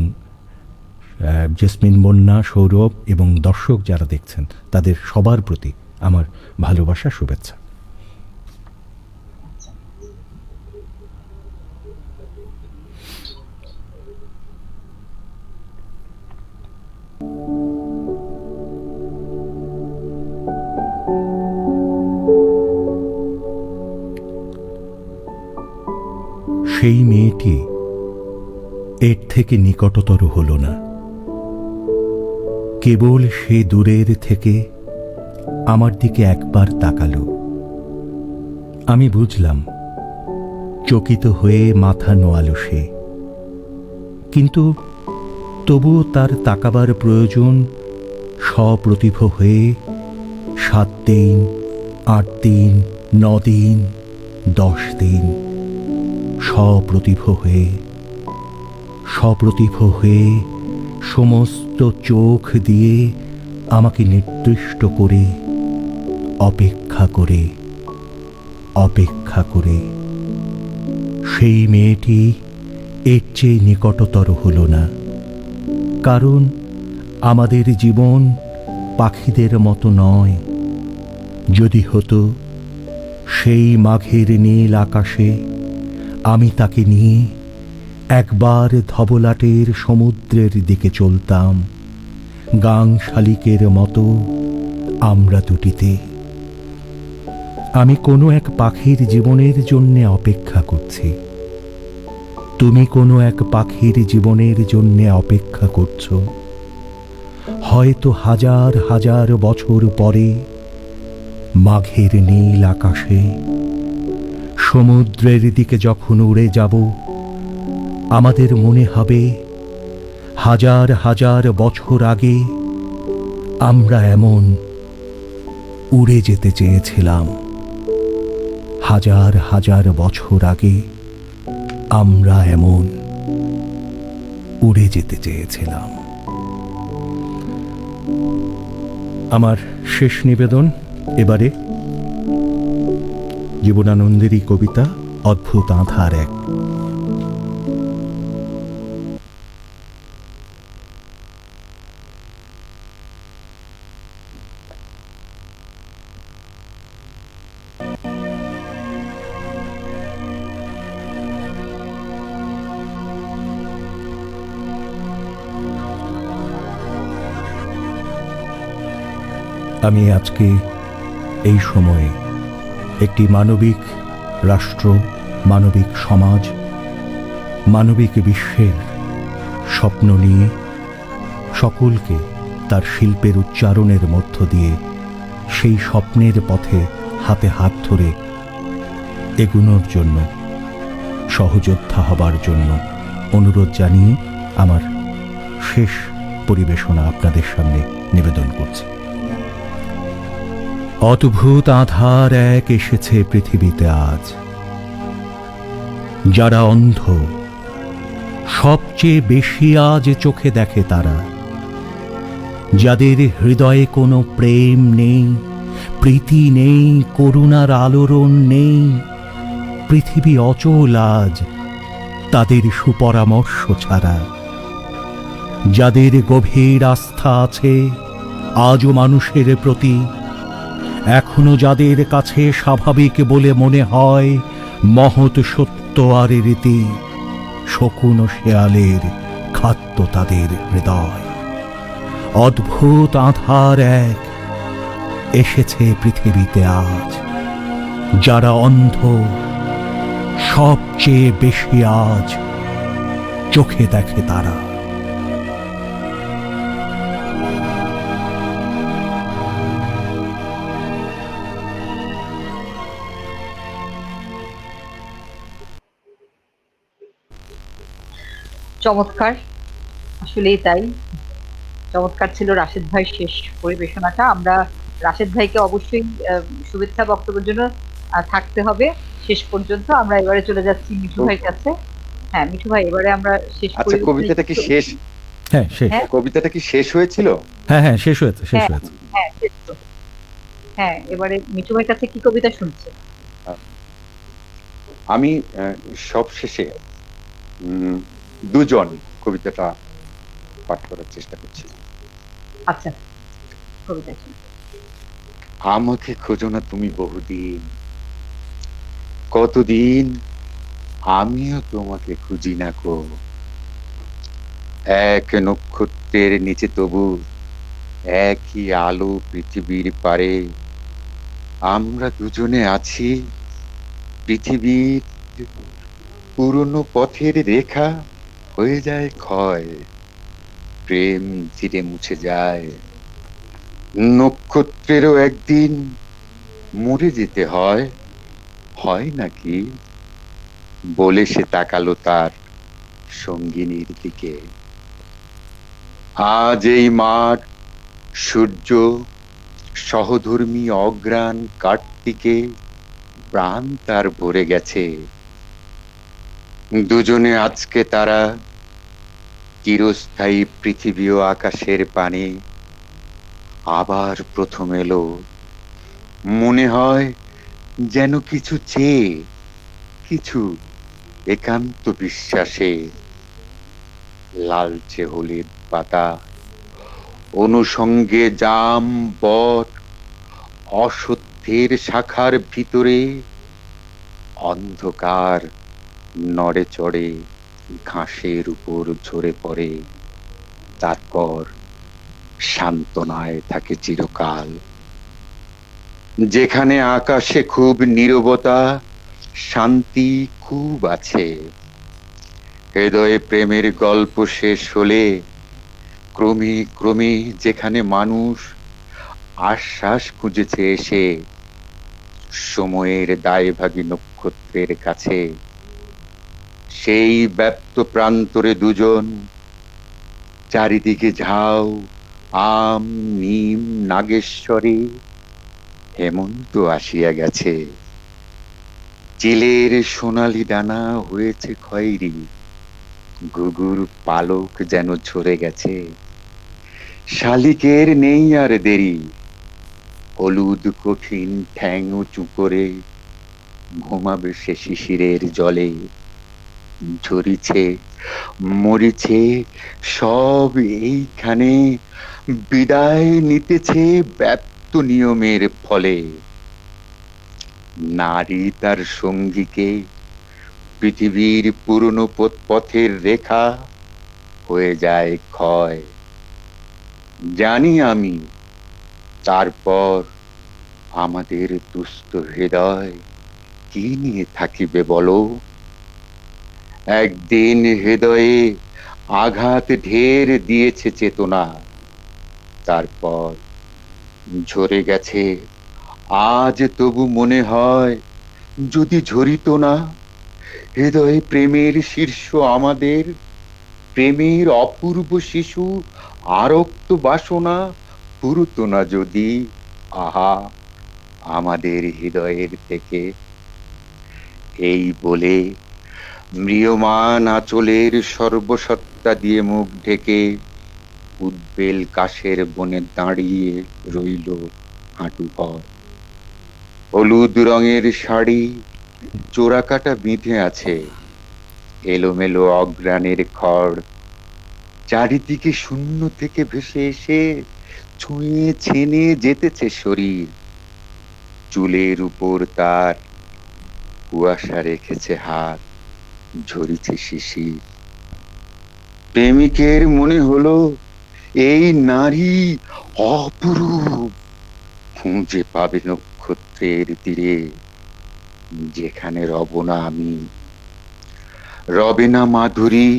জেসমিন বন্যা, সৌরভ এবং দর্শক যারা দেখছেন তাদের সবার প্রতি আমার ভালোবাসা, শুভেচ্ছা। সেই মেয়েটি এর থেকে নিকটতর হল না, কেবল সে দূরের থেকে আমার দিকে একবার তাকালো। আমি বুঝলাম, চকিত হয়ে মাথা নোয়ালো সে, কিন্তু তবুও তার তাকাবার প্রয়োজন সপ্রতিভ হয়ে 7 দিন, 8 দিন, 9 দিন, 10 দিন সপ্রতিভ হয়ে সমস্ত চোখ দিয়ে আমাকে নির্দিষ্ট করে অপেক্ষা করে সেই মেয়েটি এর চেয়ে নিকটতর হল না। কারণ আমাদের জীবন পাখিদের মতো নয়। যদি হতো, সেই মাঘের নীল আকাশে আমি তাকে নিয়ে একবার ধবলাটের সমুদ্রের দিকে চলতাম, গাং শালিকের মতো আমরা দুটিতে। আমি কোনো এক পাখির জীবনের জন্যে অপেক্ষা করছি, তুমি কোনো এক পাখির জীবনের জন্যে অপেক্ষা করছ। হয়তো 1000 বছর পরে মাঘের নীল আকাশে সমুদ্রের দিকে যখন উড়ে যাব, আমাদের মনে হবে 1000 বছর আগে আমরা এমন উড়ে যেতে চেয়েছিলাম। 1000 বছর আগে আমরা এমন উড়ে যেতে চেয়েছিলাম। আমার শেষ নিবেদন এবারে জীবনানন্দেরই কবিতা অদ্ভুত আঁধার এক। আমি আজকে এই সময়ে একটি মানবিক রাষ্ট্র, মানবিক সমাজ, মানবিক বিশ্বের স্বপ্ন নিয়ে সকলকে তার শিল্পের উচ্চারণের মধ্য দিয়ে সেই স্বপ্নের পথে হাতে হাত ধরে এগুনোর জন্য, সহযোদ্ধা হবার জন্য অনুরোধ জানিয়ে আমার শেষ পরিবেশনা আপনাদের সামনে নিবেদন করছি। অদ্ভুত আঁধার এক এসেছে পৃথিবীতে আজ। যারা অন্ধ, সবচেয়ে বেশি আজ চোখে দেখে তারা, যাদের হৃদয়ে কোনো প্রেম নেই, প্রীতি নেই, করুণার আলোড়ন নেই, পৃথিবী অচল আজ তাদের সুপরামর্শ ছাড়া। যাদের গভীর আস্থা আছে আজও মানুষের প্রতি এখনো যাদের কাছে স্বাভাবিক বলে মনে হয় মহৎ সত্য আর রীতি, শকুন ও শেয়ালের খাদ্য তাদের হৃদয়। অদ্ভুত আধার এক এসেছে পৃথিবীতে আজ, যারা অন্ধ সবচেয়ে বেশি আজ চোখে দেখে তারা। চমৎকার, আসলেই তাই। চমৎকার ছিল রাশেদ ভাইয়ের শেষ পরিবেশনাটা। আমরা রাশেদ ভাইকে অবশ্যই শুভেচ্ছা বক্তব্যের জন্য থাকতে হবে শেষ পর্যন্ত। আমরা এবারে চলে যাচ্ছি মিঠু ভাইয়ের কাছে। হ্যাঁ মিঠু ভাই, এবারে আমরা শেষ আচ্ছা, কবিতাটা কি শেষ? হ্যাঁ শেষ। হ্যাঁ। কবিতাটা কি শেষ হয়েছিল? হ্যাঁ শেষ হয়েছে, শেষ হয়েছে। হ্যাঁ শেষ তো। হ্যাঁ, এবারে মিঠু ভাইয়ের কাছে কি কবিতা শুনছে? আমি সব শেষে দুজন কবিতাটা পাঠ করার চেষ্টা করছি। আচ্ছা, কবিতা শুনুন। আমাকে খোঁজো না তুমি বহুদিন, কতদিন আমিও তোমাকে খুঁজি না কো। এক নক্ষত্রের নিচে তবু একই আলো পৃথিবীর পারে। আমরা দুজনে আছি, পৃথিবীর পুরনো পথের রেখা হয়ে যায় ক্ষয়, প্রেম ধীরে মুছে যায়। নক্ষত্রেরও একদিন মরে যেতে হয়, হয় নাকি? বলে সে তাকালো তার সঙ্গিনীর দিকে। আজ এই মাঠ, সূর্য, সহধর্মী অগ্রাণ কার্তিকে প্রাণ তার ভরে গেছে। দুজনে আজকে তারা চিরস্থায়ী পৃথিবী ও আকাশের পানে আবার প্রথম এলো। মনে হয় যেন কিছু চেয়ে, কিছু একান্ত বিশ্বাসে। লালচে হলুদ পাতা, অনুষঙ্গে জাম বট, অসত্যের শাখার ভিতরে অন্ধকার নড়ে চড়ে ঘাসের উপর ঝরে পড়ে, তারপর সান্ত্বনায় থাকে চিরকাল। যেখানে আকাশে খুব নীরবতা, শান্তি খুব আছে। হৃদয়ে প্রেমের গল্প শেষ হলে ক্রমে ক্রমে যেখানে মানুষ আশ্বাস খুঁজেছে এসে সময়ের দায়ভাগী নক্ষত্রের কাছে, সেই ব্যপ্ত প্রান্তরে দুজন, চারিদিকে ঝাউ, আম, নিম, নাগেশ্বরী, হেমন্ত আসিয়া গেছে। চিলের সোনালি ডানা হয়েছে খয়েরি, ঘুঘুর পালক যেন ঝরে গেছে। শালিকের নেই আর দেরি, হলুদ কঠিন ঠ্যাং উঁচু করে ঘুমাবে সে শিশিরের জলে। ঝরিছে, মরিছে, সব এইখানে বিদায় নিতেছে ব্যপ্ত নিয়মের ফলে। নারী তার সঙ্গীকে পৃথিবীর পুরনো পথের রেখা হয়ে যায় ক্ষয়। জানি আমি, তারপর আমাদের দুস্থ হৃদয় কি নিয়ে থাকিবে বলো? একদিন হৃদয়ে আঘাত ঢের দিয়েছে চেতনা, তারপর ঝরে গেছে। আজ তবু মনে হয় যদি ঝরিত না, হৃদয়ে প্রেমের শীর্ষ আমাদের, প্রেমের অপূর্ব শিশু আরক্ত বাসনা পুরুত না যদি, আহা আমাদের হৃদয়ের থেকে। এই বলে ম্রিয়মান আঁচলের সর্বসত্তা দিয়ে মুখ ঢেকে উদ্বেল কাশের বনে দাঁড়িয়ে রইল হাঁটু ভর। হলুদ রঙের শাড়ি চোরাকাটা বিঁধে আছে, এলোমেলো অগ্রাণের খড় চারিদিকে শূন্য থেকে ভেসে এসে ছুঁয়ে ছেনে যেতেছে শরীর, চুলের উপর তার কুয়াশা রেখেছে হাত, ঝরিছে শিশির। প্রেমিকের মনে হলো এই নারী অপরূপ, খুঁজে পাবে নক্ষত্রের তীরে, যেখানে রব না আমি। রবে না মাধুরী,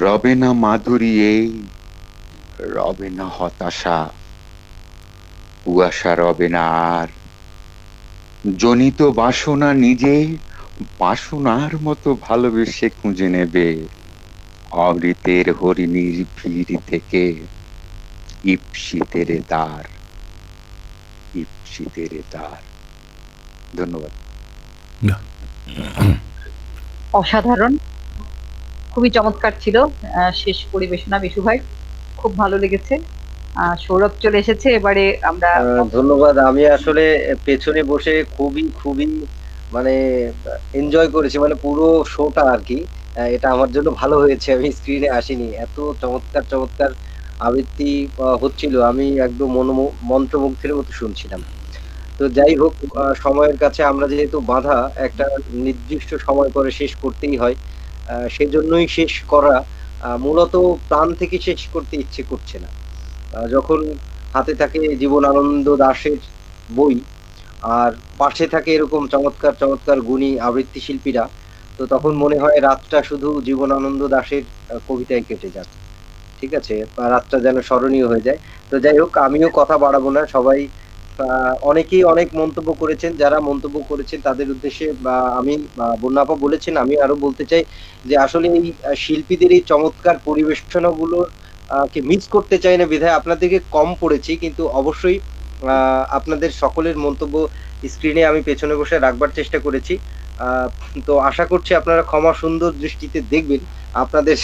রবে না মাধুরী এই, রবে না হতাশা, কুয়াশা রবে না আর। জনিত বাসনা নিজে বাসনার মতো ভালোবেসে খুঁজে নেবে অমৃতের হরিণীর ভিড় থেকে ইপ্সিতের দ্বার, ইপ্সিতের দ্বার। ধন্যবাদ। অসাধারণ, খুবই চমৎকার ছিল শেষ পরিবেশনা বিশু ভাই, খুব ভালো লেগেছে। সৌরভ চলে এসেছে, এবারে আমরা ধন্যবাদ। আমি আসলে পেছনে বসে খুবই খুবই মানে এনজয় করেছি, মানে পুরো শোটা আর কি। এটা আমার জন্য ভালো হয়েছে, আমি স্ক্রিনে আসিনি, এত চমৎকার চমৎকার আবৃত্তি হচ্ছিল, আমি একদম মন্ত্রমুগ্ধের মতো শুনছিলাম। তো যাই হোক, সময়ের কাছে আমরা যেহেতু বাঁধা, একটা নির্দিষ্ট সময় পরে শেষ করতেই হয়, সেজন্যই শেষ করা। মূলত প্রাণ থেকে শেষ করতে ইচ্ছে করছে না। যখন হাতে থাকে জীবনানন্দ দাশের বই, আর পাশে থাকে এরকম চমৎকার চমৎকার গুণী আবৃত্তি শিল্পীরা, তো তখন মনে হয় রাতটা শুধু জীবনানন্দ দাশের কবিতায় কেটে যাক। ঠিক আছে, রাতটা যেন স্মরণীয় হয়ে যায়। তো যাই হোক, আমিও কথা বাড়াবো না। সবাই অনেকেই অনেক মন্তব্য করেছেন, যারা মন্তব্য করেছেন তাদের উদ্দেশ্যে আমি বন্যাপা বলেছেন, আমি আরো বলতে চাই যে আসলে এই শিল্পীদের এই চমৎকার পরিবেশনাগুলো কে মিস করতে চাই না বিধায় আপনাদেরকে কম পড়েছি, কিন্তু অবশ্যই আপনাদের সকলের মন্তব্য স্ক্রিনে আমি পেছনে বসে রাখবার চেষ্টা করেছি। তো আশা করছি আপনারা ক্ষমা সুন্দর দৃষ্টিতে দেখবেন। আপনাদের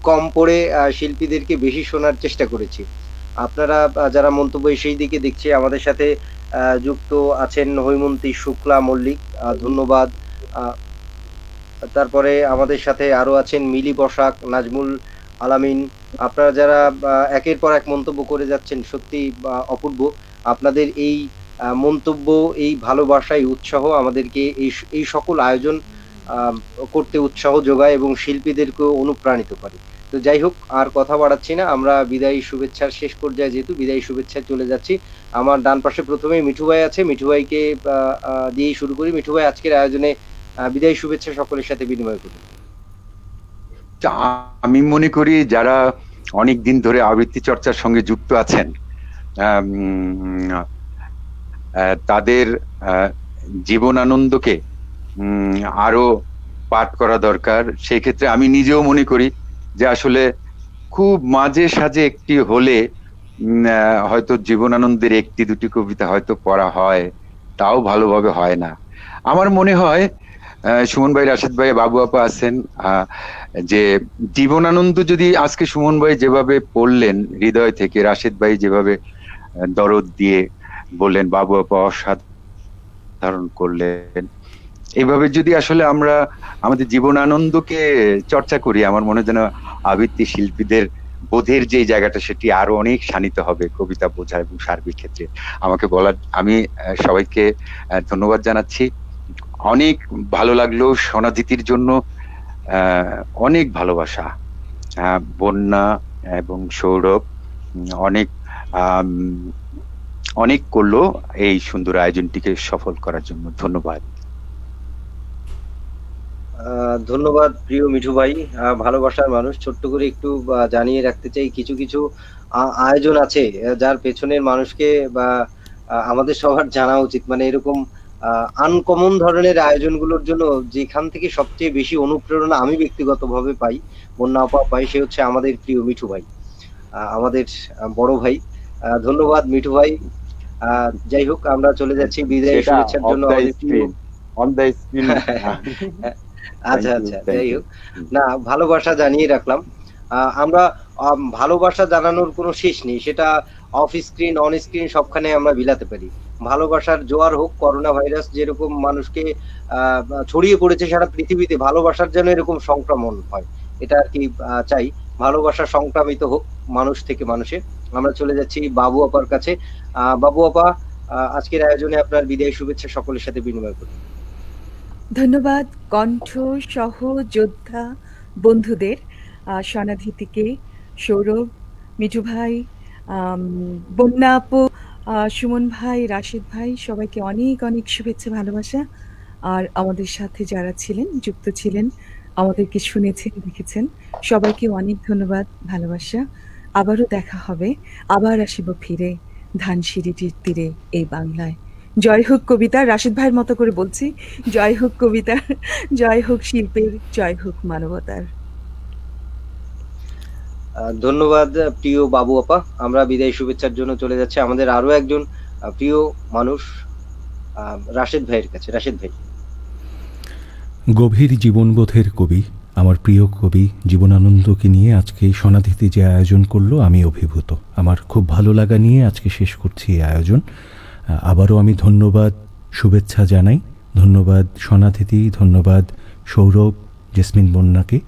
কম পড়ে শিল্পীদেরকে বেশি শোনার চেষ্টা করেছি। আপনারা যারা মন্তব্য সেই দিকে দেখছি, আমাদের সাথে যুক্ত আছেন হৈমন্তী শুক্লা মল্লিক, ধন্যবাদ। তারপরে আমাদের সাথে আরো আছেন মিলি বসাক, নাজমুল আলামিন। আপনারা যারা একের পর এক মন্তব্য করে যাচ্ছেন, সত্যি অপূর্ব। আপনাদের এই মন্তব্য, এই ভালোবাসা, এই উৎসাহ আমাদেরকে এই সকল আয়োজন করতে উৎসাহ যোগায় এবং শিল্পীদেরকেও অনুপ্রাণিত করে। তো যাই হোক, আর কথা বাড়াচ্ছি না, আমরা বিদায়ী শুভেচ্ছার শেষ পর্যায়ে যেহেতু বিদায়ী শুভেচ্ছায় চলে যাচ্ছি। আমার ডান পাশে প্রথমেই মিঠু ভাই আছে, মিঠু ভাইকে দিয়েই শুরু করি। মিঠু ভাই, আজকের আয়োজনে বিদায়ী শুভেচ্ছা সকলের সাথে বিনিময় করি। আমি মনে করি যারা অনেক দিন ধরে আবৃত্তি চর্চার সঙ্গে যুক্ত আছেন, তাদের জীবনানন্দকে আরো পাঠ করা দরকার। সেই ক্ষেত্রে আমি নিজেও মনে করি যে আসলে খুব মাঝে সাঝে একটি হলে হয়তো জীবনানন্দের একটি দুটি কবিতা হয়তো পড়া হয়, তাও ভালোভাবে হয় না। আমার মনে হয় সুমন ভাই, রাশেদ ভাই, বাবু আপা আছেন, যে জীবনানন্দ যদি আজকে সুমন ভাই যেভাবে পড়লেন হৃদয় থেকে, রাশেদ ভাই যেভাবে দরদ দিয়ে বললেন, বাবু আপা অসাধারণ করলেন, এইভাবে যদি আসলে আমরা আমাদের জীবনানন্দকে চর্চা করি, আমার মনে হয় যেন আবৃত্তি শিল্পীদের বোধের যে জায়গাটা সেটি আরো অনেক শানিত হবে কবিতা বোঝা এবং সার্বিক ক্ষেত্রে। আমাকে বলার, আমি সবাইকে ধন্যবাদ জানাচ্ছি। অনেক ভালো লাগলো। সনাধিতির জন্য অনেক ভালোবাসা। বন্যা এবং সৌরভ অনেক অনেক করলো এই সুন্দর আয়োজনটিকে সফল করার জন্য। ধন্যবাদ। ধন্যবাদ প্রিয় মিঠু ভাই, ভালোবাসার মানুষ। ছোট্ট করে একটু জানিয়ে রাখতে চাই, কিছু কিছু আয়োজন আছে যার পেছনের মানুষকে বা আমাদের সবার জানা উচিত। মানে এরকম আনকমন ধরনের আয়োজনগুলোর জন্য যেখান থেকে সবচেয়ে বেশি অনুপ্রেরণা আমি ব্যক্তিগতভাবে পাই, বন্যা আপা পাই, সে হচ্ছে আমাদের প্রিয় মিঠু ভাই, আমাদের বড় ভাই। ধন্যবাদ মিঠু ভাই। যাই হোক, আমরা চলে যাচ্ছি বিদায় শুভেচ্ছার জন্য। আচ্ছা আচ্ছা, যাই হোক, না ভালোবাসা জানিয়ে রাখলাম। আমরা ভালোবাসা জানানোর কোনো শেষ নেই, সেটা অফ স্ক্রিন অন স্ক্রিন সবখানে আমরা বিলাতে পারি। ভালোবাসার জোয়ার হোক, করোনা ভাইরাস যেরকম মানুষকে ছড়িয়ে পড়েছে সারা পৃথিবীতে, ভালোবাসার যেন এরকম সংক্রমণ হয়, এটা আর কি চাই। ভালোবাসা সংক্রামিত হোক মানুষ থেকে মানুষে। আমরা চলে যাচ্ছি বাবু আপার কাছে। বাবু আপা, আজকের আয়োজনে আপনার বিদায়ী শুভেচ্ছা সকলের সাথে বিনিময় করুন। ধন্যবাদ কণ্ঠ সহযোদ্ধা বন্ধুদের, স্বনাধিতিকে, সৌরভ, মিঠু ভাই, বন্যা আপু, সুমন ভাই, রাশিদ ভাই, সবাইকে অনেক অনেক শুভেচ্ছা ভালোবাসা। আর আমাদের সাথে যারা ছিলেন, যুক্ত ছিলেন, আমাদেরকে শুনেছেন, দেখেছেন, সবাইকে অনেক ধন্যবাদ ভালোবাসা। আবারও দেখা হবে, আবার আসিব ফিরে ধানসিঁড়িটির তীরে এই বাংলায়। জয় হোক কবিতা, রাশিদ ভাইয়ের মতো করে বলছি, জয় হোক কবিতা, জয় হোক শিল্পের, জয় হোক মানবতার। ধন্যবাদ প্রিয় বাবু আপা। আমরা বিদায়ী শুভেচ্ছার জন্য চলে যাচ্ছে আমাদের আরো একজন প্রিয় মানুষ রাশেদ ভাইয়ের কাছে। রাশেদ ভাই। গভীর জীবনবোধের কবি, আমার প্রিয় কবি জীবনানন্দকে নিয়ে আজকে এই সনাধিতি যে আয়োজন করলো, আমি অভিভূত। আমার খুব ভালো লাগা নিয়ে আজকে শেষ করছি এই আয়োজন। আবারও আমি ধন্যবাদ, শুভেচ্ছা জানাই। ধন্যবাদ সনাধিতি, ধন্যবাদ সৌরভ, জেসমিন বন্যাকে,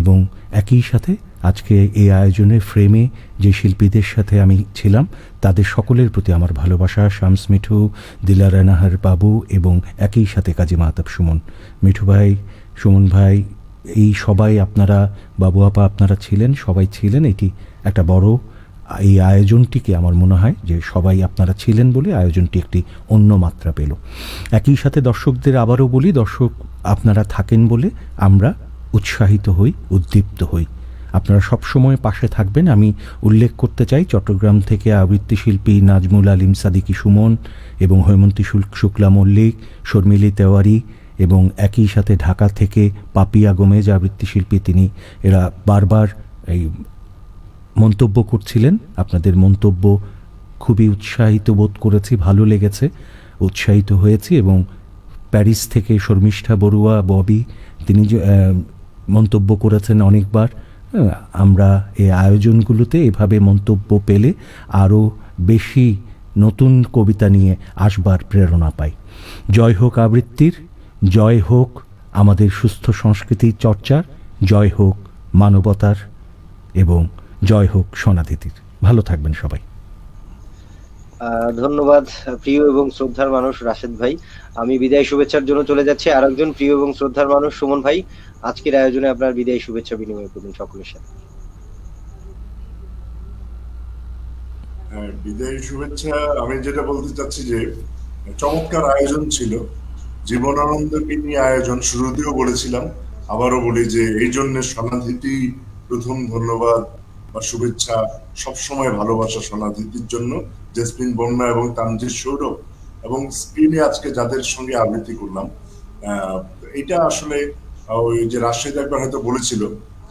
এবং একই সাথে আজকে এই আয়োজনের ফ্রেমে যে শিল্পীদের সাথে আমি ছিলাম তাদের সকলের প্রতি আমার ভালোবাসা। শামস মিঠু, দিলারা নাহার বাবু, এবং একই সাথে কাজী মাহতাব সুমন। মিঠু ভাই, সুমন ভাই, এই সবাই আপনারা, বাবু আপা আপনারা ছিলেন, সবাই ছিলেন। এটি একটা বড়, এই আয়োজনটিকে আমার মনে হয় যে সবাই আপনারা ছিলেন বলে আয়োজনটি একটি অন্য মাত্রা পেল। একই সাথে দর্শকদের আবারও বলি, দর্শক আপনারা থাকেন বলে আমরা উৎসাহিত হই, উদ্দীপ্ত হই। আপনারা সবসময় পাশে থাকবেন। আমি উল্লেখ করতে চাই, চট্টগ্রাম থেকে আবৃত্তি শিল্পী নাজমুল আলিম সাদিকি সুমন এবং হৈমন্তী শুক্লা মল্লিক, শর্মিলী তেওয়ারি, এবং একই সাথে ঢাকা থেকে পাপিয়া গোমেজ আবৃত্তি শিল্পী, তিনি এরা বারবার এই মন্তব্য করছিলেন। আপনাদের মন্তব্য খুবই উৎসাহিত বোধ করেছি, ভালো লেগেছে, উৎসাহিত হয়েছি। এবং প্যারিস থেকে শর্মিষ্ঠা বড়ুয়া, ববি, তিনি মন্তব্য করেছেন অনেকবার। আমরা এই আয়োজনগুলোতে এভাবে মন্তব্য পেলে আরও বেশি নতুন কবিতা নিয়ে আসবার প্রেরণা পাই। জয় হোক আবৃত্তির, জয় হোক আমাদের সুস্থ সংস্কৃতির চর্চার, জয় হোক মানবতার, এবং জয় হোক সনাধিতির। ভালো থাকবেন সবাই। ধন্যবাদ প্রিয় এবং শ্রদ্ধার মানুষ রাশেদ ভাই। আমি বিদায় শুভেচ্ছার জন্য চলে যাচ্ছি আরেকজন প্রিয় এবং শ্রদ্ধার মানুষ সুমন ভাই। আজকের আয়োজনে আপনার বিদায় শুভেচ্ছা বিনিময় করবেন সকলের সাথে। বিদায়ী শুভেচ্ছা আমি যেটা বলতে চাচ্ছি যে চমৎকার আয়োজন ছিল, জীবনানন্দকে নিয়ে আয়োজন। শুরুতেও বলেছিলাম, আবারও বলি যে এই জন্য সনাধিতি প্রথম ধন্যবাদ বা শুভেচ্ছা, সবসময় ভালোবাসা সনাধিতির জন্য, জেসমিন বন্যা এবং তানজির সৌরভ, এবং স্ক্রিনে আজকে যাদের সঙ্গে আবৃত্তি করলাম। এটা আসলে ওই যে রাশেদ একবার হয়তো বলেছিল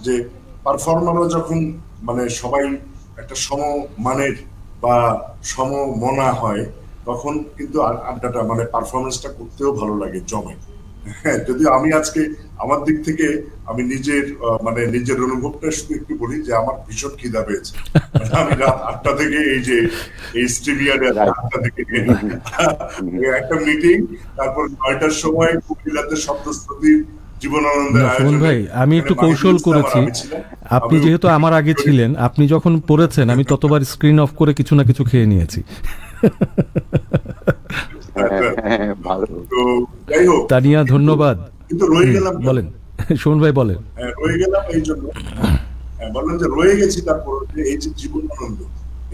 যে পারফর্মাররা যখন মানে সবাই একটা সমমানের বা সমমনা হয়, তখন কিন্তু আড্ডাটা মানে পারফরমেন্সটা করতেও ভালো লাগে, জমে। হ্যাঁ, যদি আমি আজকে আমার দিক থেকে আমি নিজের মানে নিজের অনুভবটা শুধু একটু বলি যে আমার ভীষণ খিদা পেয়েছে। আমি রাত 8টা থেকে এই যে এই স্ট্রিমিয়ারে 8টা থেকে একটা মিটিং, তারপর 9টার সময় কুমিল্লাতে শব্দস্তুতি জীবনানন্দের সুমন আয়োজনে ভাই, আমি একটু কৌশল করেছি। আপনি যেহেতু আমার আগে ছিলেন, আপনি যখন পড়েছেন আমি ততবার স্ক্রিন অফ করে কিছু না কিছু খেয়ে নিয়েছি। তো যাই হোক, তানিয়া ধন্যবাদ। কিন্তু রয়ে গেলাম, বলেন সুমন ভাই, বলেন। রয়ে গেলাম এই জন্য, বললাম যে রয়ে গেছি তারপর এই যে জীবনানন্দ,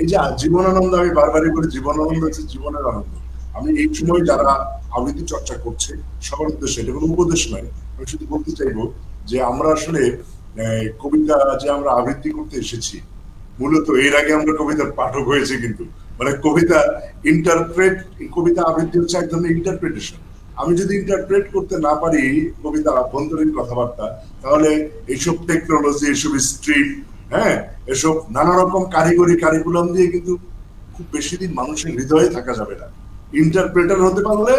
এই যে জীবনানন্দ, আমি বারবারই বলি জীবনানন্দ হচ্ছে জীবনের আনন্দ। আমি এই সময় যারা আবৃত্তি চর্চা করছে সবার উদ্দেশ্যে, এটা কোনো উপদেশ নয়, আমি শুধু বলতে চাইবো যে আমরা আসলে কবিতা যে আমরা আবৃত্তি করতে এসেছি, মূলত এর আগে আমরা কবিতার পাঠক হয়েছে, কিন্তু মানে কবিতা ইন্টারপ্রেট, কবিতা আবৃত্তি হচ্ছে এক ধরনের ইন্টারপ্রিটেশন। আমি যদি ইন্টারপ্রেট করতে না পারি কবিতার আভ্যন্তরীণ কথাবার্তা, তাহলে এইসব টেকনোলজি, এইসব স্ট্রিম, হ্যাঁ, এসব নানা রকম কারিগরি কারিকুলাম দিয়ে কিন্তু খুব বেশি দিন মানুষের হৃদয়ে থাকা যাবে না। ইন্টারপ্রেটার হতে পারলে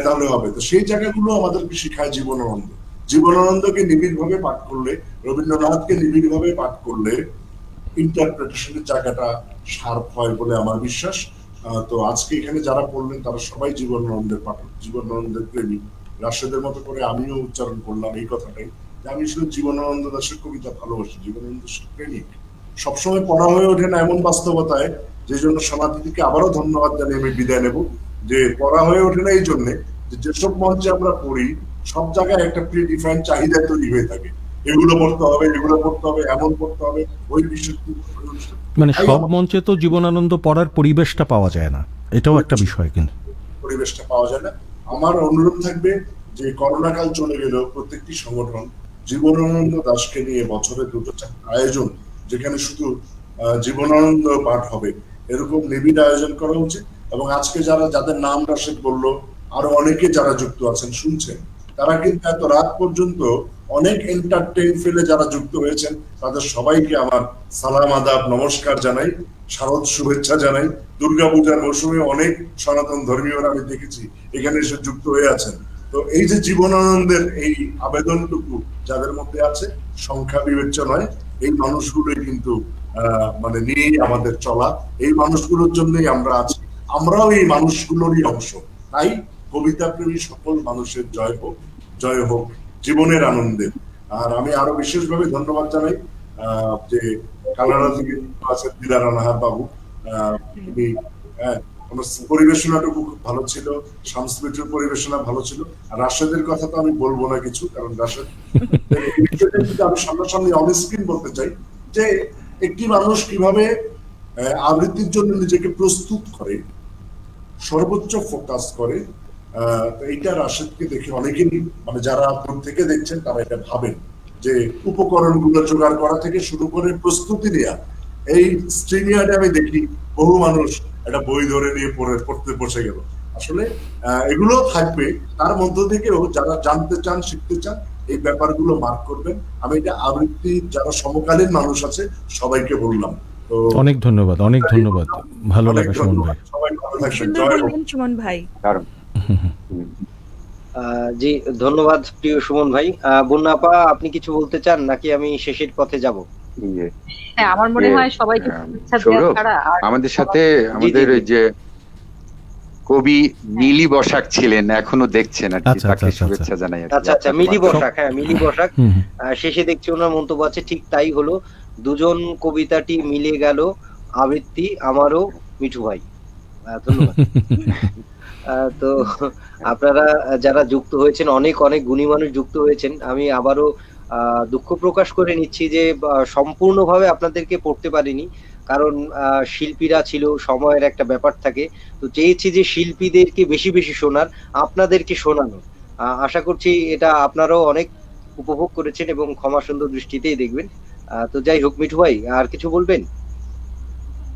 তাহলে হবে। তো সেই জায়গাগুলো আমাদেরকে শিখায় জীবনানন্দ। জীবনানন্দকে নিবিড়ভাবে পাঠ করলে, রবীন্দ্রনাথকে নিবিড়ভাবে পাঠ করলে ইন্টারপ্রিটেশনের জায়গাটা শার্প হয় বলে আমার বিশ্বাস। তো আজকে এখানে যারা পড়লেন তারা সবাই জীবনানন্দের পাঠক, জীবনানন্দের প্রেমী। রাশেদের মতো করে আমিও উচ্চারণ করলাম এই কথাটাই। যে আমি শুধু জীবনানন্দ দাশের কবিতা ভালোবাসি, জীবনানন্দ দাশের প্রেমিক। সবসময় পড়া হয়ে ওঠে না এমন বাস্তবতায়, যে জন্য সনাতনীকে আবারও ধন্যবাদ জানিয়ে আমি বিদায় নেব। যে পড়া হয়ে ওঠে না এই জন্যে যে যেসব মঞ্চে আমরা পড়ি সব জায়গায় একটা প্রি ডিফাইন্ড চাহিদা তৈরি হয়ে থাকে, এগুলো পড়তে হবে, এগুলো পড়তে হবে, এমন পড়তে হবে, ওই বিষয়। মানে সব মঞ্চে তো জীবনানন্দ পড়ার পরিবেশটা পাওয়া যায় না, এটাও একটা বিষয়। কিন্তু পরিবেশটা পাওয়া যায় না। আমার অনুরোধ থাকবে যে করোনাকাল চলে গেলেও প্রত্যেকটি সংগঠন জীবনানন্দ দাশকে নিয়ে বছরে 2টো আয়োজন, যেখানে শুধু জীবনানন্দ পাঠ হবে, এরকম নিবিড় আয়োজন করা উচিত। এবং আজকে যাদের নাম রাশেদ বললো, আরো অনেকে যারা যুক্ত আছেন শুনছেন, তারা কিন্তু এত রাত পর্যন্ত অনেক এন্টারটেইন ফেলে যারা যুক্ত হয়েছেন, তাদের সবাইকে আমার সালাম আদাব নমস্কার জানাই, শারদ শুভেচ্ছা জানাই। দুর্গাপূজার মৌসুমে অনেক সনাতন ধর্মীয়রা আমি দেখেছি এখানে এসে যুক্ত হয়ে আছেন। তো এই যে জীবনানন্দের এই আবেদনটুকু যাদের মধ্যে আছে, সংখ্যা বিবেচ্য নয়, এই মানুষগুলোই কিন্তু মানে নিয়েই আমাদের চলা, এই মানুষগুলোর জন্যই আমরা আছি, আমরাও এই মানুষগুলোরই অংশ। তাই কবিতা প্রেমী সকল মানুষের জয় হোক, জয় হোক জীবনের আনন্দের। আর আমি আরো বিশেষভাবে ধন্যবাদ জানাই যে কানাডা থেকে আছেন দিদার রানাহার বাবু, তিনি পরিবেশনাটুকু খুব ভালো ছিল, সাংস্কৃতিক পরিবেশনা ভালো ছিল। আর রাশেদের কথা তো আমি বলবো না কিছু, কারণ রাশেদ আমি সামনাসামনি অনস্ক্রিন বলতে চাই যে একটি মানুষ কিভাবে আবৃত্তির জন্য নিজেকে প্রস্তুত করে, সর্বোচ্চ ফোকাস করে, এইটা রাশেদকে দেখে অনেকেই, মানে যারা দূর থেকে দেখছেন তারা এটা ভাবেন যে উপকরণগুলো জোগাড় করা থেকে শুরু করে প্রস্তুতি নেওয়া। এই স্ট্রিমিয়ার্ডে আমি দেখি বহু মানুষ একটা বই ধরে নিয়ে পড়তে বসে গেল। আসলে এগুলো থাকবে, তার মধ্য থেকেও যারা জানতে চান, শিখতে চান, এই ব্যাপারগুলো মার্ক করবেন। আমি এটা আবৃত্তি যারা সমকালীন মানুষ আছে সবাইকে বললাম। তো অনেক ধন্যবাদ, অনেক ধন্যবাদ, ভালো লাগে সুমন ভাই। সবাই ভালো থাকবেন, সুন্দর জয় হোক। বললেন সুমন ভাই। কারণ জি ধন্যবাদ প্রিয় সুমন ভাই। বন্যা আপা, আপনি কিছু বলতে চান নাকি আমি শেষের পথে যাব? হ্যাঁ, আমার মনে হয় সবাইকে শুভেচ্ছা দেওয়া সৌরভ, ছাড়া আর আমাদের সাথে আমাদের ওই যে কবি মিলি বসাক ছিলেন, এখনো দেখছেন আর কি, আচ্ছা, তাকে আচ্ছা, শুভেচ্ছা জানাই আর কি। আচ্ছা আচ্ছা, মিলি বসাক, হ্যাঁ মিলি বসাক। হুম, হুম। শেষে দেখছি ওনার মন্তব্য আছে, ঠিক তাই হলো, দুজন কবিতাটি মিলে গেল, আবৃত্তি আমারও মিঠু ভাই। ধন্যবাদ। তো আপনারা যারা যুক্ত হয়েছেন, অনেক অনেক গুণী মানুষ যুক্ত হয়েছেন। আমি আবারও দুঃখ প্রকাশ করে নিচ্ছি যে সম্পূর্ণভাবে আপনাদেরকে পড়তে পারিনি, কারণ শিল্পীরা ছিল, সময়ের একটা ব্যাপার থাকে। তো চেয়েছি যে শিল্পীদেরকে বেশি বেশি শোনার, আপনাদেরকে শোনানো। আশা করছি এটা আপনারাও অনেক উপভোগ করেছেন এবং ক্ষমা সুন্দর দৃষ্টিতেই দেখবেন। তো যাই হোক, মিঠু ভাই আর কিছু বলবেন?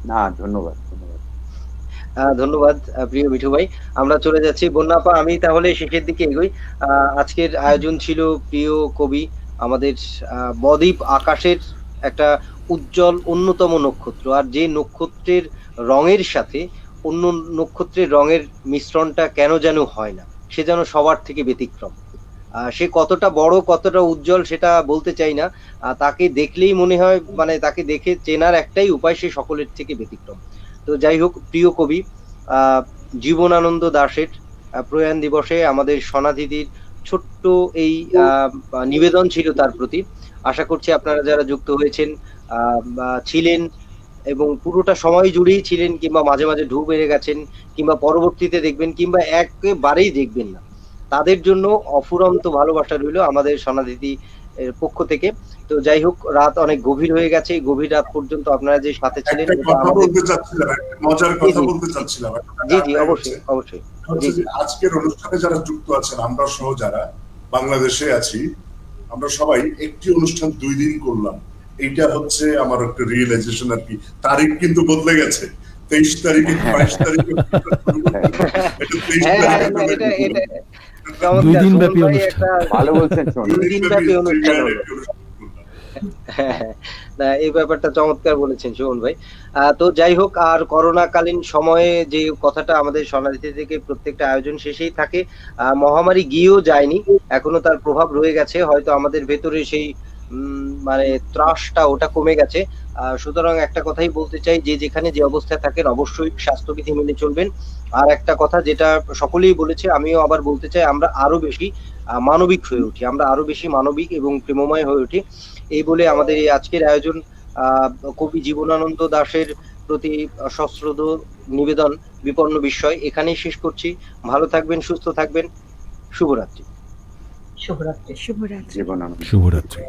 না, ধন্যবাদ ধন্যবাদ। ধন্যবাদ প্রিয় মিঠু ভাই। আমরা চলে যাচ্ছি বন্যাপা, আমি তাহলে শেষের দিকে এগোই। আজকের আয়োজন ছিল প্রিয় কবি, আমাদের বদ্বীপ আকাশের একটা উজ্জ্বল অন্যতম নক্ষত্র। আর যে নক্ষত্রের রঙের সাথে অন্য নক্ষত্রের রঙের মিশ্রণটা কেন যেন হয় না, সে যেন সবার থেকে ব্যতিক্রম। সে কতটা বড়, কতটা উজ্জ্বল সেটা বলতে চাই না, তাকে দেখলেই মনে হয়, মানে তাকে দেখে চেনার একটাই উপায়, সে সকলের থেকে ব্যতিক্রম। তো যাই হোক, প্রিয় কবি জীবনানন্দ দাশের প্রয়াণ দিবসে আমাদের সনাধিদির ছোট্ট এই নিবেদন ছিল তার প্রতি। আশা করছি আপনারা যারা যুক্ত হয়েছেন ছিলেন এবং পুরোটা সময় জুড়েই ছিলেন, কিংবা মাঝে মাঝে ঢু বেড়ে গেছেন, কিংবা পরবর্তীতে দেখবেন, কিংবা একেবারেই দেখবেন না, তাদের জন্য অফুরন্ত ভালোবাসা রইল আমাদের সনাধিদি এর পক্ষ থেকে। তো যাই হোক, রাত অনেক গভীর হয়ে গেছে, গভীর রাত পর্যন্ত আপনারা যে সাথে ছিলেন, একটা কথা বলতে চাচ্ছিলাম, একটা মজার কথা বলতে চাচ্ছিলাম। জি জি, অবশ্যই অবশ্যই। হচ্ছে যে আজকের অনুষ্ঠানে যারা যুক্ত আছেন, আমরা সহ যারা বাংলাদেশে আছি, আমরা সবাই একটি অনুষ্ঠান 2 দিন করলাম। এইটা হচ্ছে আমার একটা রিয়েলাইজেশন আর কি। তারিখ কিন্তু বদলে গেছে, 23 তারিখে 22 তারিখে দুই দিন ব্যাপী অনুষ্ঠান। ভালো বলছেন শোন। না, এই ব্যাপারটা চমৎকার বলেছেন সুমন ভাই। তো যাই হোক, আর করোনাকালীন সময়ে যে কথাটা আমাদের সনাধিতি থেকে প্রত্যেকটা আয়োজন শেষেই থাকে, মহামারী গিয়েও যায়নি, এখনো তার প্রভাব রয়ে গেছে। হয়তো আমাদের ভেতরে সেই মানে ত্রাসটা ওটা কমে গেছে। সুতরাং একটা কথাই বলতে চাই, যে যেখানে যে অবস্থায় থাকেন অবশ্যই স্বাস্থ্যবিধি মেনে চলবেন। আর একটা কথা যেটা সকলেই বলেছে, আমিও আবার বলতে চাই, আমরা আরো বেশি মানবিক হয়ে উঠি। আমরা আরো বেশি মানবিক এবং প্রেমময় হয়ে উঠি। এই বলে আমাদের এই আজকের আয়োজন আ কবি জীবনানন্দ দাশের প্রতি সশ্রদ্ধ নিবেদন বিপন্ন বিস্ময় এখানেই শেষ করছি। ভালো থাকবেন, সুস্থ থাকবেন। শুভরাত্রি। শুভরাত্রি। শুভরাত্রি। জীবনানন্দ। শুভরাত্রি।